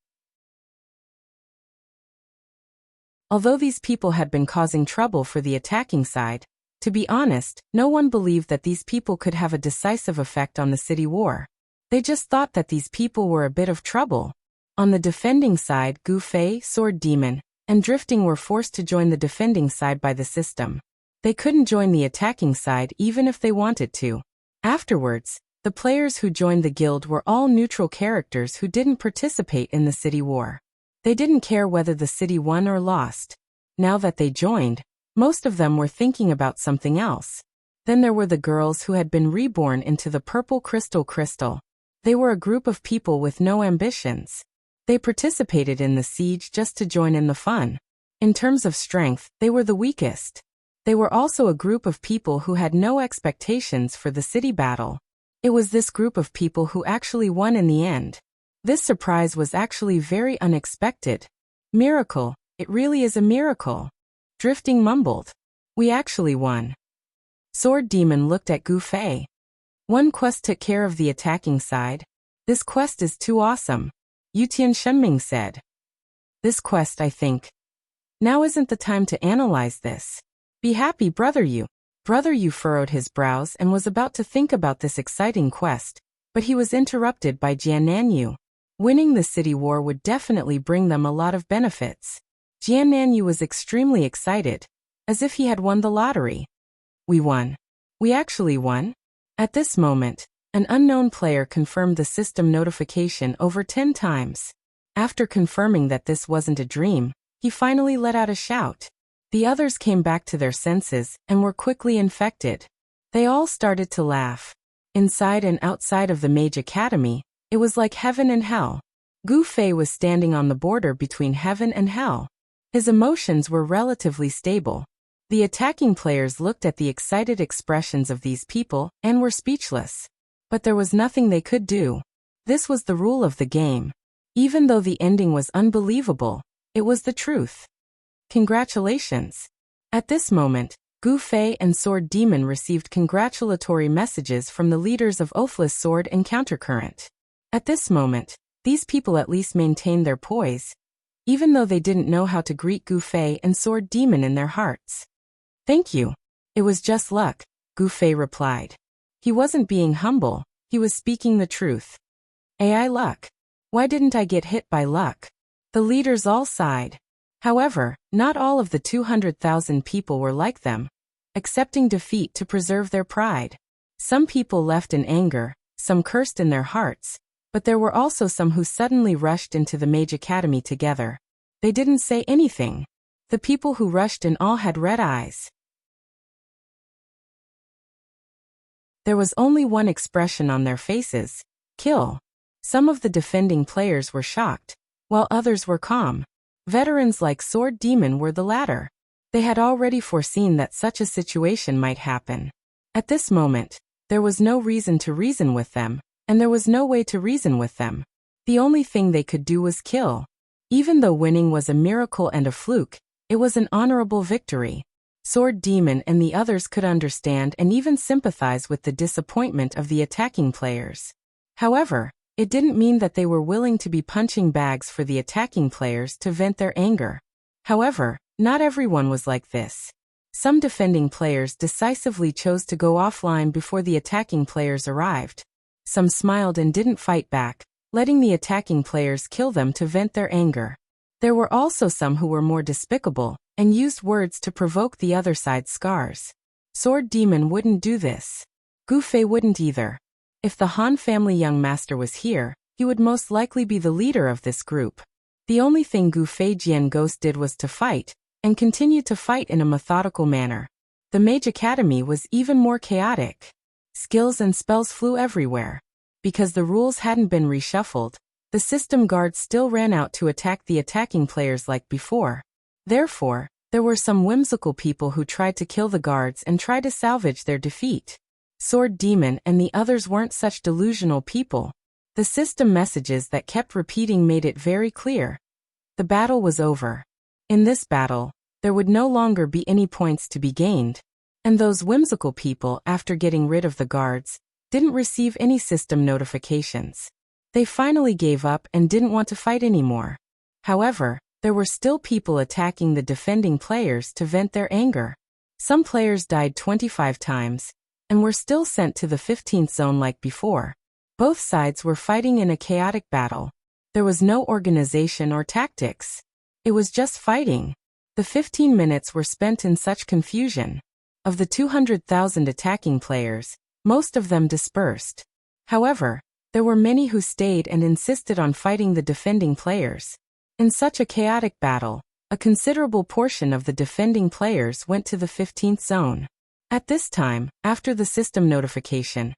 Although these people had been causing trouble for the attacking side, to be honest, no one believed that these people could have a decisive effect on the city war. They just thought that these people were a bit of trouble. On the defending side, Gu Fei, Sword Demon, and Drifting were forced to join the defending side by the system. They couldn't join the attacking side even if they wanted to. Afterwards, the players who joined the guild were all neutral characters who didn't participate in the city war. They didn't care whether the city won or lost. Now that they joined, most of them were thinking about something else. Then there were the girls who had been reborn into the purple crystal. They were a group of people with no ambitions. They participated in the siege just to join in the fun. In terms of strength, they were the weakest. They were also a group of people who had no expectations for the city battle. It was this group of people who actually won in the end. This surprise was actually very unexpected. Miracle, it really is a miracle. Drifting mumbled. We actually won. Sword Demon looked at Gu Fei. One quest took care of the attacking side. This quest is too awesome. Yutian Shenming said. This quest, I think. Now isn't the time to analyze this. Be happy, Brother Yu. Brother Yu furrowed his brows and was about to think about this exciting quest, but he was interrupted by Jian Nanyu. Winning the city war would definitely bring them a lot of benefits. Jian Nanyu was extremely excited, as if he had won the lottery. We won. We actually won? At this moment, an unknown player confirmed the system notification over 10 times. After confirming that this wasn't a dream, he finally let out a shout. The others came back to their senses and were quickly infected. They all started to laugh. Inside and outside of the Mage Academy, it was like heaven and hell. Gu Fei was standing on the border between heaven and hell. His emotions were relatively stable. The attacking players looked at the excited expressions of these people and were speechless. But there was nothing they could do. This was the rule of the game. Even though the ending was unbelievable, it was the truth. Congratulations. At this moment, Gu Fei and Sword Demon received congratulatory messages from the leaders of Oathless Sword and Countercurrent. At this moment, these people at least maintained their poise, even though they didn't know how to greet Gu Fei and Sword Demon in their hearts. Thank you. It was just luck, Gu Fei replied. He wasn't being humble, he was speaking the truth. AI luck. Why didn't I get hit by luck? The leaders all sighed. However, not all of the 200,000 people were like them, accepting defeat to preserve their pride. Some people left in anger, some cursed in their hearts, but there were also some who suddenly rushed into the Mage Academy together. They didn't say anything. The people who rushed in all had red eyes. There was only one expression on their faces: kill. Some of the defending players were shocked, while others were calm. Veterans like Sword Demon were the latter. They had already foreseen that such a situation might happen. At this moment, there was no reason to reason with them, and there was no way to reason with them. The only thing they could do was kill. Even though winning was a miracle and a fluke, it was an honorable victory. Sword Demon and the others could understand and even sympathize with the disappointment of the attacking players. However, it didn't mean that they were willing to be punching bags for the attacking players to vent their anger. However, not everyone was like this. Some defending players decisively chose to go offline before the attacking players arrived. Some smiled and didn't fight back, letting the attacking players kill them to vent their anger. There were also some who were more despicable, and used words to provoke the other side's scars. Sword Demon wouldn't do this. Gu Fei wouldn't either. If the Han family young master was here, he would most likely be the leader of this group. The only thing Gu Fei Jian Ghost did was to fight, and continue to fight in a methodical manner. The Mage Academy was even more chaotic. Skills and spells flew everywhere. Because the rules hadn't been reshuffled, the system guards still ran out to attack the attacking players like before. Therefore, there were some whimsical people who tried to kill the guards and try to salvage their defeat. Sword Demon and the others weren't such delusional people. The system messages that kept repeating made it very clear. The battle was over. In this battle, there would no longer be any points to be gained. And those whimsical people, after getting rid of the guards, didn't receive any system notifications. They finally gave up and didn't want to fight anymore. However, there were still people attacking the defending players to vent their anger. Some players died 25 times, and were still sent to the 15th zone like before. Both sides were fighting in a chaotic battle. There was no organization or tactics. It was just fighting. The 15 minutes were spent in such confusion. Of the 200,000 attacking players, most of them dispersed. However, there were many who stayed and insisted on fighting the defending players. In such a chaotic battle, a considerable portion of the defending players went to the 15th zone. At this time, after the system notification,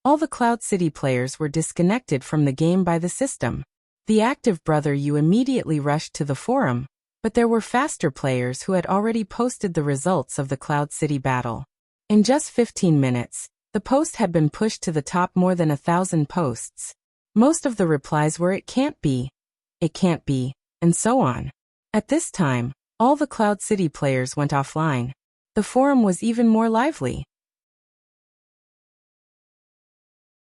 all the Cloud City players were disconnected from the game by the system. The active Brother Yu immediately rushed to the forum, but there were faster players who had already posted the results of the Cloud City battle. In just 15 minutes, the post had been pushed to the top more than 1,000 posts. Most of the replies were it can't be, and so on. At this time, all the Cloud City players went offline. The forum was even more lively.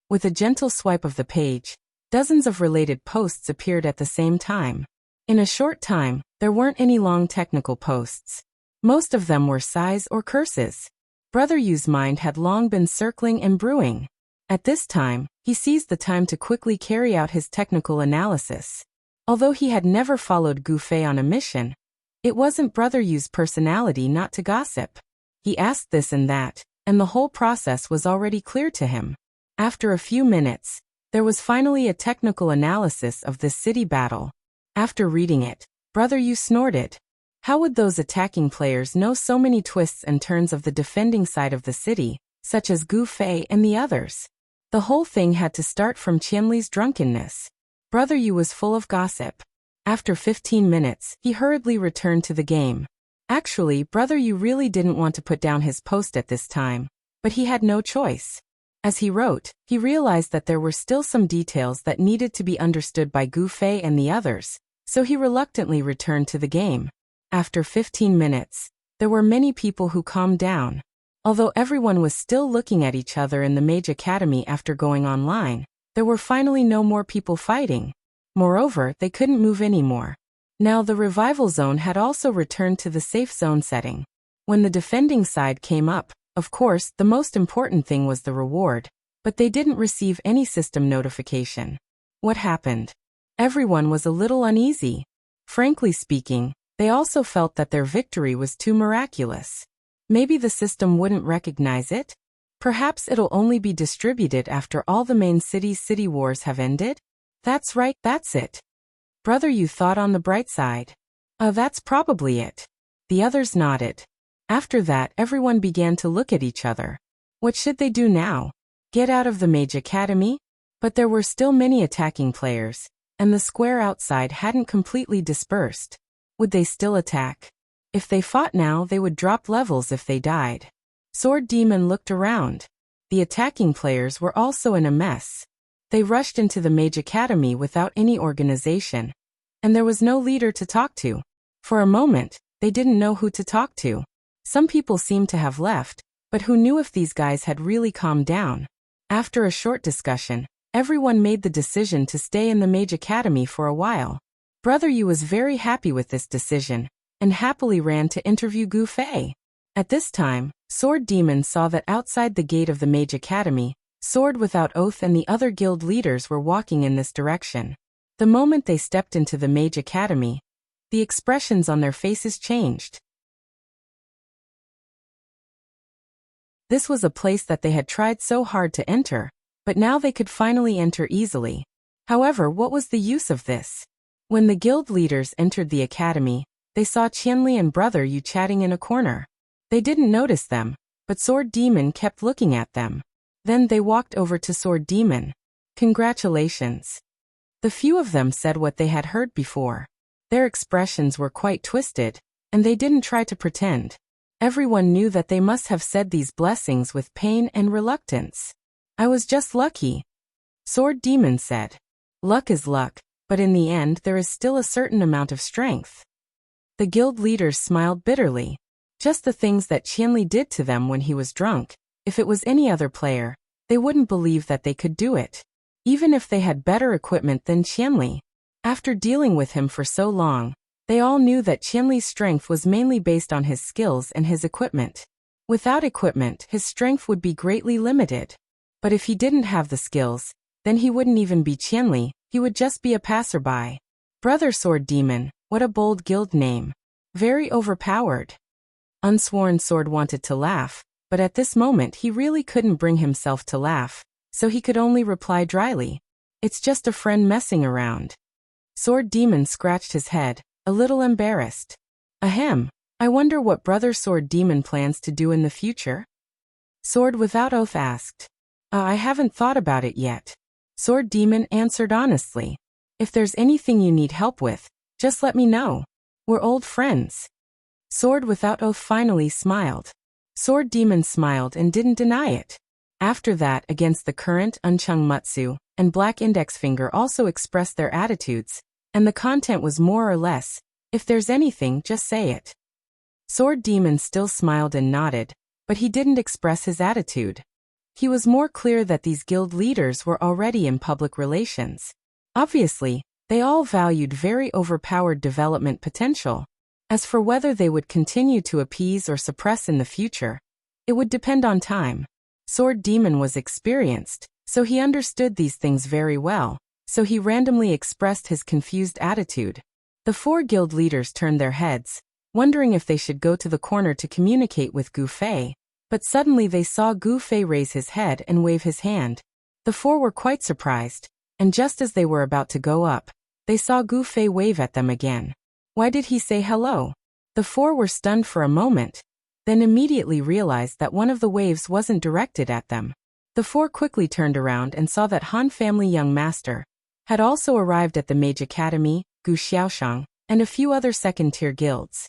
With a gentle swipe of the page, dozens of related posts appeared at the same time. In a short time, there weren't any long technical posts. Most of them were sighs or curses. Brother Yu's mind had long been circling and brewing. At this time, he seized the time to quickly carry out his technical analysis. Although he had never followed Gu Fei on a mission, it wasn't Brother Yu's personality not to gossip. He asked this and that, and the whole process was already clear to him. After a few minutes, there was finally a technical analysis of this city battle. After reading it, Brother Yu snorted. How would those attacking players know so many twists and turns of the defending side of the city, such as Gu Fei and the others? The whole thing had to start from Qianli's drunkenness. Brother Yu was full of gossip. After 15 minutes, he hurriedly returned to the game. Actually, Brother Yu really didn't want to put down his post at this time, but he had no choice. As he wrote, he realized that there were still some details that needed to be understood by Gu Fei and the others, so he reluctantly returned to the game. After 15 minutes, there were many people who calmed down. Although everyone was still looking at each other in the Mage Academy after going online, there were finally no more people fighting. Moreover, they couldn't move anymore. Now the revival zone had also returned to the safe zone setting. When the defending side came up, of course, the most important thing was the reward, but they didn't receive any system notification. What happened? Everyone was a little uneasy. Frankly speaking, they also felt that their victory was too miraculous. Maybe the system wouldn't recognize it? Perhaps it'll only be distributed after all the main cities' city wars have ended? That's right, that's it. Brother Yu thought on the bright side. That's probably it. The others nodded. After that, everyone began to look at each other. What should they do now? Get out of the Mage Academy? But there were still many attacking players, and the square outside hadn't completely dispersed. Would they still attack? If they fought now, they would drop levels if they died. Sword Demon looked around. The attacking players were also in a mess. They rushed into the Mage Academy without any organization. And there was no leader to talk to. For a moment, they didn't know who to talk to. Some people seemed to have left, but who knew if these guys had really calmed down? After a short discussion, everyone made the decision to stay in the Mage Academy for a while. Brother Yu was very happy with this decision, and happily ran to interview Gu Fei. At this time, Sword Demon saw that outside the gate of the Mage Academy, Sword Without Oath and the other guild leaders were walking in this direction. The moment they stepped into the Mage Academy, the expressions on their faces changed. This was a place that they had tried so hard to enter, but now they could finally enter easily. However, what was the use of this? When the guild leaders entered the academy, they saw Qianli and Brother Yu chatting in a corner. They didn't notice them, but Sword Demon kept looking at them. Then they walked over to Sword Demon. Congratulations. The few of them said what they had heard before. Their expressions were quite twisted, and they didn't try to pretend. Everyone knew that they must have said these blessings with pain and reluctance. I was just lucky. Sword Demon said. Luck is luck, but in the end there is still a certain amount of strength. The guild leaders smiled bitterly. Just the things that Qianli did to them when he was drunk. If it was any other player, they wouldn't believe that they could do it. Even if they had better equipment than Qianli. After dealing with him for so long, they all knew that Qianli's strength was mainly based on his skills and his equipment. Without equipment, his strength would be greatly limited. But if he didn't have the skills, then he wouldn't even be Qianli, he would just be a passerby. Brother Sword Demon, what a bold guild name. Very overpowered. Unsworn Sword wanted to laugh, but at this moment he really couldn't bring himself to laugh, so he could only reply dryly. It's just a friend messing around. Sword Demon scratched his head, a little embarrassed. Ahem, I wonder what Brother Sword Demon plans to do in the future? Sword Without Oath asked. I haven't thought about it yet. Sword Demon answered honestly. If there's anything you need help with, just let me know. We're old friends. Sword Without Oath finally smiled. Sword Demon smiled and didn't deny it. After that, against the current, Unchung Mutsu and Black Index Finger also expressed their attitudes, and the content was more or less, if there's anything, just say it. Sword Demon still smiled and nodded, but he didn't express his attitude. He was more clear that these guild leaders were already in public relations. Obviously, they all valued very overpowered development potential. As for whether they would continue to appease or suppress in the future, it would depend on time. Sword Demon was experienced, so he understood these things very well, so he randomly expressed his confused attitude. The four guild leaders turned their heads, wondering if they should go to the corner to communicate with Gu Fei, but suddenly they saw Gu Fei raise his head and wave his hand. The four were quite surprised, and just as they were about to go up, they saw Gu Fei wave at them again. Why did he say hello? The four were stunned for a moment, then immediately realized that one of the waves wasn't directed at them. The four quickly turned around and saw that Han family young master had also arrived at the Mage Academy, Gu Xiaoshang, and a few other second-tier guilds.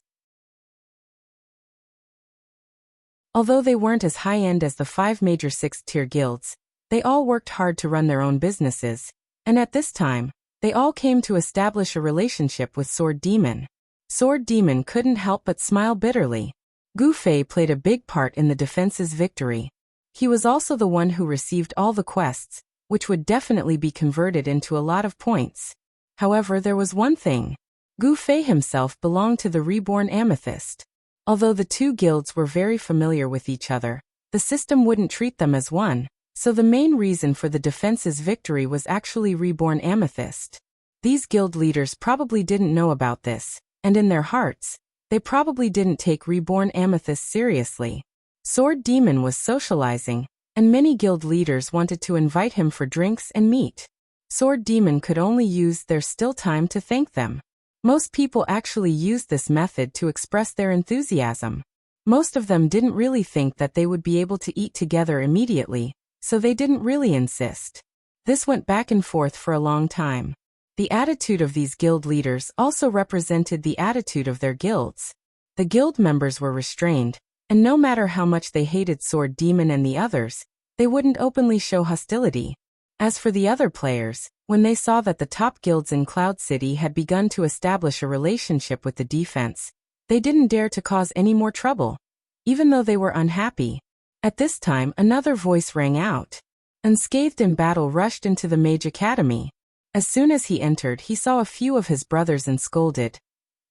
Although they weren't as high-end as the 5 major 6th-tier guilds, they all worked hard to run their own businesses, and at this time, they all came to establish a relationship with Sword Demon. Sword Demon couldn't help but smile bitterly. Gu Fei played a big part in the defense's victory. He was also the one who received all the quests, which would definitely be converted into a lot of points. However, there was one thing. Gu Fei himself belonged to the Reborn Amethyst. Although the two guilds were very familiar with each other, the system wouldn't treat them as one, so the main reason for the defense's victory was actually Reborn Amethyst. These guild leaders probably didn't know about this, and in their hearts, they probably didn't take Reborn Amethyst seriously. Sword Demon was socializing, and many guild leaders wanted to invite him for drinks and meet. Sword Demon could only use their still time to thank them. Most people actually used this method to express their enthusiasm. Most of them didn't really think that they would be able to eat together immediately, so they didn't really insist. This went back and forth for a long time. The attitude of these guild leaders also represented the attitude of their guilds. The guild members were restrained, and no matter how much they hated Sword Demon and the others, they wouldn't openly show hostility. As for the other players, when they saw that the top guilds in Cloud City had begun to establish a relationship with the defense, they didn't dare to cause any more trouble, even though they were unhappy. At this time, another voice rang out. Unscathed in Battle rushed into the Mage Academy. As soon as he entered, he saw a few of his brothers and scolded.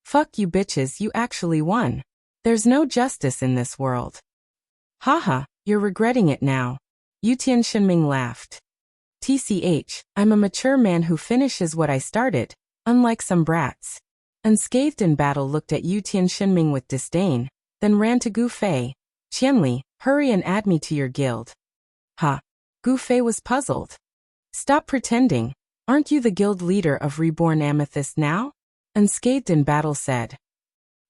"Fuck you bitches, you actually won. There's no justice in this world." "Haha, you're regretting it now." Yutian Shinming laughed. "TCH, I'm a mature man who finishes what I started, unlike some brats." Unscathed in Battle looked at Yutian Shinming with disdain, then ran to Gu Fei. "Qianli, hurry and add me to your guild." "Ha." Gu Fei was puzzled. "Stop pretending. Aren't you the guild leader of Reborn Amethyst now?" Unscathed in Battle said.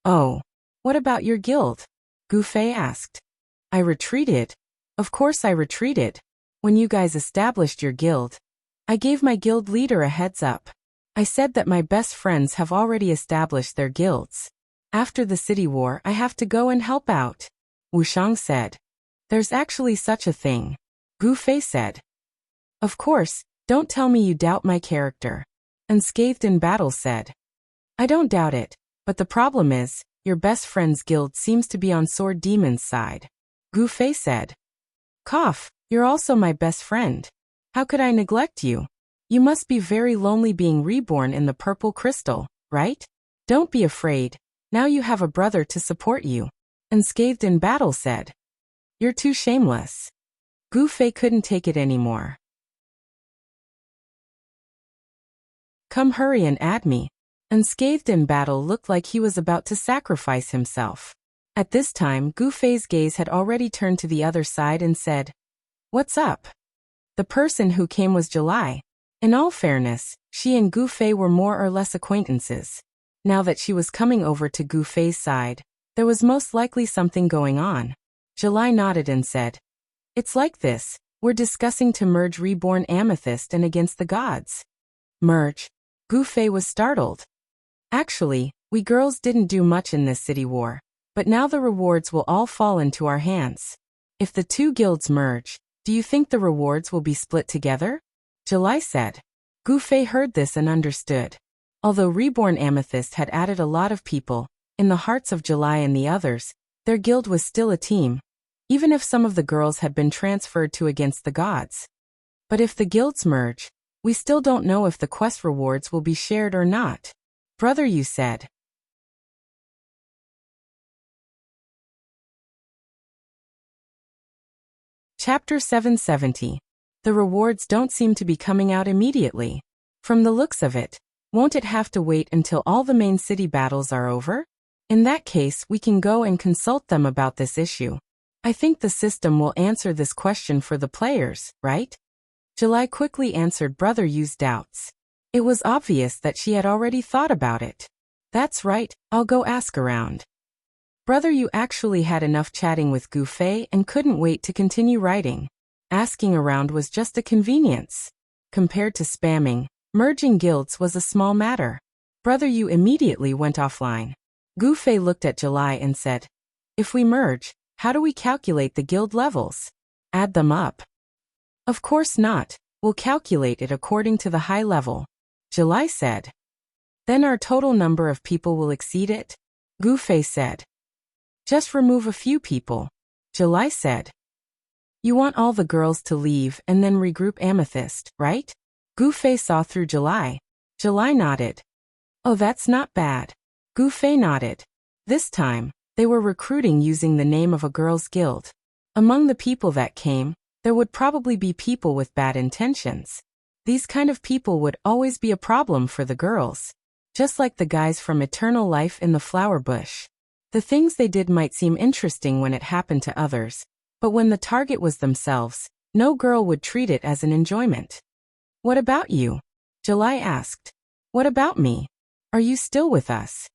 "Oh. What about your guild?" Gu Fei asked. "I retreated. Of course I retreated. When you guys established your guild, I gave my guild leader a heads up. I said that my best friends have already established their guilds. After the city war, I have to go and help out." Wushang said. "There's actually such a thing," Gu Fei said. "Of course, don't tell me you doubt my character," Unscathed in Battle said. "I don't doubt it, but the problem is, your best friend's guild seems to be on Sword Demon's side," Gu Fei said. "Cough, you're also my best friend. How could I neglect you? You must be very lonely being reborn in the purple crystal, right? Don't be afraid, now you have a brother to support you," Unscathed in Battle said. "You're too shameless." Gu Fei couldn't take it anymore. "Come hurry and add me." Unscathed in Battle looked like he was about to sacrifice himself. At this time, Gu Fei's gaze had already turned to the other side and said, "What's up?" The person who came was July. In all fairness, she and Gu Fei were more or less acquaintances. Now that she was coming over to Gu Fei's side, there was most likely something going on. July nodded and said, "It's like this, we're discussing to merge Reborn Amethyst and Against the Gods." "Merge?" Gu Fei was startled. "Actually, we girls didn't do much in this city war, but now the rewards will all fall into our hands. If the two guilds merge, do you think the rewards will be split together?" July said. Gu Fei heard this and understood. Although Reborn Amethyst had added a lot of people, in the hearts of July and the others, their guild was still a team, even if some of the girls had been transferred to Against the Gods. But if the guilds merge, we still don't know if the quest rewards will be shared or not. "Brother, you said." Chapter 770. The rewards don't seem to be coming out immediately. From the looks of it, won't it have to wait until all the main city battles are over? In that case, we can go and consult them about this issue. I think the system will answer this question for the players, right? July quickly answered Brother Yu's doubts. It was obvious that she had already thought about it. "That's right, I'll go ask around." Brother Yu actually had enough chatting with Gu Fei and couldn't wait to continue writing. Asking around was just a convenience. Compared to spamming, merging guilds was a small matter. Brother Yu immediately went offline. Gu Fei looked at July and said, "If we merge, how do we calculate the guild levels? Add them up?" "Of course not, we'll calculate it according to the high level," July said. "Then our total number of people will exceed it?" Gu Fei said. "Just remove a few people," July said. "You want all the girls to leave and then regroup Amethyst, right?" Gu Fei saw through July. July nodded. "Oh, that's not bad." Gu Fei nodded. This time, they were recruiting using the name of a girls' guild. Among the people that came, there would probably be people with bad intentions. These kind of people would always be a problem for the girls. Just like the guys from Eternal Life in the Flower Bush. The things they did might seem interesting when it happened to others, but when the target was themselves, no girl would treat it as an enjoyment. "What about you?" July asked. "What about me? Are you still with us?"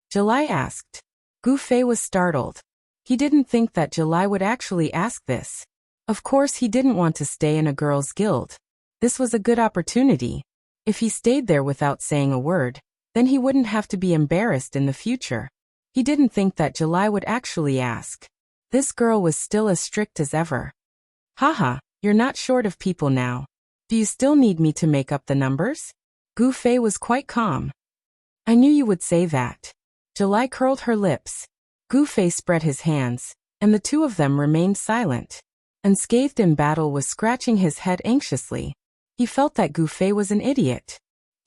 July asked. Gu Fei was startled. He didn't think that July would actually ask this. Of course he didn't want to stay in a girls' guild. This was a good opportunity. If he stayed there without saying a word, then he wouldn't have to be embarrassed in the future. He didn't think that July would actually ask. This girl was still as strict as ever. Haha, you're not short of people now. Do you still need me to make up the numbers? Gu Fei was quite calm. I knew you would say that. July curled her lips. Gu Fei spread his hands, and the two of them remained silent. Unscathed in battle was scratching his head anxiously. He felt that Gu Fei was an idiot.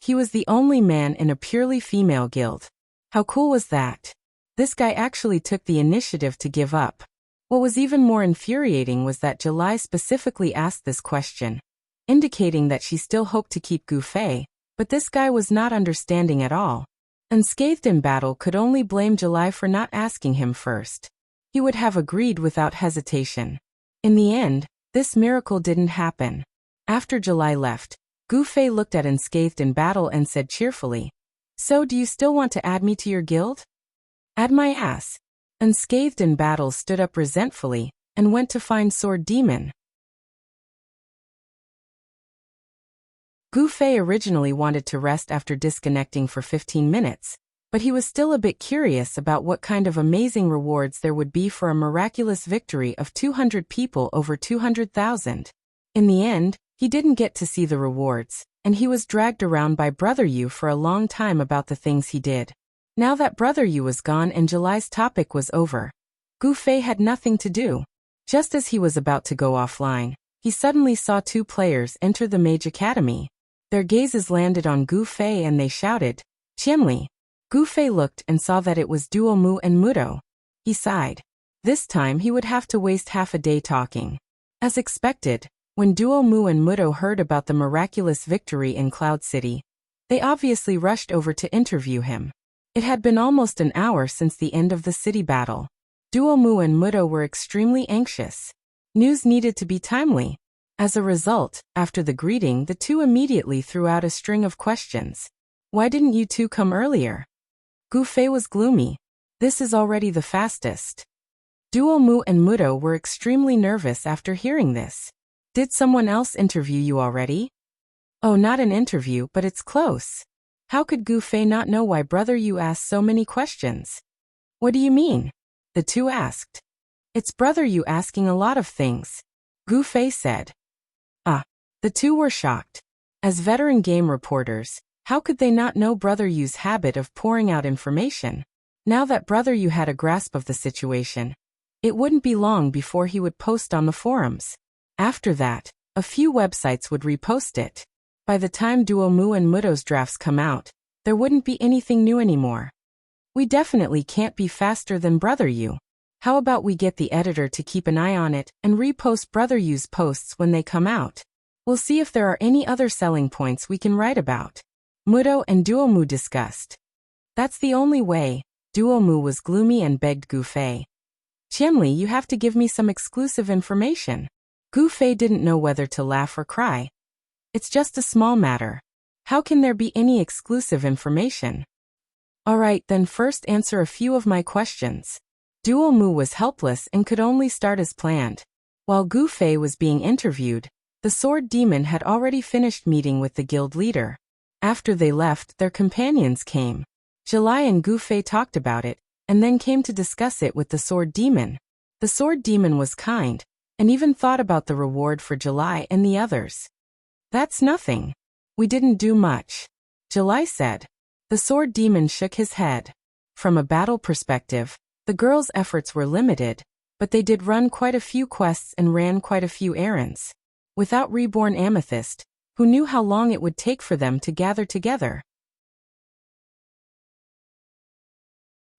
He was the only man in a purely female guild. How cool was that? This guy actually took the initiative to give up. What was even more infuriating was that July specifically asked this question, indicating that she still hoped to keep Gu Fei, but this guy was not understanding at all. Unscathed in battle could only blame July for not asking him first. He would have agreed without hesitation. In the end, this miracle didn't happen. After July left, Gu Fei looked at Unscathed in battle and said cheerfully, "So do you still want to add me to your guild?" "Add my ass." Unscathed in battle stood up resentfully and went to find Sword Demon. Gu Fei originally wanted to rest after disconnecting for 15 minutes, but he was still a bit curious about what kind of amazing rewards there would be for a miraculous victory of 200 people over 200,000. In the end, he didn't get to see the rewards, and he was dragged around by Brother Yu for a long time about the things he did. Now that Brother Yu was gone and July's topic was over, Gu Fei had nothing to do. Just as he was about to go offline, he suddenly saw two players enter the Mage Academy. Their gazes landed on Gu Fei and they shouted, "Qianli!" Gu Fei looked and saw that it was Duo Mu and Mudo. He sighed. This time he would have to waste half a day talking. As expected, when Duo Mu and Mudo heard about the miraculous victory in Cloud City, they obviously rushed over to interview him. It had been almost an hour since the end of the city battle. Duo Mu and Mudo were extremely anxious. News needed to be timely. As a result, after the greeting, the two immediately threw out a string of questions. "Why didn't you two come earlier?" Gu Fei was gloomy. "This is already the fastest." Duo Mu and Mudo were extremely nervous after hearing this. "Did someone else interview you already?" "Oh, not an interview, but it's close." How could Gu Fei not know why Brother Yu asked so many questions? "What do you mean?" the two asked. "It's Brother Yu asking a lot of things," Gu Fei said. The two were shocked. As veteran game reporters, how could they not know Brother Yu's habit of pouring out information? Now that Brother Yu had a grasp of the situation, it wouldn't be long before he would post on the forums. After that, a few websites would repost it. By the time Duo Mu and Mudo's drafts come out, there wouldn't be anything new anymore. "We definitely can't be faster than Brother Yu. How about we get the editor to keep an eye on it and repost Brother Yu's posts when they come out? We'll see if there are any other selling points we can write about," Mudo and Duo Mu discussed. "That's the only way." Duo Mu was gloomy and begged Gu Fei. "Qianli, you have to give me some exclusive information." Gu Fei didn't know whether to laugh or cry. "It's just a small matter. How can there be any exclusive information?" "All right, then first answer a few of my questions." Duo Mu was helpless and could only start as planned. While Gu Fei was being interviewed, the Sword Demon had already finished meeting with the guild leader. After they left, their companions came. July and Gu Fei talked about it, and then came to discuss it with the Sword Demon. The Sword Demon was kind, and even thought about the reward for July and the others. "That's nothing. We didn't do much," July said. The Sword Demon shook his head. From a battle perspective, the girls' efforts were limited, but they did run quite a few quests and ran quite a few errands. Without Reborn Amethyst, who knew how long it would take for them to gather together?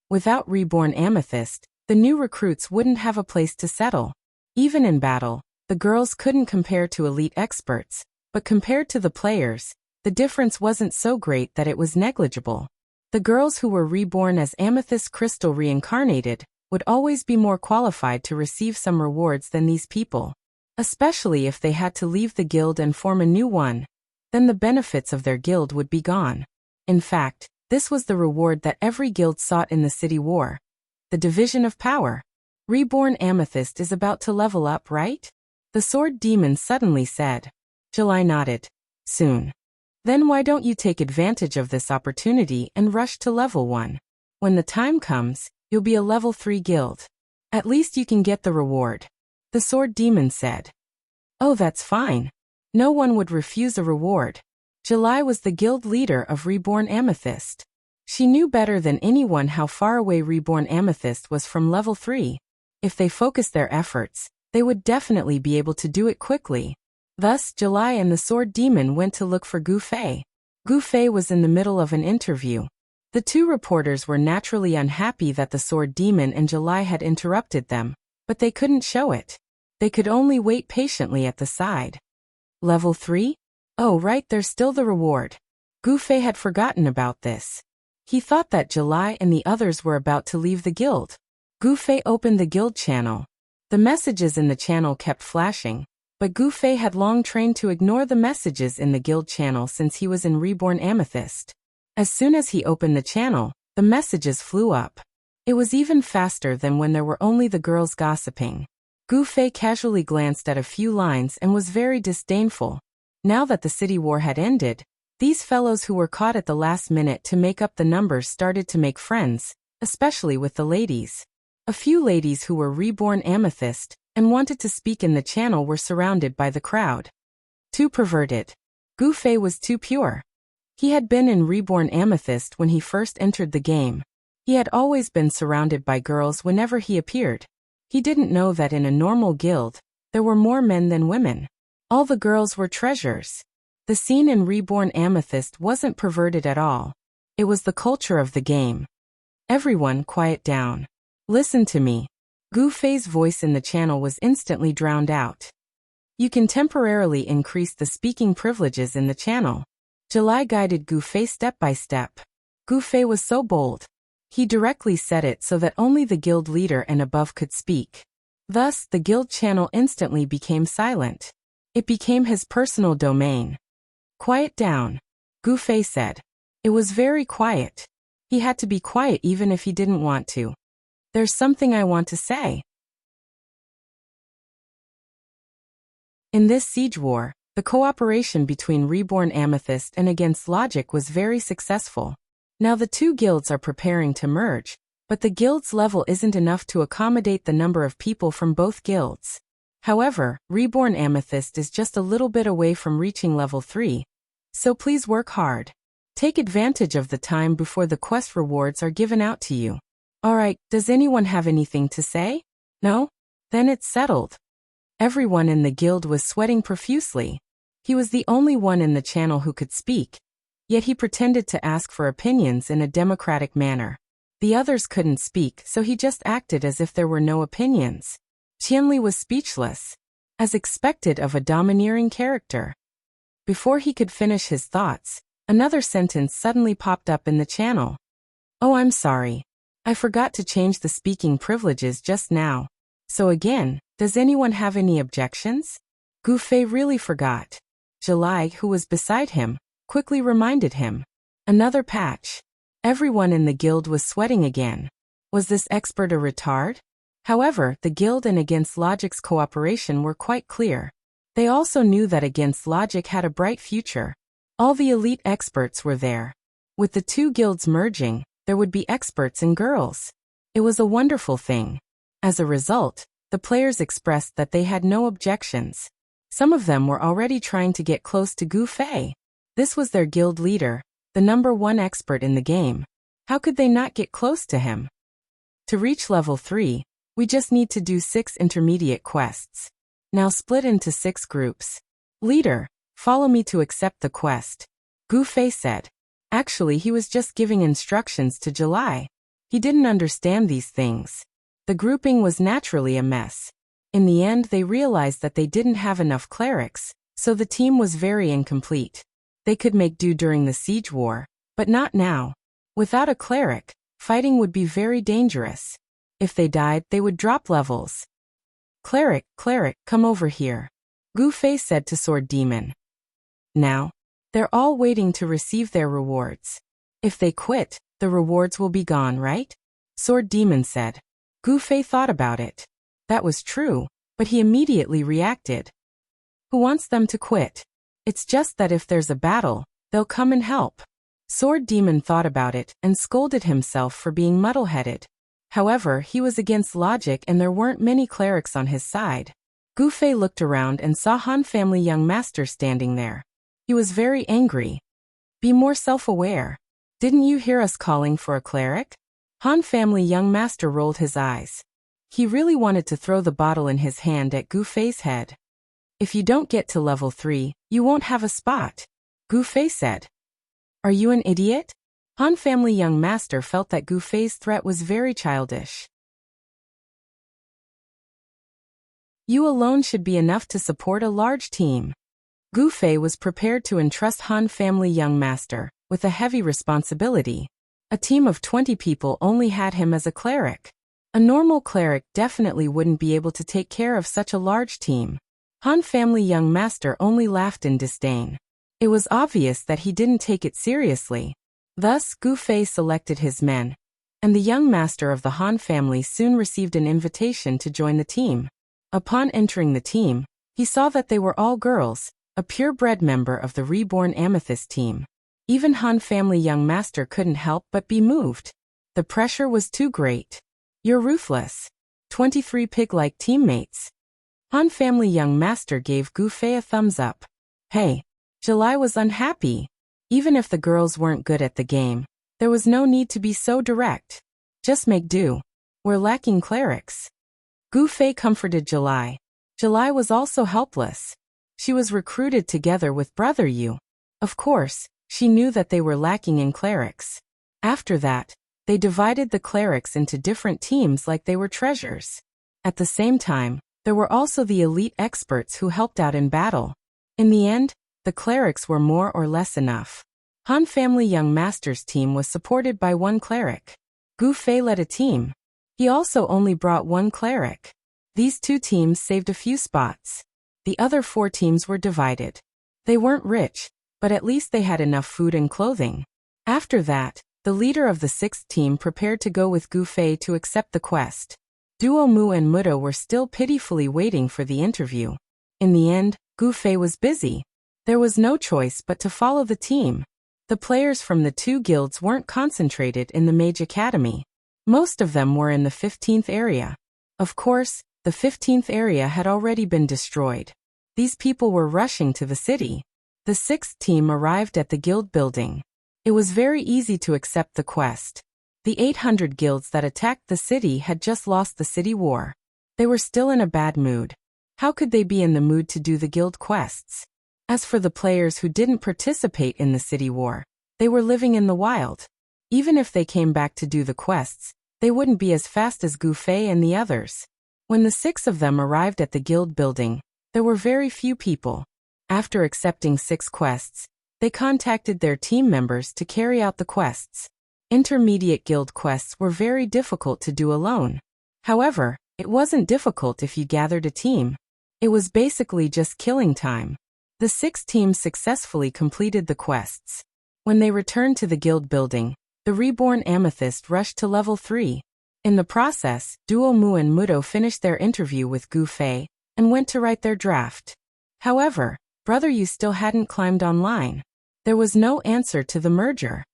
Without Reborn Amethyst, the new recruits wouldn't have a place to settle. Even in battle, the girls couldn't compare to elite experts, but compared to the players, the difference wasn't so great that it was negligible. The girls who were reborn as Amethyst Crystal reincarnated would always be more qualified to receive some rewards than these people. Especially if they had to leave the guild and form a new one, then the benefits of their guild would be gone. In fact, this was the reward that every guild sought in the city war. The division of power. Reborn Amethyst is about to level up, right? The Sword Demon suddenly said. July nodded. Soon. Then why don't you take advantage of this opportunity and rush to level 1? When the time comes, you'll be a level 3 guild. At least you can get the reward. The sword demon said. Oh, that's fine. No one would refuse a reward. July was the guild leader of Reborn Amethyst. She knew better than anyone how far away Reborn Amethyst was from level 3. If they focused their efforts, they would definitely be able to do it quickly. Thus, July and the sword demon went to look for Gu Fei. Gu Fei was in the middle of an interview. The two reporters were naturally unhappy that the sword demon and July had interrupted them, but they couldn't show it. They could only wait patiently at the side. Level 3? Oh right, there's still the reward. Gu Fei had forgotten about this. He thought that July and the others were about to leave the guild. Gu Fei opened the guild channel. The messages in the channel kept flashing, but Gu Fei had long trained to ignore the messages in the guild channel since he was in Reborn Amethyst. As soon as he opened the channel, the messages flew up. It was even faster than when there were only the girls gossiping. Gu Fei casually glanced at a few lines and was very disdainful. Now that the city war had ended, these fellows who were caught at the last minute to make up the numbers started to make friends, especially with the ladies. A few ladies who were Reborn Amethyst and wanted to speak in the channel were surrounded by the crowd. Too perverted. Gu Fei was too pure. He had been in Reborn Amethyst when he first entered the game. He had always been surrounded by girls whenever he appeared. He didn't know that in a normal guild, there were more men than women. All the girls were treasures. The scene in Reborn Amethyst wasn't perverted at all. It was the culture of the game. Everyone quiet down. Listen to me. Gu Fei's voice in the channel was instantly drowned out. You can temporarily increase the speaking privileges in the channel. July guided Gu Fei step by step. Gu Fei was so bold. He directly said it so that only the guild leader and above could speak. Thus, the guild channel instantly became silent. It became his personal domain. Quiet down, Gu Fei said. It was very quiet. He had to be quiet even if he didn't want to. There's something I want to say. In this siege war, the cooperation between Reborn Amethyst and Against Logic was very successful. Now the two guilds are preparing to merge, but the guild's level isn't enough to accommodate the number of people from both guilds. However, Reborn Amethyst is just a little bit away from reaching level 3, so please work hard. Take advantage of the time before the quest rewards are given out to you. Alright, does anyone have anything to say? No? Then it's settled. Everyone in the guild was sweating profusely. He was the only one in the channel who could speak, yet he pretended to ask for opinions in a democratic manner. The others couldn't speak, so he just acted as if there were no opinions. Qianli was speechless, as expected of a domineering character. Before he could finish his thoughts, another sentence suddenly popped up in the channel. Oh, I'm sorry. I forgot to change the speaking privileges just now. So again, does anyone have any objections? Gu Fei really forgot. July, who was beside him, quickly reminded him. Another patch. Everyone in the guild was sweating again. Was this expert a retard? However, the guild and Against Logic's cooperation were quite clear. They also knew that Against Logic had a bright future. All the elite experts were there. With the two guilds merging, there would be experts and girls. It was a wonderful thing. As a result, the players expressed that they had no objections. Some of them were already trying to get close to Gu Fei. This was their guild leader, the #1 expert in the game. How could they not get close to him? To reach level 3, we just need to do 6 intermediate quests. Now split into 6 groups. Leader, follow me to accept the quest. Gu Fei said. Actually, he was just giving instructions to July. He didn't understand these things. The grouping was naturally a mess. In the end, they realized that they didn't have enough clerics, so the team was very incomplete. They could make do during the siege war, but not now. Without a cleric, fighting would be very dangerous. If they died, they would drop levels. Cleric, come over here, Gu Fei said to Sword Demon. Now, they're all waiting to receive their rewards. If they quit, the rewards will be gone, right? Sword Demon said. Gu Fei thought about it. That was true, but he immediately reacted. Who wants them to quit? It's just that if there's a battle, They'll come and help. Sword Demon thought about it and scolded himself for being muddle-headed. However, he was against logic and there weren't many clerics on his side. Gu Fei looked around and saw Han family young master standing there. He was very angry. Be more self-aware. Didn't you hear us calling for a cleric? Han family young master rolled his eyes. He really wanted to throw the bottle in his hand at Gu Fei's head. If you don't get to level 3, you won't have a spot, Gu Fei said. Are you an idiot? Han family young master felt that Gu Fei's threat was very childish. You alone should be enough to support a large team. Gu Fei was prepared to entrust Han family young master with a heavy responsibility. A team of 20 people only had him as a cleric. A normal cleric definitely wouldn't be able to take care of such a large team. Han family young master only laughed in disdain. It was obvious that he didn't take it seriously. Thus, Gu Fei selected his men, and the young master of the Han family soon received an invitation to join the team. Upon entering the team, he saw that they were all girls, a purebred member of the reborn Amethyst team. Even Han family young master couldn't help but be moved. The pressure was too great. You're ruthless. 23 pig-like teammates. Han family young master gave Gu Fei a thumbs up. Hey. July was unhappy. Even if the girls weren't good at the game, there was no need to be so direct. Just make do. We're lacking clerics. Gu Fei comforted July. July was also helpless. She was recruited together with Brother Yu. Of course, she knew that they were lacking in clerics. After that, they divided the clerics into different teams like they were treasures. At the same time, there were also the elite experts who helped out in battle. In the end, the clerics were more or less enough. Han family young master's team was supported by one cleric. Gu Fei led a team. He also only brought one cleric. These two teams saved a few spots. The other 4 teams were divided. They weren't rich, but at least they had enough food and clothing. After that, the leader of the 6th team prepared to go with Gu Fei to accept the quest. Duo Mu and Mudo were still pitifully waiting for the interview. In the end, Gu Fei was busy. There was no choice but to follow the team. The players from the 2 guilds weren't concentrated in the Mage Academy. Most of them were in the 15th area. Of course, the 15th area had already been destroyed. These people were rushing to the city. The 6th team arrived at the guild building. It was very easy to accept the quest. The 800 guilds that attacked the city had just lost the city war. They were still in a bad mood. How could they be in the mood to do the guild quests? As for the players who didn't participate in the city war, they were living in the wild. Even if they came back to do the quests, they wouldn't be as fast as Gu Fei and the others. When the 6 of them arrived at the guild building, there were very few people. After accepting 6 quests, they contacted their team members to carry out the quests. Intermediate guild quests were very difficult to do alone. However, it wasn't difficult if you gathered a team. It was basically just killing time. The 6 teams successfully completed the quests. When they returned to the guild building, the reborn Amethyst rushed to level 3. In the process, Duo Mu and Mudo finished their interview with Gu Fei and went to write their draft. However, Brother Yu still hadn't climbed online. There was no answer to the merger.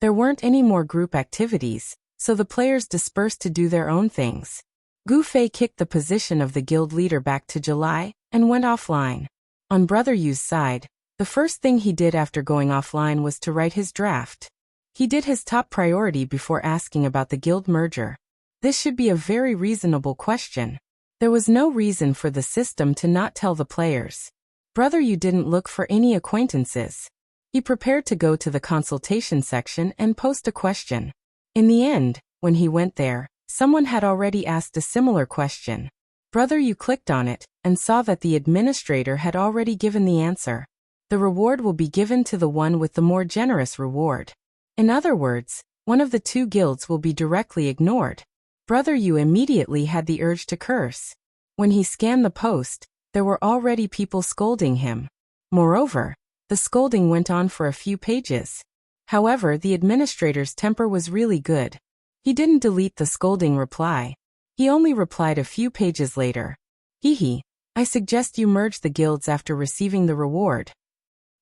There weren't any more group activities, so the players dispersed to do their own things. Gu Fei kicked the position of the guild leader back to July and went offline. On Brother Yu's side, the first thing he did after going offline was to write his draft. He did his top priority before asking about the guild merger. This should be a very reasonable question. There was no reason for the system to not tell the players. Brother Yu didn't look for any acquaintances. He prepared to go to the consultation section and post a question. In the end, when he went there, someone had already asked a similar question. Brother Yu clicked on it and saw that the administrator had already given the answer. The reward will be given to the one with the more generous reward. In other words, one of the 2 guilds will be directly ignored. Brother Yu immediately had the urge to curse. When he scanned the post, there were already people scolding him. Moreover, the scolding went on for a few pages. However, the administrator's temper was really good. He didn't delete the scolding reply. He only replied a few pages later. Hee hee, I suggest you merge the guilds after receiving the reward.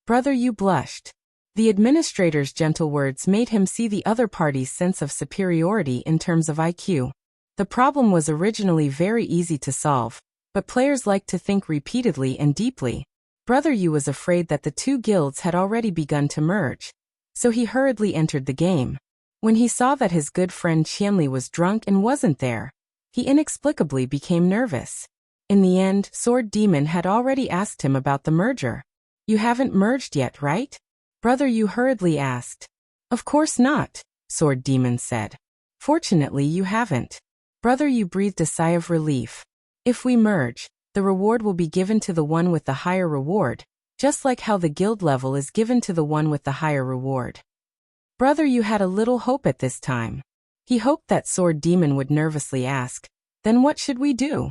Brother Yu blushed. The administrator's gentle words made him see the other party's sense of superiority in terms of IQ. The problem was originally very easy to solve, but players liked to think repeatedly and deeply. Brother Yu was afraid that the two guilds had already begun to merge, so he hurriedly entered the game. When he saw that his good friend Qianli was drunk and wasn't there, he inexplicably became nervous. In the end, Sword Demon had already asked him about the merger. You haven't merged yet, right? Brother Yu hurriedly asked. Of course not, Sword Demon said. Fortunately, you haven't. Brother Yu breathed a sigh of relief. If we merge, the reward will be given to the one with the higher reward, just like how the guild level is given to the one with the higher reward. Brother Yu had a little hope at this time. He hoped that Sword Demon would nervously ask, then what should we do?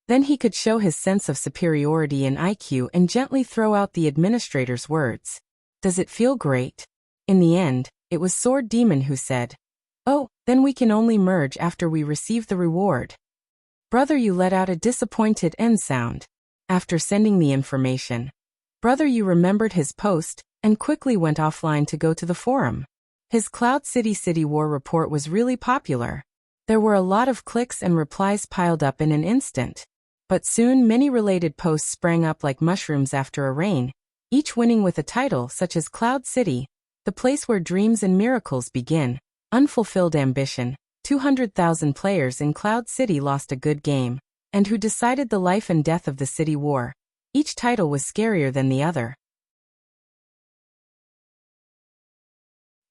Then he could show his sense of superiority in IQ and gently throw out the administrator's words. Does it feel great? In the end, it was Sword Demon who said, oh, then we can only merge after we receive the reward. Brother Yu let out a disappointed end sound. After sending the information, Brother Yu remembered his post and quickly went offline to go to the forum. His Cloud City War report was really popular. There were a lot of clicks and replies piled up in an instant. But soon many related posts sprang up like mushrooms after a rain, each winning with a title such as Cloud City, the place where dreams and miracles begin, unfulfilled ambition, 200,000 players in Cloud City lost a good game, and who decided the life and death of the city war. Each title was scarier than the other.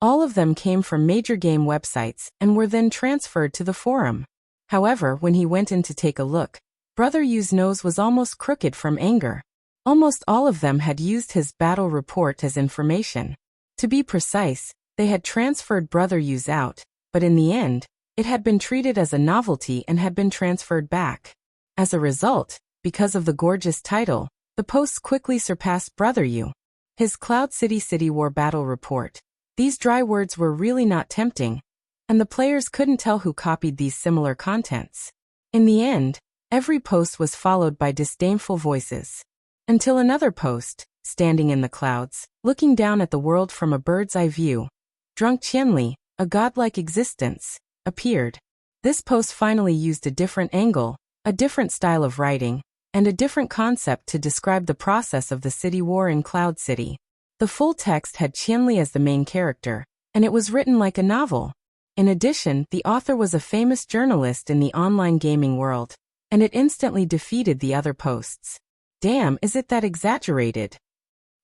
All of them came from major game websites and were then transferred to the forum. However, when he went in to take a look, Brother Yu's nose was almost crooked from anger. Almost all of them had used his battle report as information. To be precise, they had transferred Brother Yu's out, but in the end, it had been treated as a novelty and had been transferred back. As a result, because of the gorgeous title, the posts quickly surpassed Brother Yu. His Cloud City War battle report. These dry words were really not tempting, and the players couldn't tell who copied these similar contents. In the end, every post was followed by disdainful voices. Until another post, standing in the clouds, looking down at the world from a bird's eye view, drunk Qianli, a godlike existence, appeared. This post finally used a different angle, a different style of writing, and a different concept to describe the process of the city war in Cloud City. The full text had Qianli as the main character, and it was written like a novel. In addition, the author was a famous journalist in the online gaming world, and it instantly defeated the other posts. Damn, is it that exaggerated?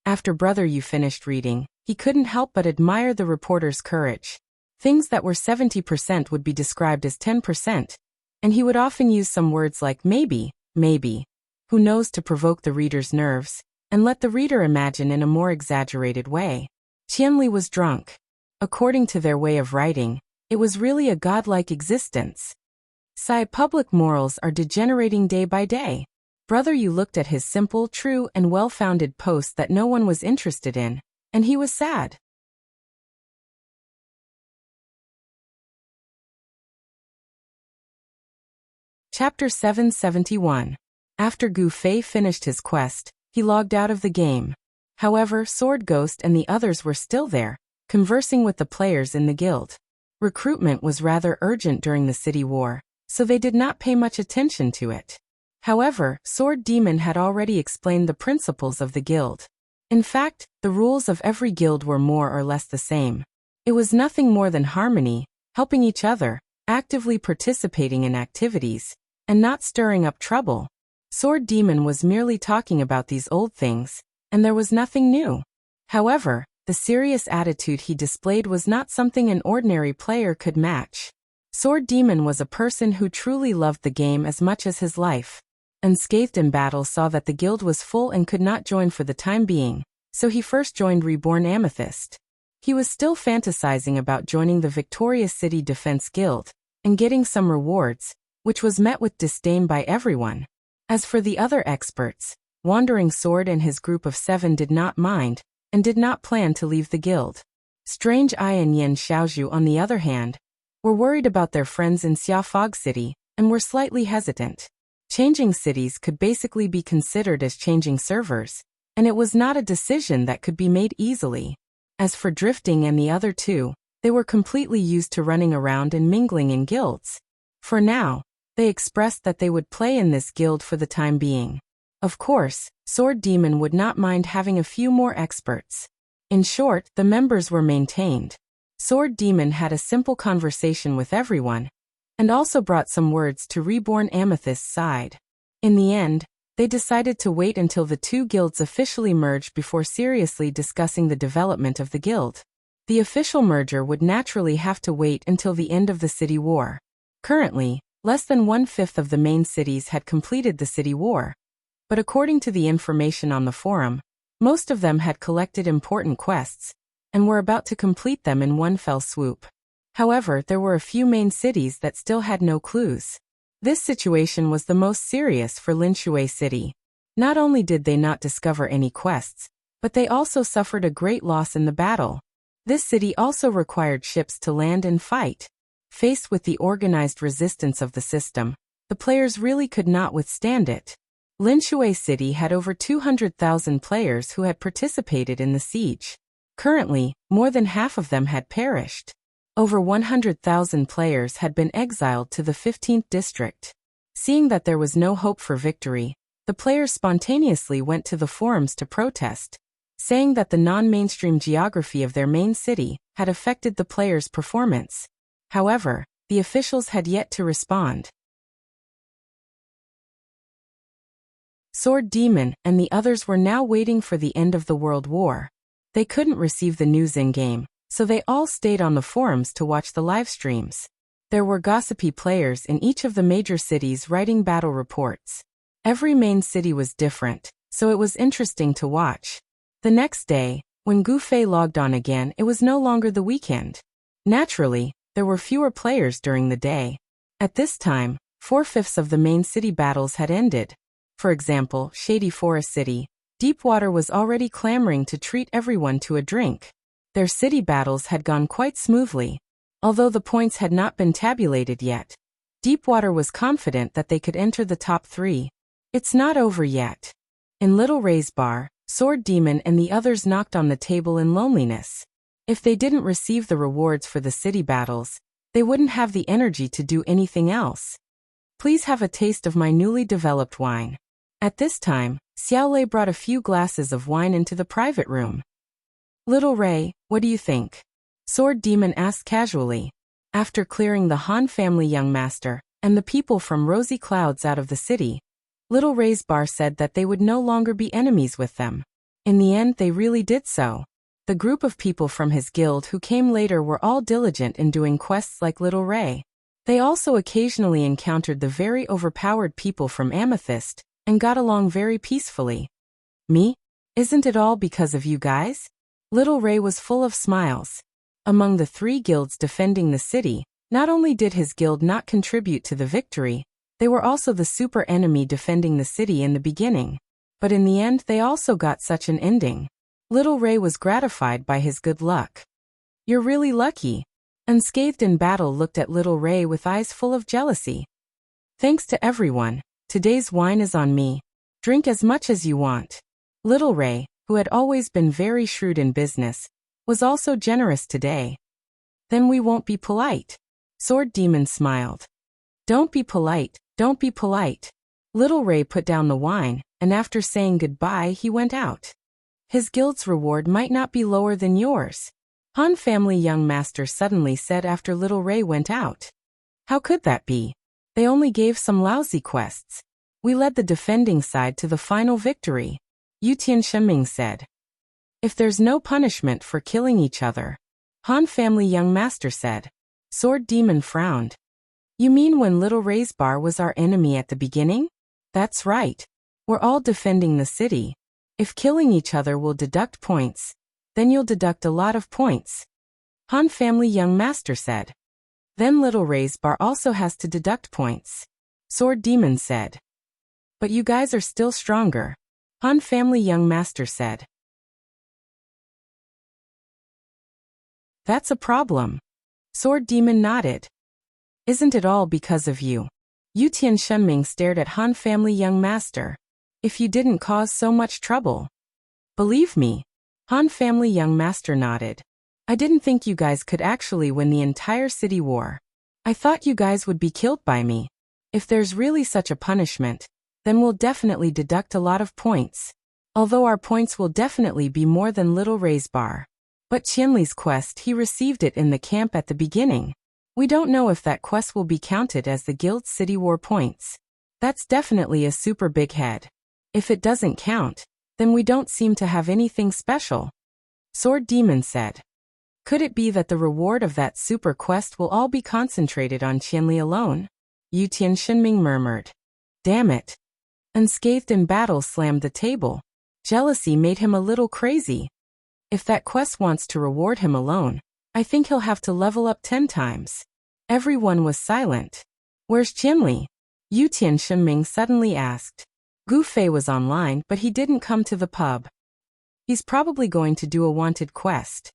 After Brother Yu finished reading, he couldn't help but admire the reporter's courage. Things that were 70% would be described as 10%, and he would often use some words like maybe, who knows, to provoke the reader's nerves, and let the reader imagine in a more exaggerated way. Qianli was drunk. According to their way of writing, it was really a godlike existence. Sigh, public morals are degenerating day by day. Brother Yu looked at his simple, true, and well-founded post that no one was interested in, and he was sad. Chapter 771. After Gu Fei finished his quest, he logged out of the game. However, Sword Ghost and the others were still there, conversing with the players in the guild. Recruitment was rather urgent during the city war, so they did not pay much attention to it. However, Sword Demon had already explained the principles of the guild. In fact, the rules of every guild were more or less the same. It was nothing more than harmony, helping each other, actively participating in activities, and not stirring up trouble. Sword Demon was merely talking about these old things, and there was nothing new. However, the serious attitude he displayed was not something an ordinary player could match. Sword Demon was a person who truly loved the game as much as his life. Unscathed in battle saw that the guild was full and could not join for the time being, so he first joined Reborn Amethyst. He was still fantasizing about joining the Victorious City Defense Guild, and getting some rewards, which was met with disdain by everyone. As for the other experts, Wandering Sword and his group of 7 did not mind, and did not plan to leave the guild. Strange Ai and Yen Xiaozhu, on the other hand, were worried about their friends in Xia Fog City, and were slightly hesitant. Changing cities could basically be considered as changing servers, and it was not a decision that could be made easily. As for drifting and the other two, they were completely used to running around and mingling in guilds. For now, they expressed that they would play in this guild for the time being. Of course, Sword Demon would not mind having a few more experts. In short, the members were maintained. Sword Demon had a simple conversation with everyone, and also brought some words to Reborn Amethyst's side. In the end, they decided to wait until the two guilds officially merged before seriously discussing the development of the guild. The official merger would naturally have to wait until the end of the city war. Currently, less than 1/5 of the main cities had completed the city war. But according to the information on the forum, most of them had collected important quests, and were about to complete them in one fell swoop. However, there were a few main cities that still had no clues. This situation was the most serious for Linshui City. Not only did they not discover any quests, but they also suffered a great loss in the battle. This city also required ships to land and fight. Faced with the organized resistance of the system, the players really could not withstand it. Linshui City had over 200,000 players who had participated in the siege. Currently, more than half of them had perished. Over 100,000 players had been exiled to the 15th district. Seeing that there was no hope for victory, the players spontaneously went to the forums to protest, saying that the non-mainstream geography of their main city had affected the players' performance. However, the officials had yet to respond. Sword Demon and the others were now waiting for the end of the World War. They couldn't receive the news in-game, so they all stayed on the forums to watch the live streams. There were gossipy players in each of the major cities writing battle reports. Every main city was different, so it was interesting to watch. The next day, when Gu Fei logged on again, it was no longer the weekend. Naturally, there were fewer players during the day. At this time, 4/5 of the main city battles had ended. For example, Shady Forest City, Deepwater was already clamoring to treat everyone to a drink. Their city battles had gone quite smoothly. Although the points had not been tabulated yet, Deepwater was confident that they could enter the top 3. It's not over yet. In Little Ray's bar, Sword Demon and the others knocked on the table in loneliness. If they didn't receive the rewards for the city battles, they wouldn't have the energy to do anything else. Please have a taste of my newly developed wine. At this time, Xiaolei brought a few glasses of wine into the private room. Little Ray, what do you think? Sword Demon asked casually. After clearing the Han family young master and the people from Rosy Clouds out of the city, Little Ray's bar said that they would no longer be enemies with them. In the end, they really did so. The group of people from his guild who came later were all diligent in doing quests like Little Ray. They also occasionally encountered the very overpowered people from Amethyst, and got along very peacefully. Me? Isn't it all because of you guys? Little Ray was full of smiles. Among the 3 guilds defending the city, not only did his guild not contribute to the victory, they were also the super enemy defending the city in the beginning. But in the end they also got such an ending. Little Ray was gratified by his good luck. You're really lucky. Unscathed in battle looked at Little Ray with eyes full of jealousy. Thanks to everyone. Today's wine is on me. Drink as much as you want. Little Ray, who had always been very shrewd in business, was also generous today. Then we won't be polite. Sword Demon smiled. Don't be polite, don't be polite. Little Ray put down the wine, and after saying goodbye he went out. His guild's reward might not be lower than yours. Han family young master suddenly said after Little Ray went out. How could that be? They only gave some lousy quests. We led the defending side to the final victory, Yutian Shiming said. If there's no punishment for killing each other, Han family young master said. Sword Demon frowned. You mean when Little Ray's bar was our enemy at the beginning? That's right. We're all defending the city. If killing each other will deduct points, then you'll deduct a lot of points. Han family young master said. Then Little Ray's bar also has to deduct points. Sword Demon said. But you guys are still stronger. Han family young master said. That's a problem. Sword Demon nodded. Isn't it all because of you? Yu Shenming stared at Han family young master. If you didn't cause so much trouble. Believe me. Han family young master nodded. I didn't think you guys could actually win the entire city war. I thought you guys would be killed by me. If there's really such a punishment, then we'll definitely deduct a lot of points. Although our points will definitely be more than Little Ray's bar. But Qianli's quest, he received it in the camp at the beginning. We don't know if that quest will be counted as the guild's city war points. That's definitely a super big head. If it doesn't count, then we don't seem to have anything special. Sword Demon said. Could it be that the reward of that super quest will all be concentrated on Qianli alone? Yu Shenming murmured. Damn it. Unscathed in battle slammed the table. Jealousy made him a little crazy. If that quest wants to reward him alone, I think he'll have to level up 10 times. Everyone was silent. Where's Qianli? Yu Shenming suddenly asked. Gu Fei was online, but he didn't come to the pub. He's probably going to do a wanted quest.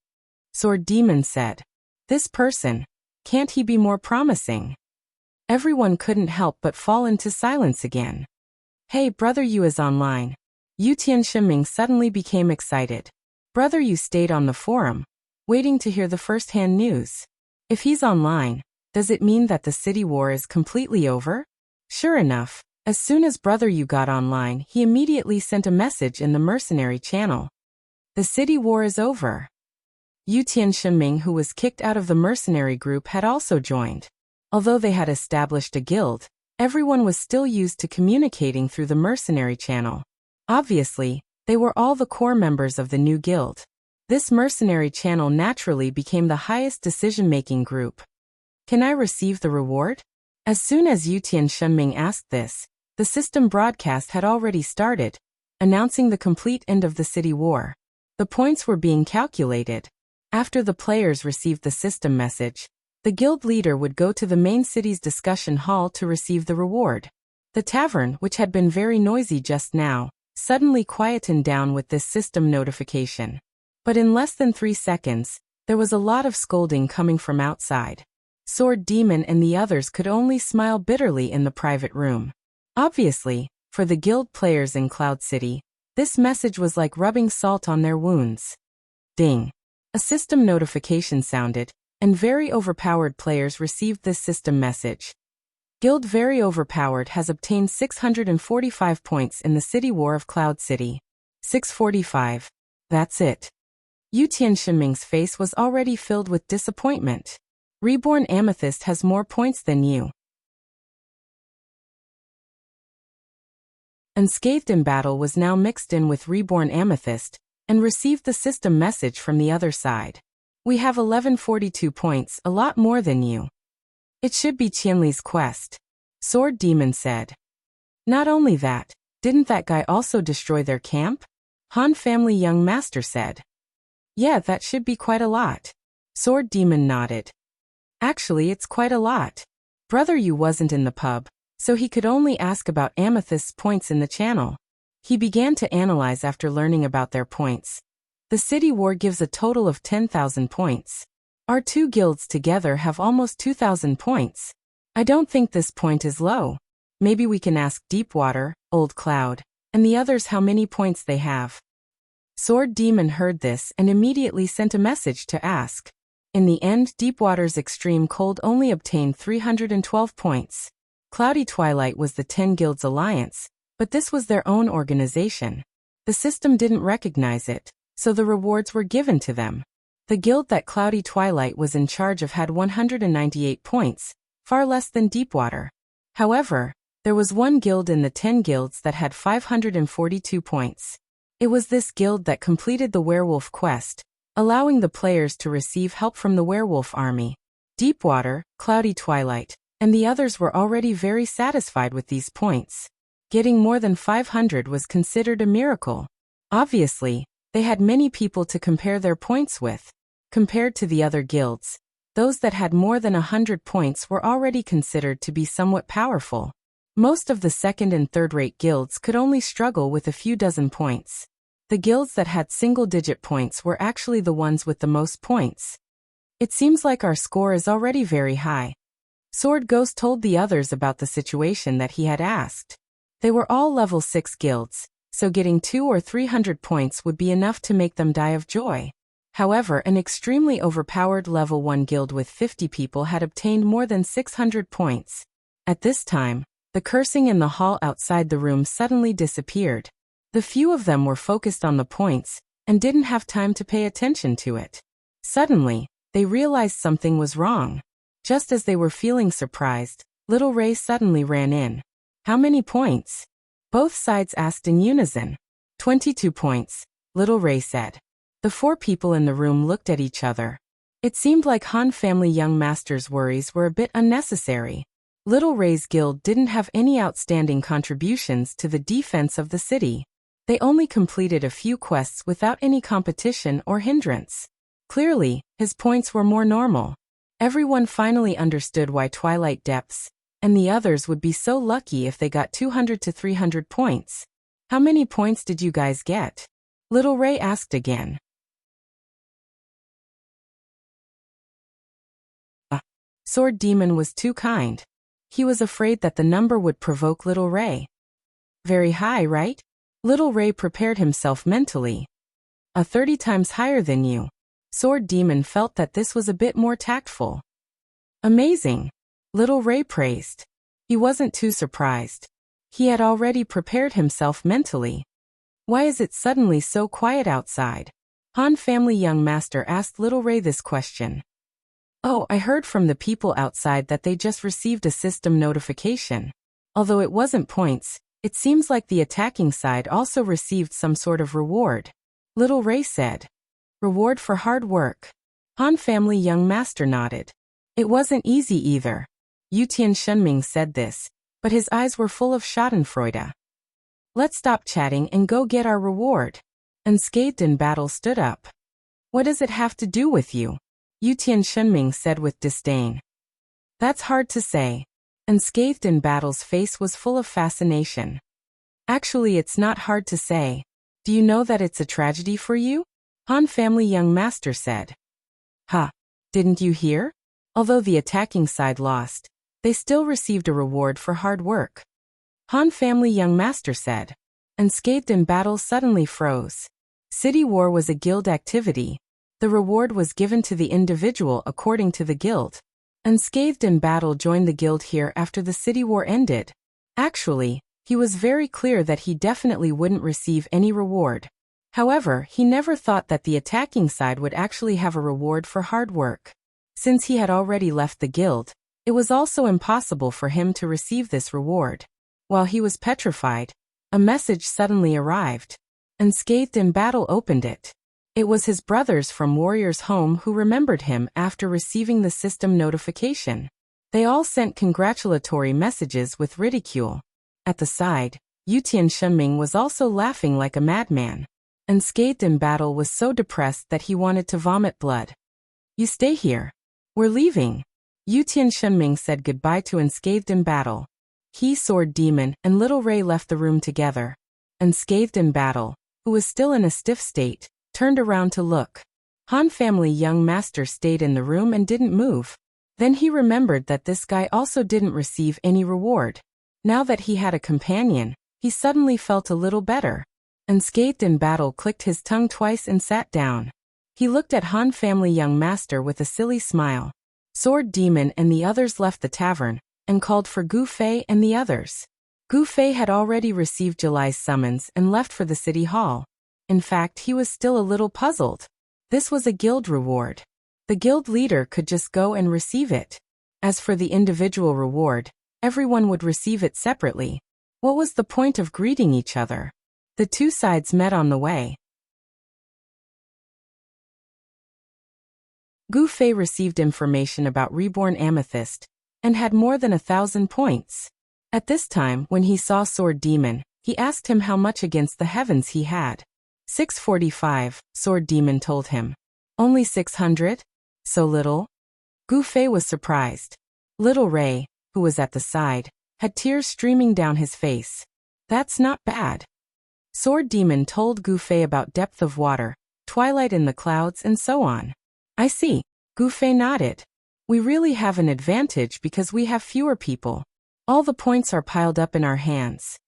Sword Demon said. This person, can't he be more promising? Everyone couldn't help but fall into silence again. Hey, Brother Yu is online. Yu Shenming suddenly became excited. Brother Yu stayed on the forum, waiting to hear the first-hand news. If he's online, does it mean that the city war is completely over? Sure enough, as soon as Brother Yu got online, he immediately sent a message in the mercenary channel. The city war is over. Yu Shenming, who was kicked out of the mercenary group, had also joined. Although they had established a guild, everyone was still used to communicating through the mercenary channel. Obviously, they were all the core members of the new guild. This mercenary channel naturally became the highest decision-making group. Can I receive the reward? As soon as Yu Shenming asked this, the system broadcast had already started, announcing the complete end of the city war. The points were being calculated. After the players received the system message, the guild leader would go to the main city's discussion hall to receive the reward. The tavern, which had been very noisy just now, suddenly quietened down with this system notification. But in less than 3 seconds, there was a lot of scolding coming from outside. Sword Demon and the others could only smile bitterly in the private room. Obviously, for the guild players in Cloud City, this message was like rubbing salt on their wounds. Ding! A system notification sounded, and very overpowered players received this system message. Guild Very Overpowered has obtained 645 points in the City War of Cloud City. 645. That's it. Yu Shenming's face was already filled with disappointment. Reborn Amethyst has more points than you. Unscathed in Battle was now mixed in with Reborn Amethyst, and received the system message from the other side. We have 1142 points, a lot more than you. It should be Qianli's quest. Sword Demon said. Not only that, didn't that guy also destroy their camp? Han family young master said. Yeah, that should be quite a lot. Sword Demon nodded. Actually, it's quite a lot. Brother Yu wasn't in the pub, so he could only ask about Amethyst's points in the channel. He began to analyze after learning about their points. The city war gives a total of 10,000 points. Our two guilds together have almost 2,000 points. I don't think this point is low. Maybe we can ask Deepwater, Old Cloud, and the others how many points they have. Sword Demon heard this and immediately sent a message to ask. In the end, Deepwater's Extreme Cold only obtained 312 points. Cloudy Twilight was the 10 Guilds Alliance, but this was their own organization. The system didn't recognize it, so the rewards were given to them. The guild that Cloudy Twilight was in charge of had 198 points, far less than Deepwater. However, there was one guild in the 10 guilds that had 542 points. It was this guild that completed the werewolf quest, allowing the players to receive help from the werewolf army. Deepwater, Cloudy Twilight, and the others were already very satisfied with these points. Getting more than 500 was considered a miracle. Obviously, they had many people to compare their points with. Compared to the other guilds, those that had more than 100 points were already considered to be somewhat powerful. Most of the second and third-rate guilds could only struggle with a few dozen points. The guilds that had single-digit points were actually the ones with the most points. It seems like our score is already very high. Sword Ghost told the others about the situation that he had asked. They were all level 6 guilds, so getting 200 or 300 points would be enough to make them die of joy. However, an extremely overpowered level 1 guild with 50 people had obtained more than 600 points. At this time, the cursing in the hall outside the room suddenly disappeared. The few of them were focused on the points and didn't have time to pay attention to it. Suddenly, they realized something was wrong. Just as they were feeling surprised, Little Ray suddenly ran in. How many points? Both sides asked in unison. 22 points, Little Ray said. The 4 people in the room looked at each other. It seemed like Han family young master's worries were a bit unnecessary. Little Ray's guild didn't have any outstanding contributions to the defense of the city. They only completed a few quests without any competition or hindrance. Clearly, his points were more normal. Everyone finally understood why Twilight Depths and the others would be so lucky if they got 200 to 300 points. How many points did you guys get? Little Ray asked again. Sword Demon was too kind. He was afraid that the number would provoke Little Ray. Very high, right? Little Ray prepared himself mentally. 30 times higher than you. Sword Demon felt that this was a bit more tactful. Amazing. Little Ray praised. He wasn't too surprised. He had already prepared himself mentally. Why is it suddenly so quiet outside? Han family young master asked Little Ray this question. Oh, I heard from the people outside that they just received a system notification. Although it wasn't points, it seems like the attacking side also received some sort of reward. Little Ray said. Reward for hard work. Han family young master nodded. It wasn't easy either. Yutian Shunming said this, but his eyes were full of schadenfreude. Let's stop chatting and go get our reward. Unscathed in Battle stood up. What does it have to do with you? Yutian Shunming said with disdain. That's hard to say. Unscathed in Battle's face was full of fascination. Actually, it's not hard to say. Do you know that it's a tragedy for you? Han family young master said. Ha! Didn't you hear? Although the attacking side lost, they still received a reward for hard work. Han family young master said. Unscathed in Battle suddenly froze. City war was a guild activity. The reward was given to the individual according to the guild. Unscathed in Battle joined the guild here after the city war ended. Actually, he was very clear that he definitely wouldn't receive any reward. However, he never thought that the attacking side would actually have a reward for hard work. Since he had already left the guild, it was also impossible for him to receive this reward. While he was petrified, a message suddenly arrived. Unscathed in Battle opened it. It was his brothers from Warrior's Home who remembered him after receiving the system notification. They all sent congratulatory messages with ridicule. At the side, Yutian Shunming was also laughing like a madman. Unscathed in Battle was so depressed that he wanted to vomit blood. You stay here. We're leaving. Yutian Shunming said goodbye to Unscathed in Battle. He, Sword Demon, and Little Ray left the room together. Unscathed in Battle, who was still in a stiff state, turned around to look. Han family young master stayed in the room and didn't move. Then he remembered that this guy also didn't receive any reward. Now that he had a companion, he suddenly felt a little better. Unscathed in Battle clicked his tongue twice and sat down. He looked at Han family young master with a silly smile. Sword Demon and the others left the tavern, and called for Gu Fei and the others. Gu Fei had already received July's summons and left for the city hall. In fact, he was still a little puzzled. This was a guild reward. The guild leader could just go and receive it. As for the individual reward, everyone would receive it separately. What was the point of greeting each other? The two sides met on the way. Gu Fei received information about Reborn Amethyst, and had more than 1,000 points. At this time, when he saw Sword Demon, he asked him how much against the heavens he had. 645, Sword Demon told him. Only 600? So little? Gu Fei was surprised. Little Ray, who was at the side, had tears streaming down his face. That's not bad. Sword Demon told Gu Fei about depth of water, twilight in the clouds and so on. I see. Gu Fei nodded. We really have an advantage because we have fewer people. All the points are piled up in our hands.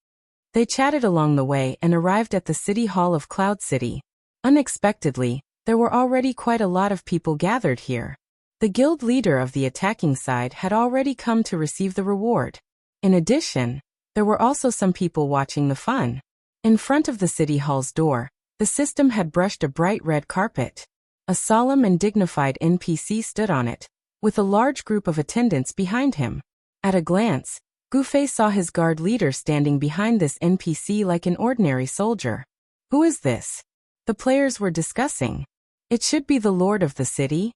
They chatted along the way and arrived at the city hall of Cloud City. Unexpectedly, there were already quite a lot of people gathered here. The guild leader of the attacking side had already come to receive the reward. In addition, there were also some people watching the fun. In front of the city hall's door, the system had brushed a bright red carpet. A solemn and dignified NPC stood on it, with a large group of attendants behind him. At a glance, Gufei saw his guard leader standing behind this NPC like an ordinary soldier. Who is this? The players were discussing. It should be the lord of the city?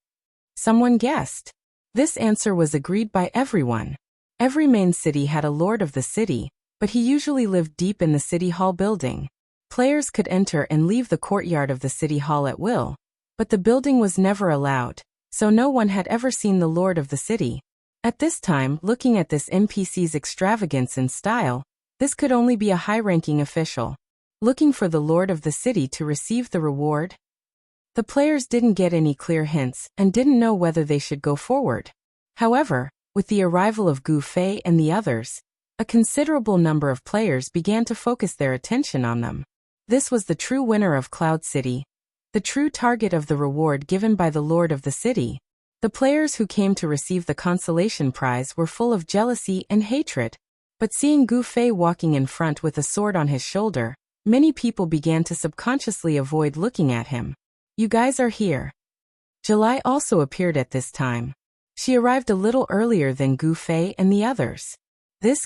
Someone guessed. This answer was agreed by everyone. Every main city had a lord of the city, but he usually lived deep in the city hall building. Players could enter and leave the courtyard of the city hall at will, but the building was never allowed, so no one had ever seen the lord of the city. At this time, looking at this NPC's extravagance and style, this could only be a high-ranking official. Looking for the lord of the city to receive the reward? The players didn't get any clear hints and didn't know whether they should go forward. However, with the arrival of Gufei and the others, a considerable number of players began to focus their attention on them. This was the true winner of Cloud City, the true target of the reward given by the lord of the city. The players who came to receive the consolation prize were full of jealousy and hatred, but seeing Gufei walking in front with a sword on his shoulder, many people began to subconsciously avoid looking at him. You guys are here. July also appeared at this time. She arrived a little earlier than Gufei and the others.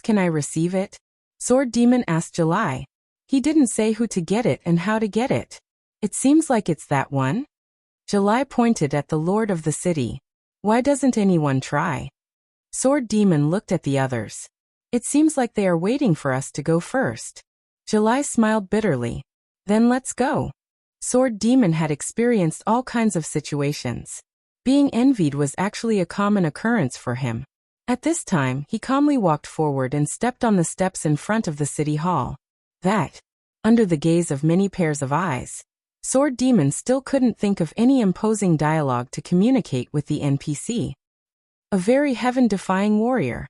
Can I receive it? Sword Demon asked July. He didn't say who to get it and how to get it. It seems like it's that one. July pointed at the lord of the city. Why doesn't anyone try? Sword Demon looked at the others. It seems like they are waiting for us to go first. July smiled bitterly. Then let's go. Sword Demon had experienced all kinds of situations. Being envied was actually a common occurrence for him. At this time, he calmly walked forward and stepped on the steps in front of the city hall. Under the gaze of many pairs of eyes, Sword Demon still couldn't think of any imposing dialogue to communicate with the NPC. A very heaven-defying warrior.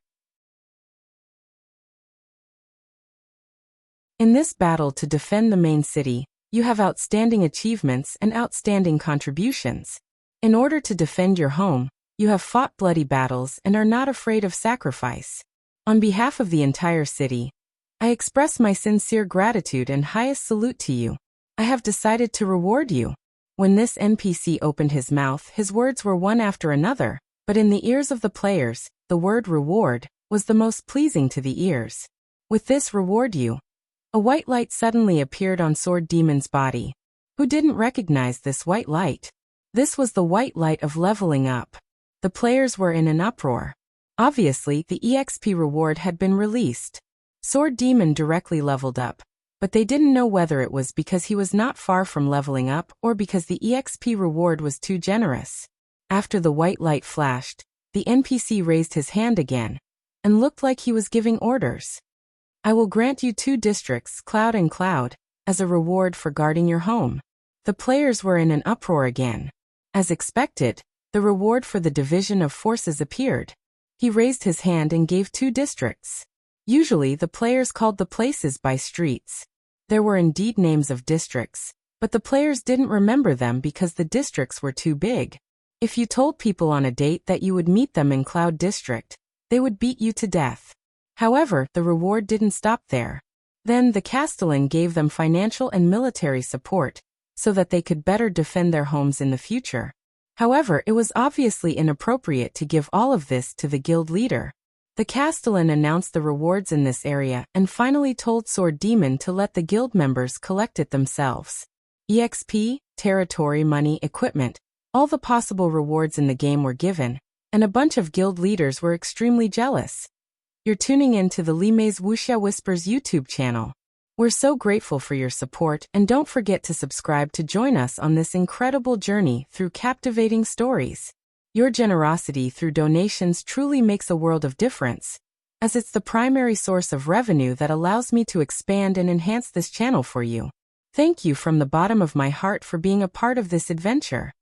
In this battle to defend the main city, you have outstanding achievements and outstanding contributions. In order to defend your home, you have fought bloody battles and are not afraid of sacrifice. On behalf of the entire city, I express my sincere gratitude and highest salute to you. I have decided to reward you. When this NPC opened his mouth, his words were one after another, but in the ears of the players, the word reward was the most pleasing to the ears. With this reward you. A white light suddenly appeared on Sword Demon's body. Who didn't recognize this white light? This was the white light of leveling up. The players were in an uproar. Obviously, the EXP reward had been released. Sword Demon directly leveled up, but they didn't know whether it was because he was not far from leveling up or because the EXP reward was too generous. After the white light flashed, the NPC raised his hand again, and looked like he was giving orders. I will grant you 2 districts, Cloud and Cloud, as a reward for guarding your home. The players were in an uproar again. As expected, the reward for the division of forces appeared. He raised his hand and gave 2 districts. Usually the players called the places by streets. There were indeed names of districts, but the players didn't remember them because the districts were too big. If you told people on a date that you would meet them in Cloud District, they would beat you to death. However, the reward didn't stop there. Then the Castellan gave them financial and military support, so that they could better defend their homes in the future. However, it was obviously inappropriate to give all of this to the guild leader. The Castellan announced the rewards in this area and finally told Sword Demon to let the guild members collect it themselves. EXP, territory, money, equipment, all the possible rewards in the game were given, and a bunch of guild leaders were extremely jealous. You're tuning in to the Lime's Wuxia Whispers YouTube channel. We're so grateful for your support, and don't forget to subscribe to join us on this incredible journey through captivating stories. Your generosity through donations truly makes a world of difference, as it's the primary source of revenue that allows me to expand and enhance this channel for you. Thank you from the bottom of my heart for being a part of this adventure.